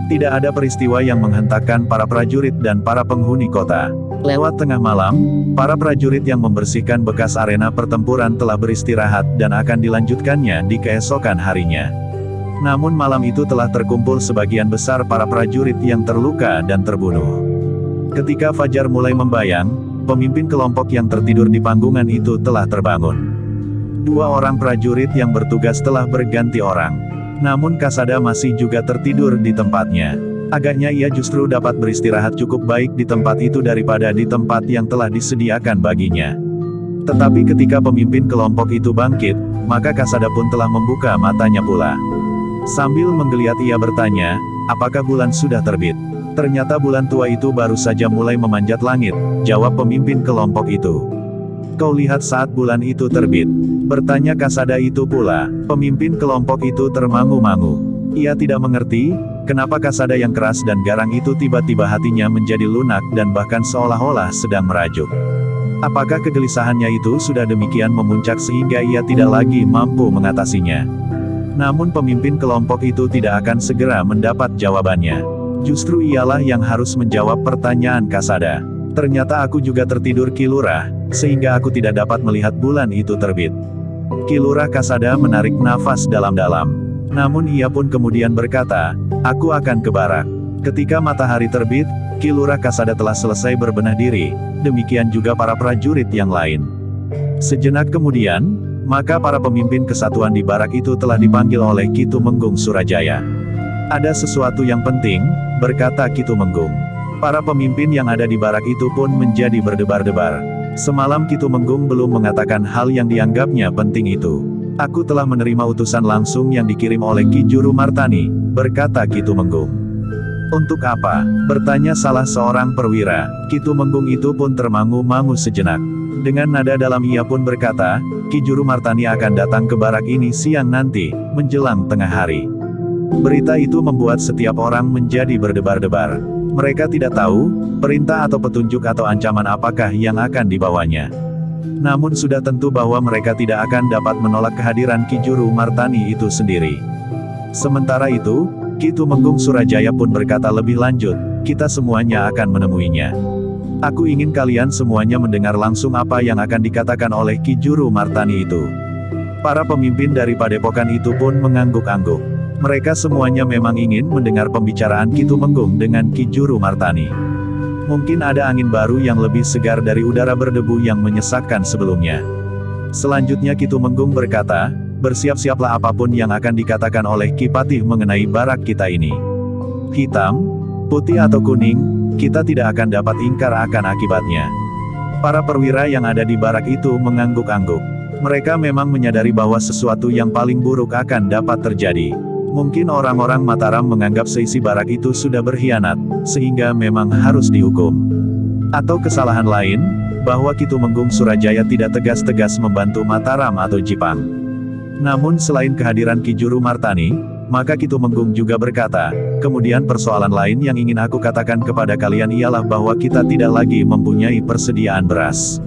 Tidak ada peristiwa yang menghentakkan para prajurit dan para penghuni kota. Lewat tengah malam, para prajurit yang membersihkan bekas arena pertempuran telah beristirahat dan akan dilanjutkannya di keesokan harinya. Namun malam itu telah terkumpul sebagian besar para prajurit yang terluka dan terbunuh. Ketika fajar mulai membayang, pemimpin kelompok yang tertidur di panggungan itu telah terbangun. Dua orang prajurit yang bertugas telah berganti orang. Namun Kasada masih juga tertidur di tempatnya. Agaknya ia justru dapat beristirahat cukup baik di tempat itu daripada di tempat yang telah disediakan baginya. Tetapi ketika pemimpin kelompok itu bangkit, maka Kasada pun telah membuka matanya pula. Sambil menggeliat ia bertanya, apakah bulan sudah terbit? Ternyata bulan tua itu baru saja mulai memanjat langit, jawab pemimpin kelompok itu. Kau lihat saat bulan itu terbit? Bertanya Kasada itu pula. Pemimpin kelompok itu termangu-mangu. Ia tidak mengerti, kenapa Kasada yang keras dan garang itu tiba-tiba hatinya menjadi lunak dan bahkan seolah-olah sedang merajuk. Apakah kegelisahannya itu sudah demikian memuncak sehingga ia tidak lagi mampu mengatasinya? Namun pemimpin kelompok itu tidak akan segera mendapat jawabannya. Justru ialah yang harus menjawab pertanyaan Kasada. Ternyata aku juga tertidur Ki Lurah, sehingga aku tidak dapat melihat bulan itu terbit. Ki Lurah Kasada menarik nafas dalam-dalam. Namun ia pun kemudian berkata, aku akan ke barak. Ketika matahari terbit, Ki Lurah Kasada telah selesai berbenah diri, demikian juga para prajurit yang lain. Sejenak kemudian, maka para pemimpin kesatuan di barak itu telah dipanggil oleh Ki Tumenggung Surajaya. Ada sesuatu yang penting, berkata Ki Tumenggung. Para pemimpin yang ada di barak itu pun menjadi berdebar-debar. Semalam Ki Tumenggung belum mengatakan hal yang dianggapnya penting itu. Aku telah menerima utusan langsung yang dikirim oleh Ki Juru Martani, berkata Ki Tumenggung. Untuk apa? Bertanya salah seorang perwira. Ki Tumenggung itu pun termangu-mangu sejenak. Dengan nada dalam ia pun berkata, Ki Juru Martani akan datang ke barak ini siang nanti, menjelang tengah hari. Berita itu membuat setiap orang menjadi berdebar-debar. Mereka tidak tahu, perintah atau petunjuk atau ancaman apakah yang akan dibawanya. Namun sudah tentu bahwa mereka tidak akan dapat menolak kehadiran Ki Juru Martani itu sendiri. Sementara itu, Ki Tumenggung Surajaya pun berkata lebih lanjut, kita semuanya akan menemuinya. Aku ingin kalian semuanya mendengar langsung apa yang akan dikatakan oleh Ki Juru Martani itu. Para pemimpin dari padepokan itu pun mengangguk-angguk. Mereka semuanya memang ingin mendengar pembicaraan Ki Tumenggung dengan Ki Juru Martani. Mungkin ada angin baru yang lebih segar dari udara berdebu yang menyesakkan sebelumnya. Selanjutnya Ki Tumenggung berkata, bersiap-siaplah apapun yang akan dikatakan oleh Ki Patih mengenai barak kita ini. Hitam, putih atau kuning, kita tidak akan dapat ingkar akan akibatnya. Para perwira yang ada di barak itu mengangguk-angguk. Mereka memang menyadari bahwa sesuatu yang paling buruk akan dapat terjadi. Mungkin orang-orang Mataram menganggap seisi barak itu sudah berkhianat, sehingga memang harus dihukum. Atau kesalahan lain, bahwa Ki Tumenggung Surajaya tidak tegas-tegas membantu Mataram atau Jipang. Namun selain kehadiran Ki Juru Martani, maka Ki Tumenggung juga berkata, kemudian persoalan lain yang ingin aku katakan kepada kalian ialah bahwa kita tidak lagi mempunyai persediaan beras.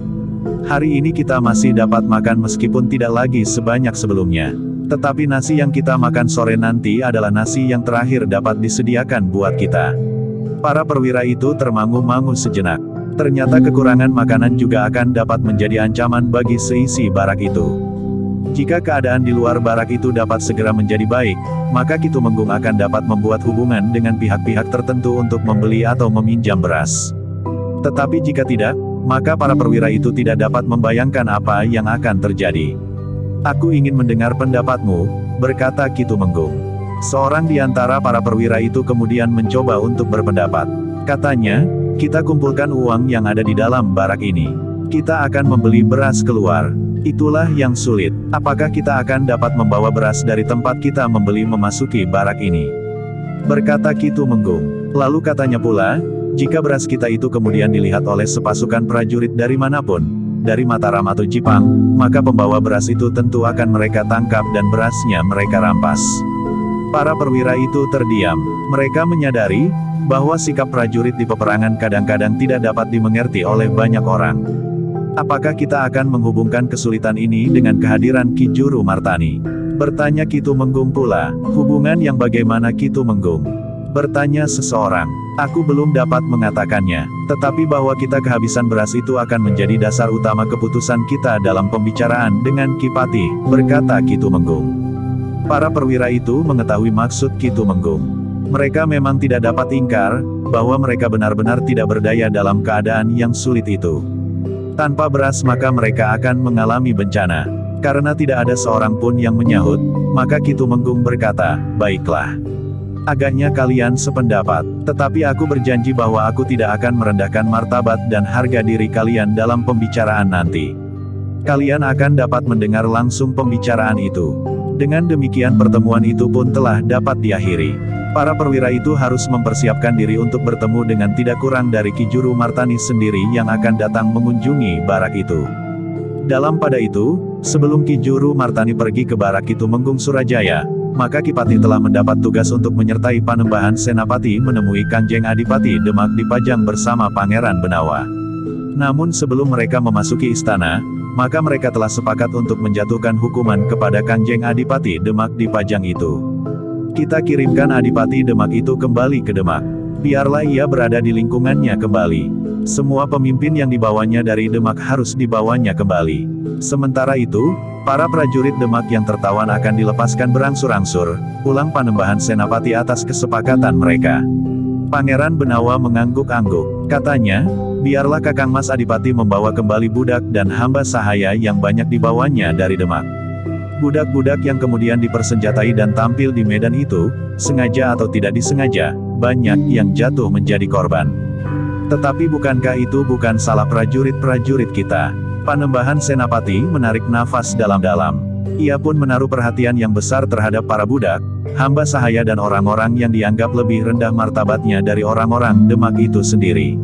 Hari ini kita masih dapat makan meskipun tidak lagi sebanyak sebelumnya. Tetapi nasi yang kita makan sore nanti adalah nasi yang terakhir dapat disediakan buat kita. Para perwira itu termangu-mangu sejenak. Ternyata kekurangan makanan juga akan dapat menjadi ancaman bagi seisi barak itu. Jika keadaan di luar barak itu dapat segera menjadi baik, maka Ki Tumenggung akan dapat membuat hubungan dengan pihak-pihak tertentu untuk membeli atau meminjam beras. Tetapi jika tidak, maka para perwira itu tidak dapat membayangkan apa yang akan terjadi. Aku ingin mendengar pendapatmu, berkata Ki Tumenggung. Seorang di antara para perwira itu kemudian mencoba untuk berpendapat. Katanya, kita kumpulkan uang yang ada di dalam barak ini. Kita akan membeli beras keluar. Itulah yang sulit. Apakah kita akan dapat membawa beras dari tempat kita membeli memasuki barak ini? Berkata Ki Tumenggung. Lalu katanya pula, jika beras kita itu kemudian dilihat oleh sepasukan prajurit dari manapun, dari Mataram atau Jipang, maka pembawa beras itu tentu akan mereka tangkap dan berasnya mereka rampas. Para perwira itu terdiam. Mereka menyadari bahwa sikap prajurit di peperangan kadang-kadang tidak dapat dimengerti oleh banyak orang. Apakah kita akan menghubungkan kesulitan ini dengan kehadiran Ki Juru Martani? Bertanya Ki Tumenggung pula. Hubungan yang bagaimana Ki Tumenggung? Bertanya seseorang. Aku belum dapat mengatakannya. Tetapi bahwa kita kehabisan beras itu akan menjadi dasar utama keputusan kita dalam pembicaraan dengan Ki Patih, berkata Ki Tumenggung. Para perwira itu mengetahui maksud Ki Tumenggung. Mereka memang tidak dapat ingkar, bahwa mereka benar-benar tidak berdaya dalam keadaan yang sulit itu. Tanpa beras maka mereka akan mengalami bencana. Karena tidak ada seorang pun yang menyahut, maka Ki Tumenggung berkata, baiklah. Agaknya kalian sependapat, tetapi aku berjanji bahwa aku tidak akan merendahkan martabat dan harga diri kalian dalam pembicaraan nanti. Kalian akan dapat mendengar langsung pembicaraan itu. Dengan demikian pertemuan itu pun telah dapat diakhiri. Para perwira itu harus mempersiapkan diri untuk bertemu dengan tidak kurang dari Ki Juru Martani sendiri yang akan datang mengunjungi barak itu. Dalam pada itu, sebelum Ki Juru Martani pergi ke barak Ki Tumenggung Surajaya, maka Ki Patih telah mendapat tugas untuk menyertai Panembahan Senapati menemui Kanjeng Adipati Demak di Pajang bersama Pangeran Benawa. Namun sebelum mereka memasuki istana, maka mereka telah sepakat untuk menjatuhkan hukuman kepada Kanjeng Adipati Demak di Pajang itu. Kita kirimkan Adipati Demak itu kembali ke Demak. Biarlah ia berada di lingkungannya kembali. Semua pemimpin yang dibawanya dari Demak harus dibawanya kembali. Sementara itu, para prajurit Demak yang tertawan akan dilepaskan berangsur-angsur, ulang Panembahan Senapati atas kesepakatan mereka. Pangeran Benawa mengangguk-angguk. Katanya, biarlah Kakang Mas Adipati membawa kembali budak dan hamba sahaya yang banyak dibawanya dari Demak. Budak-budak yang kemudian dipersenjatai dan tampil di medan itu, sengaja atau tidak disengaja, banyak yang jatuh menjadi korban. Tetapi bukankah itu bukan salah prajurit-prajurit kita? Panembahan Senapati menarik nafas dalam-dalam. Ia pun menaruh perhatian yang besar terhadap para budak, hamba sahaya dan orang-orang yang dianggap lebih rendah martabatnya dari orang-orang Demak itu sendiri.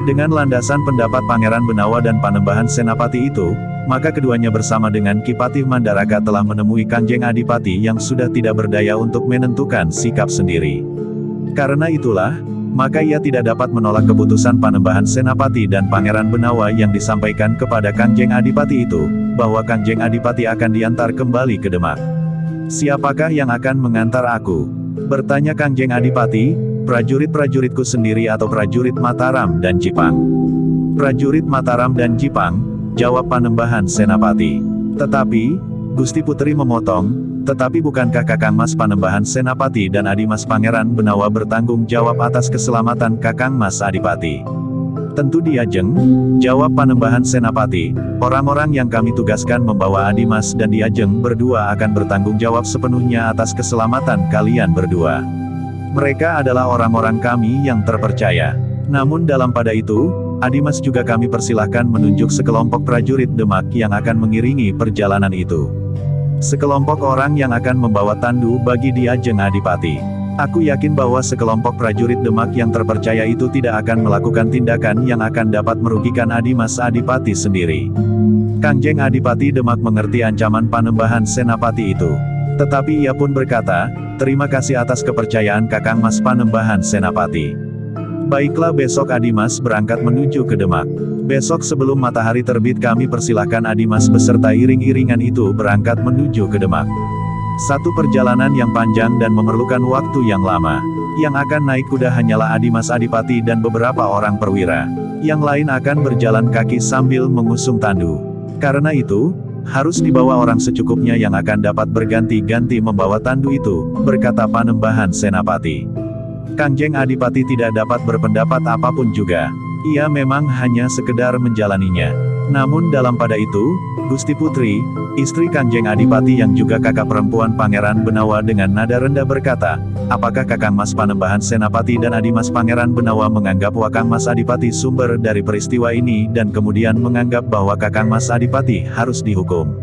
Dengan landasan pendapat Pangeran Benawa dan Panembahan Senapati itu, maka keduanya bersama dengan Ki Patih Mandaraka telah menemui Kanjeng Adipati yang sudah tidak berdaya untuk menentukan sikap sendiri. Karena itulah, maka ia tidak dapat menolak keputusan Panembahan Senapati dan Pangeran Benawa yang disampaikan kepada Kanjeng Adipati itu, bahwa Kanjeng Adipati akan diantar kembali ke Demak. "Siapakah yang akan mengantar aku?" bertanya Kanjeng Adipati. "Prajurit-prajuritku sendiri atau prajurit Mataram dan Jipang?" "Prajurit Mataram dan Jipang," jawab Panembahan Senapati. "Tetapi," Gusti Putri memotong, "tetapi bukankah Kakang Mas Panembahan Senapati dan Adimas Pangeran Benawa bertanggung jawab atas keselamatan Kakang Mas Adipati?" "Tentu Diajeng," jawab Panembahan Senapati. "Orang-orang yang kami tugaskan membawa Adimas dan Diajeng berdua akan bertanggung jawab sepenuhnya atas keselamatan kalian berdua. Mereka adalah orang-orang kami yang terpercaya. Namun dalam pada itu, Adimas juga kami persilahkan menunjuk sekelompok prajurit Demak yang akan mengiringi perjalanan itu. Sekelompok orang yang akan membawa tandu bagi Diajeng Adipati. Aku yakin bahwa sekelompok prajurit Demak yang terpercaya itu tidak akan melakukan tindakan yang akan dapat merugikan Adimas Adipati sendiri." Kanjeng Adipati Demak mengerti ancaman Panembahan Senapati itu. Tetapi ia pun berkata, "Terima kasih atas kepercayaan Kakang Mas Panembahan Senapati. Baiklah, besok Adimas berangkat menuju ke Demak. Besok sebelum matahari terbit kami persilahkan Adimas beserta iring-iringan itu berangkat menuju ke Demak. Satu perjalanan yang panjang dan memerlukan waktu yang lama. Yang akan naik kuda hanyalah Adimas Adipati dan beberapa orang perwira. Yang lain akan berjalan kaki sambil mengusung tandu. Karena itu, harus dibawa orang secukupnya yang akan dapat berganti-ganti membawa tandu itu," berkata Panembahan Senapati. Kanjeng Adipati tidak dapat berpendapat apapun juga. Ia memang hanya sekedar menjalaninya. Namun dalam pada itu, Gusti Putri, istri Kanjeng Adipati yang juga kakak perempuan Pangeran Benawa dengan nada rendah berkata, "Apakah Kakang Mas Panembahan Senapati dan Adimas Pangeran Benawa menganggap Wakang Mas Adipati sumber dari peristiwa ini dan kemudian menganggap bahwa Kakang Mas Adipati harus dihukum?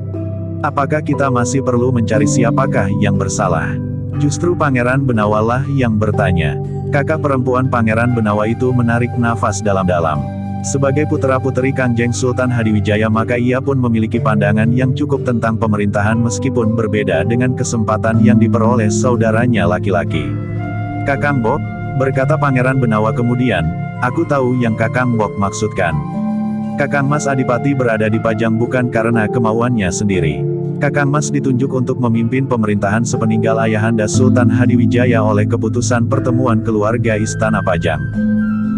Apakah kita masih perlu mencari siapakah yang bersalah?" Justru Pangeran Benawa lah yang bertanya. Kakak perempuan Pangeran Benawa itu menarik nafas dalam-dalam. Sebagai putra-puteri Kanjeng Sultan Hadiwijaya maka ia pun memiliki pandangan yang cukup tentang pemerintahan meskipun berbeda dengan kesempatan yang diperoleh saudaranya laki-laki. "Kakang Bok," berkata Pangeran Benawa kemudian, "aku tahu yang Kakang Bok maksudkan. Kakang Mas Adipati berada di Pajang bukan karena kemauannya sendiri. Kakang Mas ditunjuk untuk memimpin pemerintahan sepeninggal Ayahanda Sultan Hadiwijaya oleh keputusan pertemuan keluarga Istana Pajang.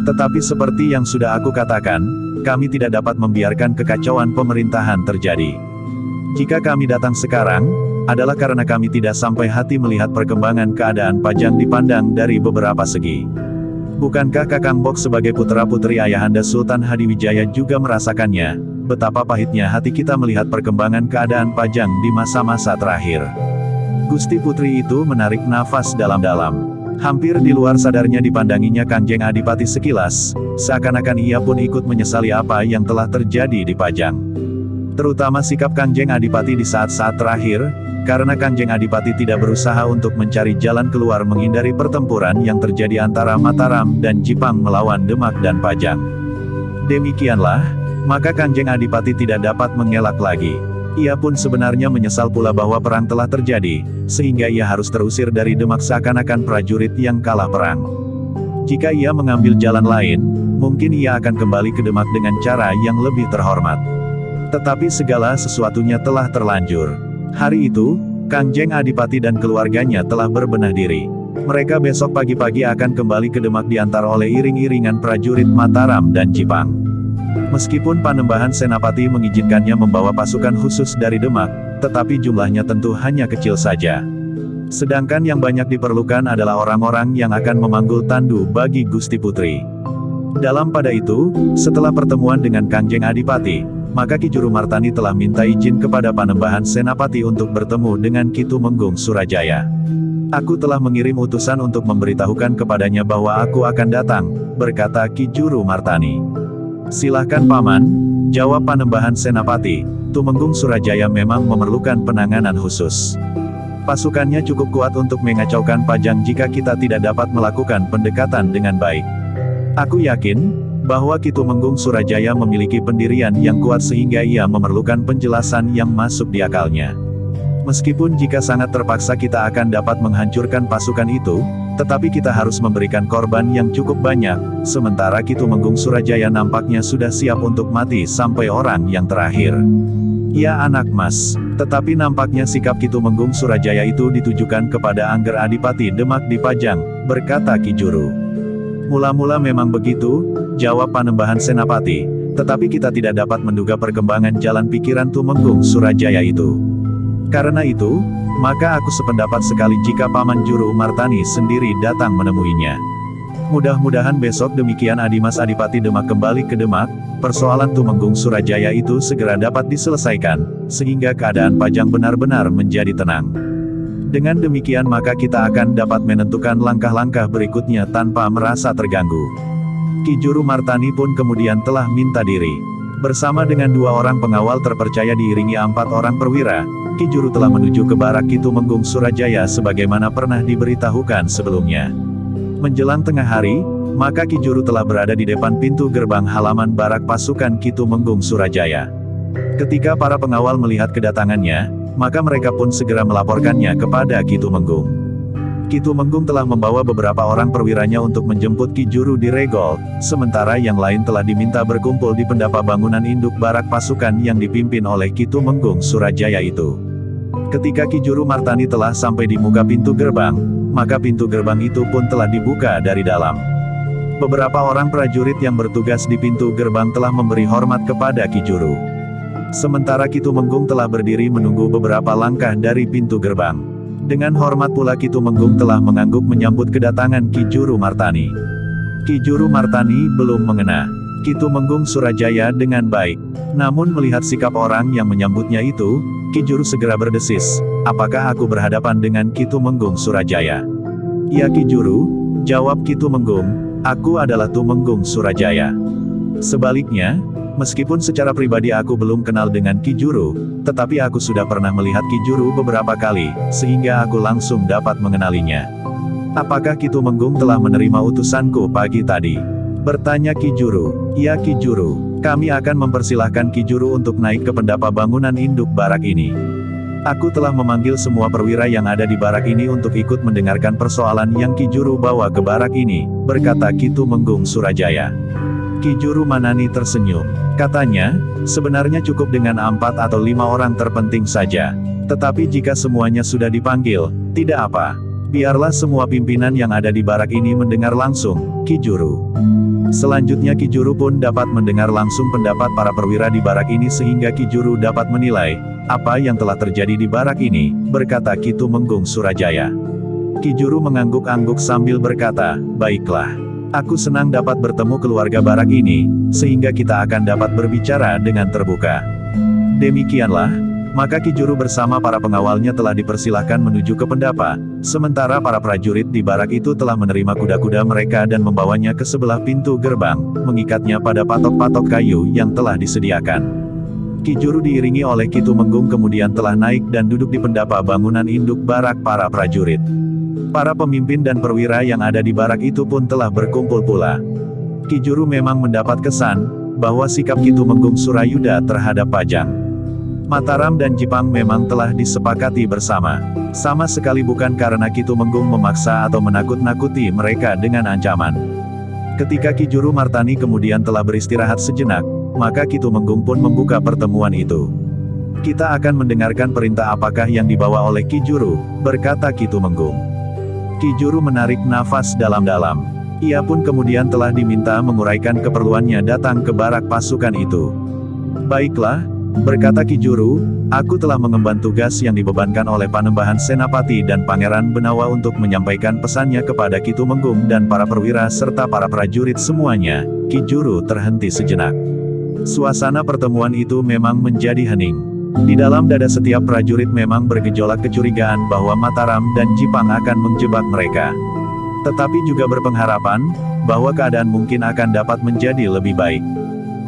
Tetapi seperti yang sudah aku katakan, kami tidak dapat membiarkan kekacauan pemerintahan terjadi. Jika kami datang sekarang, adalah karena kami tidak sampai hati melihat perkembangan keadaan Pajang dipandang dari beberapa segi. Bukankah Kakang Bok sebagai putra-putri Ayahanda Sultan Hadiwijaya juga merasakannya, betapa pahitnya hati kita melihat perkembangan keadaan Pajang di masa-masa terakhir?" Gusti Putri itu menarik nafas dalam-dalam. Hampir di luar sadarnya dipandanginya Kanjeng Adipati sekilas, seakan-akan ia pun ikut menyesali apa yang telah terjadi di Pajang. Terutama sikap Kanjeng Adipati di saat-saat terakhir, karena Kanjeng Adipati tidak berusaha untuk mencari jalan keluar menghindari pertempuran yang terjadi antara Mataram dan Jipang melawan Demak dan Pajang. Demikianlah, maka Kanjeng Adipati tidak dapat mengelak lagi. Ia pun sebenarnya menyesal pula bahwa perang telah terjadi, sehingga ia harus terusir dari Demak seakan-akan prajurit yang kalah perang. Jika ia mengambil jalan lain, mungkin ia akan kembali ke Demak dengan cara yang lebih terhormat. Tetapi segala sesuatunya telah terlanjur. Hari itu, Kanjeng Adipati dan keluarganya telah berbenah diri. Mereka besok pagi-pagi akan kembali ke Demak diantar oleh iring-iringan prajurit Mataram dan Jipang. Meskipun Panembahan Senapati mengizinkannya membawa pasukan khusus dari Demak, tetapi jumlahnya tentu hanya kecil saja. Sedangkan yang banyak diperlukan adalah orang-orang yang akan memanggul tandu bagi Gusti Putri. Dalam pada itu, setelah pertemuan dengan Kangjeng Adipati, maka Ki Juru Martani telah minta izin kepada Panembahan Senapati untuk bertemu dengan Ki Tumenggung Surajaya. Aku telah mengirim utusan untuk memberitahukan kepadanya bahwa aku akan datang, berkata Ki Juru Martani. Silahkan Paman, jawab Panembahan Senapati. Tumenggung Surajaya memang memerlukan penanganan khusus. Pasukannya cukup kuat untuk mengacaukan Pajang jika kita tidak dapat melakukan pendekatan dengan baik. Aku yakin bahwa Ki Tumenggung Surajaya memiliki pendirian yang kuat sehingga ia memerlukan penjelasan yang masuk di akalnya. Meskipun jika sangat terpaksa kita akan dapat menghancurkan pasukan itu, tetapi kita harus memberikan korban yang cukup banyak, sementara Ki Tumenggung Surajaya nampaknya sudah siap untuk mati sampai orang yang terakhir. Ya anak mas, tetapi nampaknya sikap Ki Tumenggung Surajaya itu ditujukan kepada Angger Adipati Demak di Pajang, berkata Ki Juru. Mula-mula memang begitu, jawab Panembahan Senapati, tetapi kita tidak dapat menduga perkembangan jalan pikiran Tumenggung Surajaya itu. Karena itu, maka aku sependapat sekali jika Paman Juru Martani sendiri datang menemuinya. Mudah-mudahan besok demikian Adimas Adipati Demak kembali ke Demak, persoalan Tumenggung Surajaya itu segera dapat diselesaikan, sehingga keadaan Pajang benar-benar menjadi tenang. Dengan demikian maka kita akan dapat menentukan langkah-langkah berikutnya tanpa merasa terganggu. Ki Juru Martani pun kemudian telah minta diri. Bersama dengan 2 orang pengawal terpercaya diiringi 4 orang perwira, Ki Juru telah menuju ke barak Ki Tumenggung Surajaya sebagaimana pernah diberitahukan sebelumnya. Menjelang tengah hari, maka Ki Juru telah berada di depan pintu gerbang halaman barak pasukan Ki Tumenggung Surajaya. Ketika para pengawal melihat kedatangannya, maka mereka pun segera melaporkannya kepada Ki Tumenggung. Ki Tumenggung telah membawa beberapa orang perwiranya untuk menjemput Ki Juru di Regol, sementara yang lain telah diminta berkumpul di pendapa bangunan induk barak pasukan yang dipimpin oleh Ki Tumenggung Surajaya itu. Ketika Ki Juru Martani telah sampai di muka pintu gerbang, maka pintu gerbang itu pun telah dibuka dari dalam. Beberapa orang prajurit yang bertugas di pintu gerbang telah memberi hormat kepada Ki Juru. Sementara Ki Tumenggung telah berdiri menunggu beberapa langkah dari pintu gerbang. Dengan hormat pula Ki Tumenggung telah mengangguk menyambut kedatangan Ki Juru Martani. Ki Juru Martani belum mengena Ki Tumenggung Surajaya dengan baik. Namun melihat sikap orang yang menyambutnya itu, Ki Juru segera berdesis, apakah aku berhadapan dengan Ki Tumenggung Surajaya? Ya Ki Juru, jawab Ki Tumenggung, aku adalah Tumenggung Surajaya. Sebaliknya, meskipun secara pribadi aku belum kenal dengan Ki Juru, tetapi aku sudah pernah melihat Ki Juru beberapa kali, sehingga aku langsung dapat mengenalinya. Apakah Ki Tumenggung telah menerima utusanku pagi tadi? Bertanya Ki Juru. Ya Ki Juru, kami akan mempersilahkan Ki Juru untuk naik ke pendapa bangunan induk barak ini. Aku telah memanggil semua perwira yang ada di barak ini untuk ikut mendengarkan persoalan yang Ki Juru bawa ke barak ini, berkata Ki Tumenggung Surajaya. Ki Juru Manani tersenyum. Katanya, sebenarnya cukup dengan 4 atau 5 orang terpenting saja. Tetapi jika semuanya sudah dipanggil, tidak apa. Biarlah semua pimpinan yang ada di barak ini mendengar langsung, Ki Juru. Selanjutnya Ki Juru pun dapat mendengar langsung pendapat para perwira di barak ini sehingga Ki Juru dapat menilai, apa yang telah terjadi di barak ini, berkata Ki Tumenggung Surajaya. Ki Juru mengangguk-angguk sambil berkata, baiklah. Aku senang dapat bertemu keluarga barak ini, sehingga kita akan dapat berbicara dengan terbuka. Demikianlah, maka Ki Juru bersama para pengawalnya telah dipersilahkan menuju ke pendapa, sementara para prajurit di barak itu telah menerima kuda-kuda mereka dan membawanya ke sebelah pintu gerbang, mengikatnya pada patok-patok kayu yang telah disediakan. Ki Juru diiringi oleh Ki Tumenggung kemudian telah naik dan duduk di pendapa bangunan induk barak para prajurit. Para pemimpin dan perwira yang ada di barak itu pun telah berkumpul pula. Ki Juru memang mendapat kesan, bahwa sikap Ki Tumenggung Surayuda terhadap Pajang, Mataram dan Jipang memang telah disepakati bersama. Sama sekali bukan karena Ki Tumenggung memaksa atau menakut-nakuti mereka dengan ancaman. Ketika Ki Juru Martani kemudian telah beristirahat sejenak, maka Ki Tumenggung pun membuka pertemuan itu. Kita akan mendengarkan perintah apakah yang dibawa oleh Ki Juru, berkata Ki Tumenggung. Ki Juru menarik nafas dalam-dalam. Ia pun kemudian telah diminta menguraikan keperluannya datang ke barak pasukan itu. Baiklah, berkata Ki Juru, aku telah mengemban tugas yang dibebankan oleh Panembahan Senapati dan Pangeran Benawa untuk menyampaikan pesannya kepada Ki Tumenggung dan para perwira serta para prajurit semuanya. Ki Juru terhenti sejenak. Suasana pertemuan itu memang menjadi hening. Di dalam dada setiap prajurit memang bergejolak kecurigaan bahwa Mataram dan Jipang akan menjebak mereka. Tetapi juga berpengharapan, bahwa keadaan mungkin akan dapat menjadi lebih baik.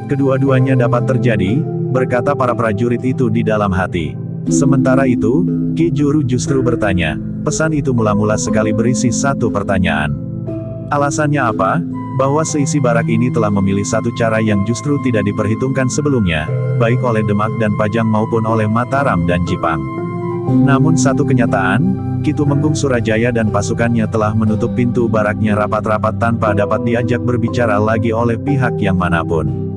Kedua-duanya dapat terjadi, berkata para prajurit itu di dalam hati. Sementara itu, Ki Juru justru bertanya, pesan itu mula-mula sekali berisi satu pertanyaan. Alasannya apa? Bahwa seisi barak ini telah memilih satu cara yang justru tidak diperhitungkan sebelumnya, baik oleh Demak dan Pajang maupun oleh Mataram dan Jipang. Namun satu kenyataan, Ki Tumenggung Surajaya dan pasukannya telah menutup pintu baraknya rapat-rapat tanpa dapat diajak berbicara lagi oleh pihak yang manapun.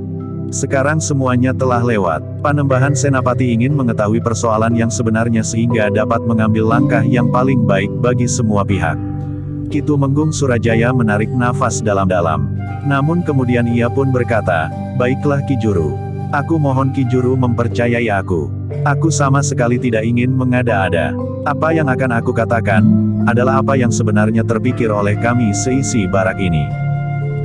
Sekarang semuanya telah lewat. Panembahan Senapati ingin mengetahui persoalan yang sebenarnya sehingga dapat mengambil langkah yang paling baik bagi semua pihak. Ki Tumenggung Surajaya menarik nafas dalam-dalam. Namun kemudian ia pun berkata, baiklah Ki Juru. Aku mohon Ki Juru mempercayai aku. Aku sama sekali tidak ingin mengada-ada. Apa yang akan aku katakan, adalah apa yang sebenarnya terpikir oleh kami seisi barak ini.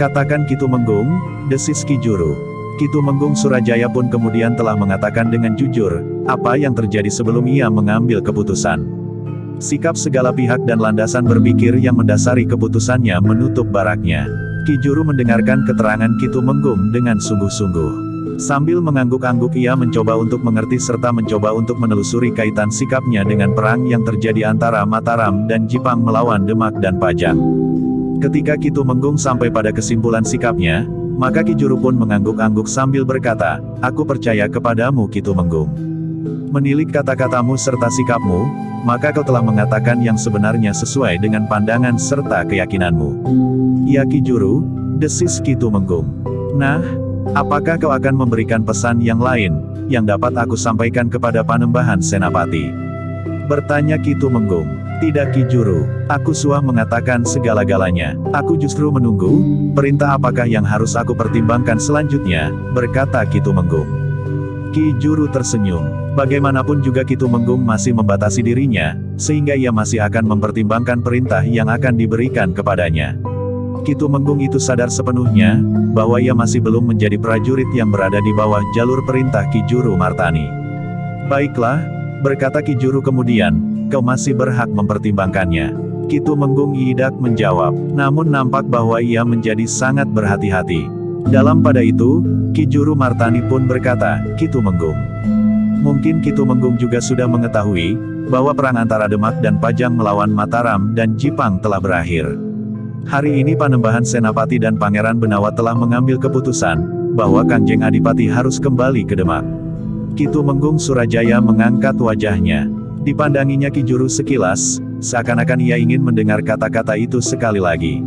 Katakan Ki Tumenggung, desis Ki Juru. Ki Tumenggung Surajaya pun kemudian telah mengatakan dengan jujur, apa yang terjadi sebelum ia mengambil keputusan. Sikap segala pihak dan landasan berpikir yang mendasari keputusannya menutup baraknya. Ki Juru mendengarkan keterangan Ki Tumenggung dengan sungguh-sungguh. Sambil mengangguk-angguk ia mencoba untuk mengerti serta mencoba untuk menelusuri kaitan sikapnya dengan perang yang terjadi antara Mataram dan Jipang melawan Demak dan Pajang. Ketika Ki Tumenggung sampai pada kesimpulan sikapnya, maka Ki Juru pun mengangguk-angguk sambil berkata, aku percaya kepadamu Ki Tumenggung. Menilik kata-katamu serta sikapmu, maka kau telah mengatakan yang sebenarnya sesuai dengan pandangan serta keyakinanmu. Ya Ki Juru, desis Ki Tumenggung. Nah, apakah kau akan memberikan pesan yang lain, yang dapat aku sampaikan kepada Panembahan Senapati? Bertanya Ki Tumenggung. Tidak Ki Juru, aku suah mengatakan segala-galanya. Aku justru menunggu, perintah apakah yang harus aku pertimbangkan selanjutnya, berkata Ki Tumenggung. Ki Juru tersenyum. Bagaimanapun juga Ki Tumenggung masih membatasi dirinya, sehingga ia masih akan mempertimbangkan perintah yang akan diberikan kepadanya. Ki Tumenggung itu sadar sepenuhnya, bahwa ia masih belum menjadi prajurit yang berada di bawah jalur perintah Ki Juru Martani. Baiklah, berkata Ki Juru kemudian, kau masih berhak mempertimbangkannya. Ki Tumenggung idak menjawab, namun nampak bahwa ia menjadi sangat berhati-hati. Dalam pada itu, Ki Juru Martani pun berkata, Ki Tumenggung. Mungkin Ki Tumenggung juga sudah mengetahui, bahwa perang antara Demak dan Pajang melawan Mataram dan Jipang telah berakhir. Hari ini Panembahan Senapati dan Pangeran Benawa telah mengambil keputusan, bahwa Kanjeng Adipati harus kembali ke Demak. Ki Tumenggung Surajaya mengangkat wajahnya. Dipandanginya Ki Juru sekilas, seakan-akan ia ingin mendengar kata-kata itu sekali lagi.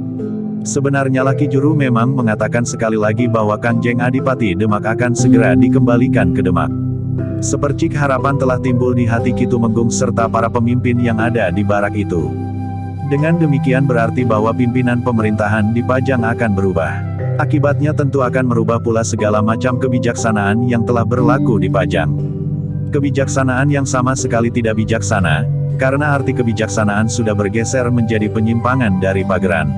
Sebenarnya Ki Juru memang mengatakan sekali lagi bahwa Kanjeng Adipati Demak akan segera dikembalikan ke Demak. Sepercik harapan telah timbul di hati Ki Tumenggung serta para pemimpin yang ada di barak itu. Dengan demikian berarti bahwa pimpinan pemerintahan di Pajang akan berubah. Akibatnya tentu akan merubah pula segala macam kebijaksanaan yang telah berlaku di Pajang. Kebijaksanaan yang sama sekali tidak bijaksana, karena arti kebijaksanaan sudah bergeser menjadi penyimpangan dari pageran.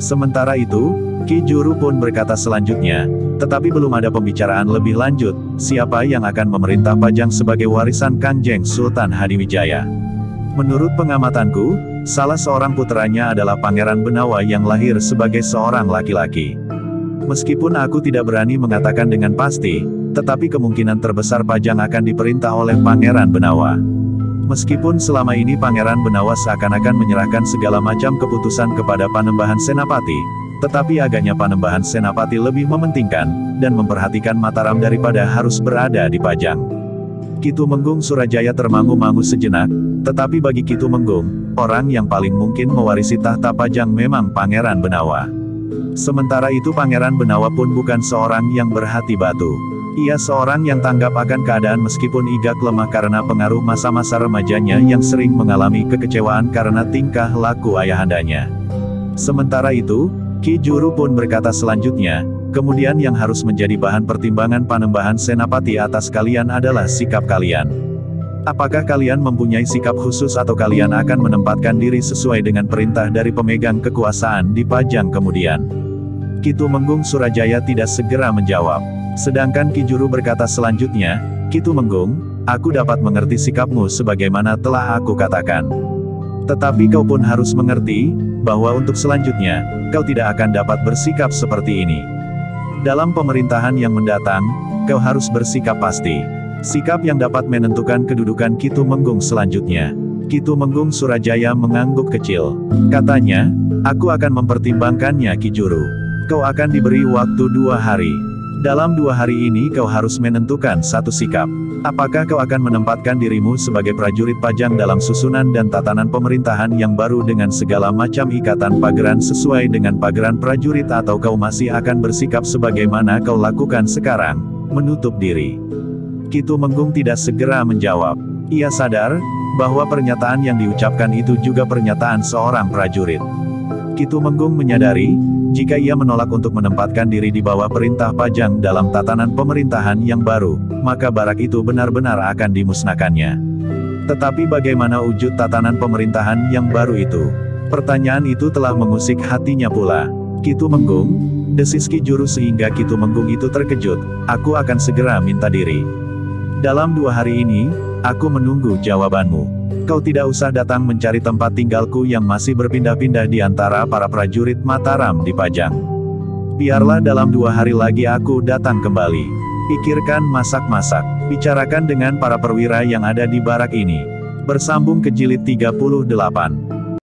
Sementara itu, Ki Juru pun berkata selanjutnya, tetapi belum ada pembicaraan lebih lanjut, siapa yang akan memerintah Pajang sebagai warisan Kanjeng Sultan Hadiwijaya. Menurut pengamatanku, salah seorang puteranya adalah Pangeran Benawa yang lahir sebagai seorang laki-laki. Meskipun aku tidak berani mengatakan dengan pasti, tetapi kemungkinan terbesar Pajang akan diperintah oleh Pangeran Benawa. Meskipun selama ini Pangeran Benawa seakan-akan menyerahkan segala macam keputusan kepada Panembahan Senapati, tetapi agaknya Panembahan Senapati lebih mementingkan, dan memperhatikan Mataram daripada harus berada di Pajang. Ki Tumenggung Surajaya termangu-mangu sejenak, tetapi bagi Ki Tumenggung, orang yang paling mungkin mewarisi tahta Pajang memang Pangeran Benawa. Sementara itu Pangeran Benawa pun bukan seorang yang berhati batu. Ia seorang yang tanggap akan keadaan meskipun Igak lemah karena pengaruh masa-masa remajanya yang sering mengalami kekecewaan karena tingkah laku ayahandanya. Sementara itu, Ki Juru pun berkata selanjutnya, kemudian yang harus menjadi bahan pertimbangan Panembahan Senapati atas kalian adalah sikap kalian. Apakah kalian mempunyai sikap khusus atau kalian akan menempatkan diri sesuai dengan perintah dari pemegang kekuasaan di Pajang kemudian? Ki Tumenggung Surajaya tidak segera menjawab. Sedangkan Ki Juru berkata selanjutnya, Ki Tumenggung, aku dapat mengerti sikapmu sebagaimana telah aku katakan. Tetapi kau pun harus mengerti, bahwa untuk selanjutnya, kau tidak akan dapat bersikap seperti ini. Dalam pemerintahan yang mendatang, kau harus bersikap pasti. Sikap yang dapat menentukan kedudukan Ki Tumenggung selanjutnya. Ki Tumenggung Surajaya mengangguk kecil. Katanya, aku akan mempertimbangkannya Ki Juru. Kau akan diberi waktu 2 hari. Dalam 2 hari ini kau harus menentukan satu sikap. Apakah kau akan menempatkan dirimu sebagai prajurit Pajang dalam susunan dan tatanan pemerintahan yang baru dengan segala macam ikatan pageran sesuai dengan pageran prajurit atau kau masih akan bersikap sebagaimana kau lakukan sekarang, menutup diri? Ki Tumenggung tidak segera menjawab. Ia sadar, bahwa pernyataan yang diucapkan itu juga pernyataan seorang prajurit. Ki Tumenggung menyadari, jika ia menolak untuk menempatkan diri di bawah perintah Pajang dalam tatanan pemerintahan yang baru, maka barak itu benar-benar akan dimusnahkannya. Tetapi bagaimana wujud tatanan pemerintahan yang baru itu? Pertanyaan itu telah mengusik hatinya pula. Ki Tumenggung, desis Ki Juru sehingga Ki Tumenggung itu terkejut, aku akan segera minta diri. Dalam 2 hari ini, aku menunggu jawabanmu. Kau tidak usah datang mencari tempat tinggalku yang masih berpindah-pindah di antara para prajurit Mataram di Pajang. Biarlah dalam 2 hari lagi aku datang kembali. Pikirkan masak-masak, bicarakan dengan para perwira yang ada di barak ini. Bersambung ke jilid 38.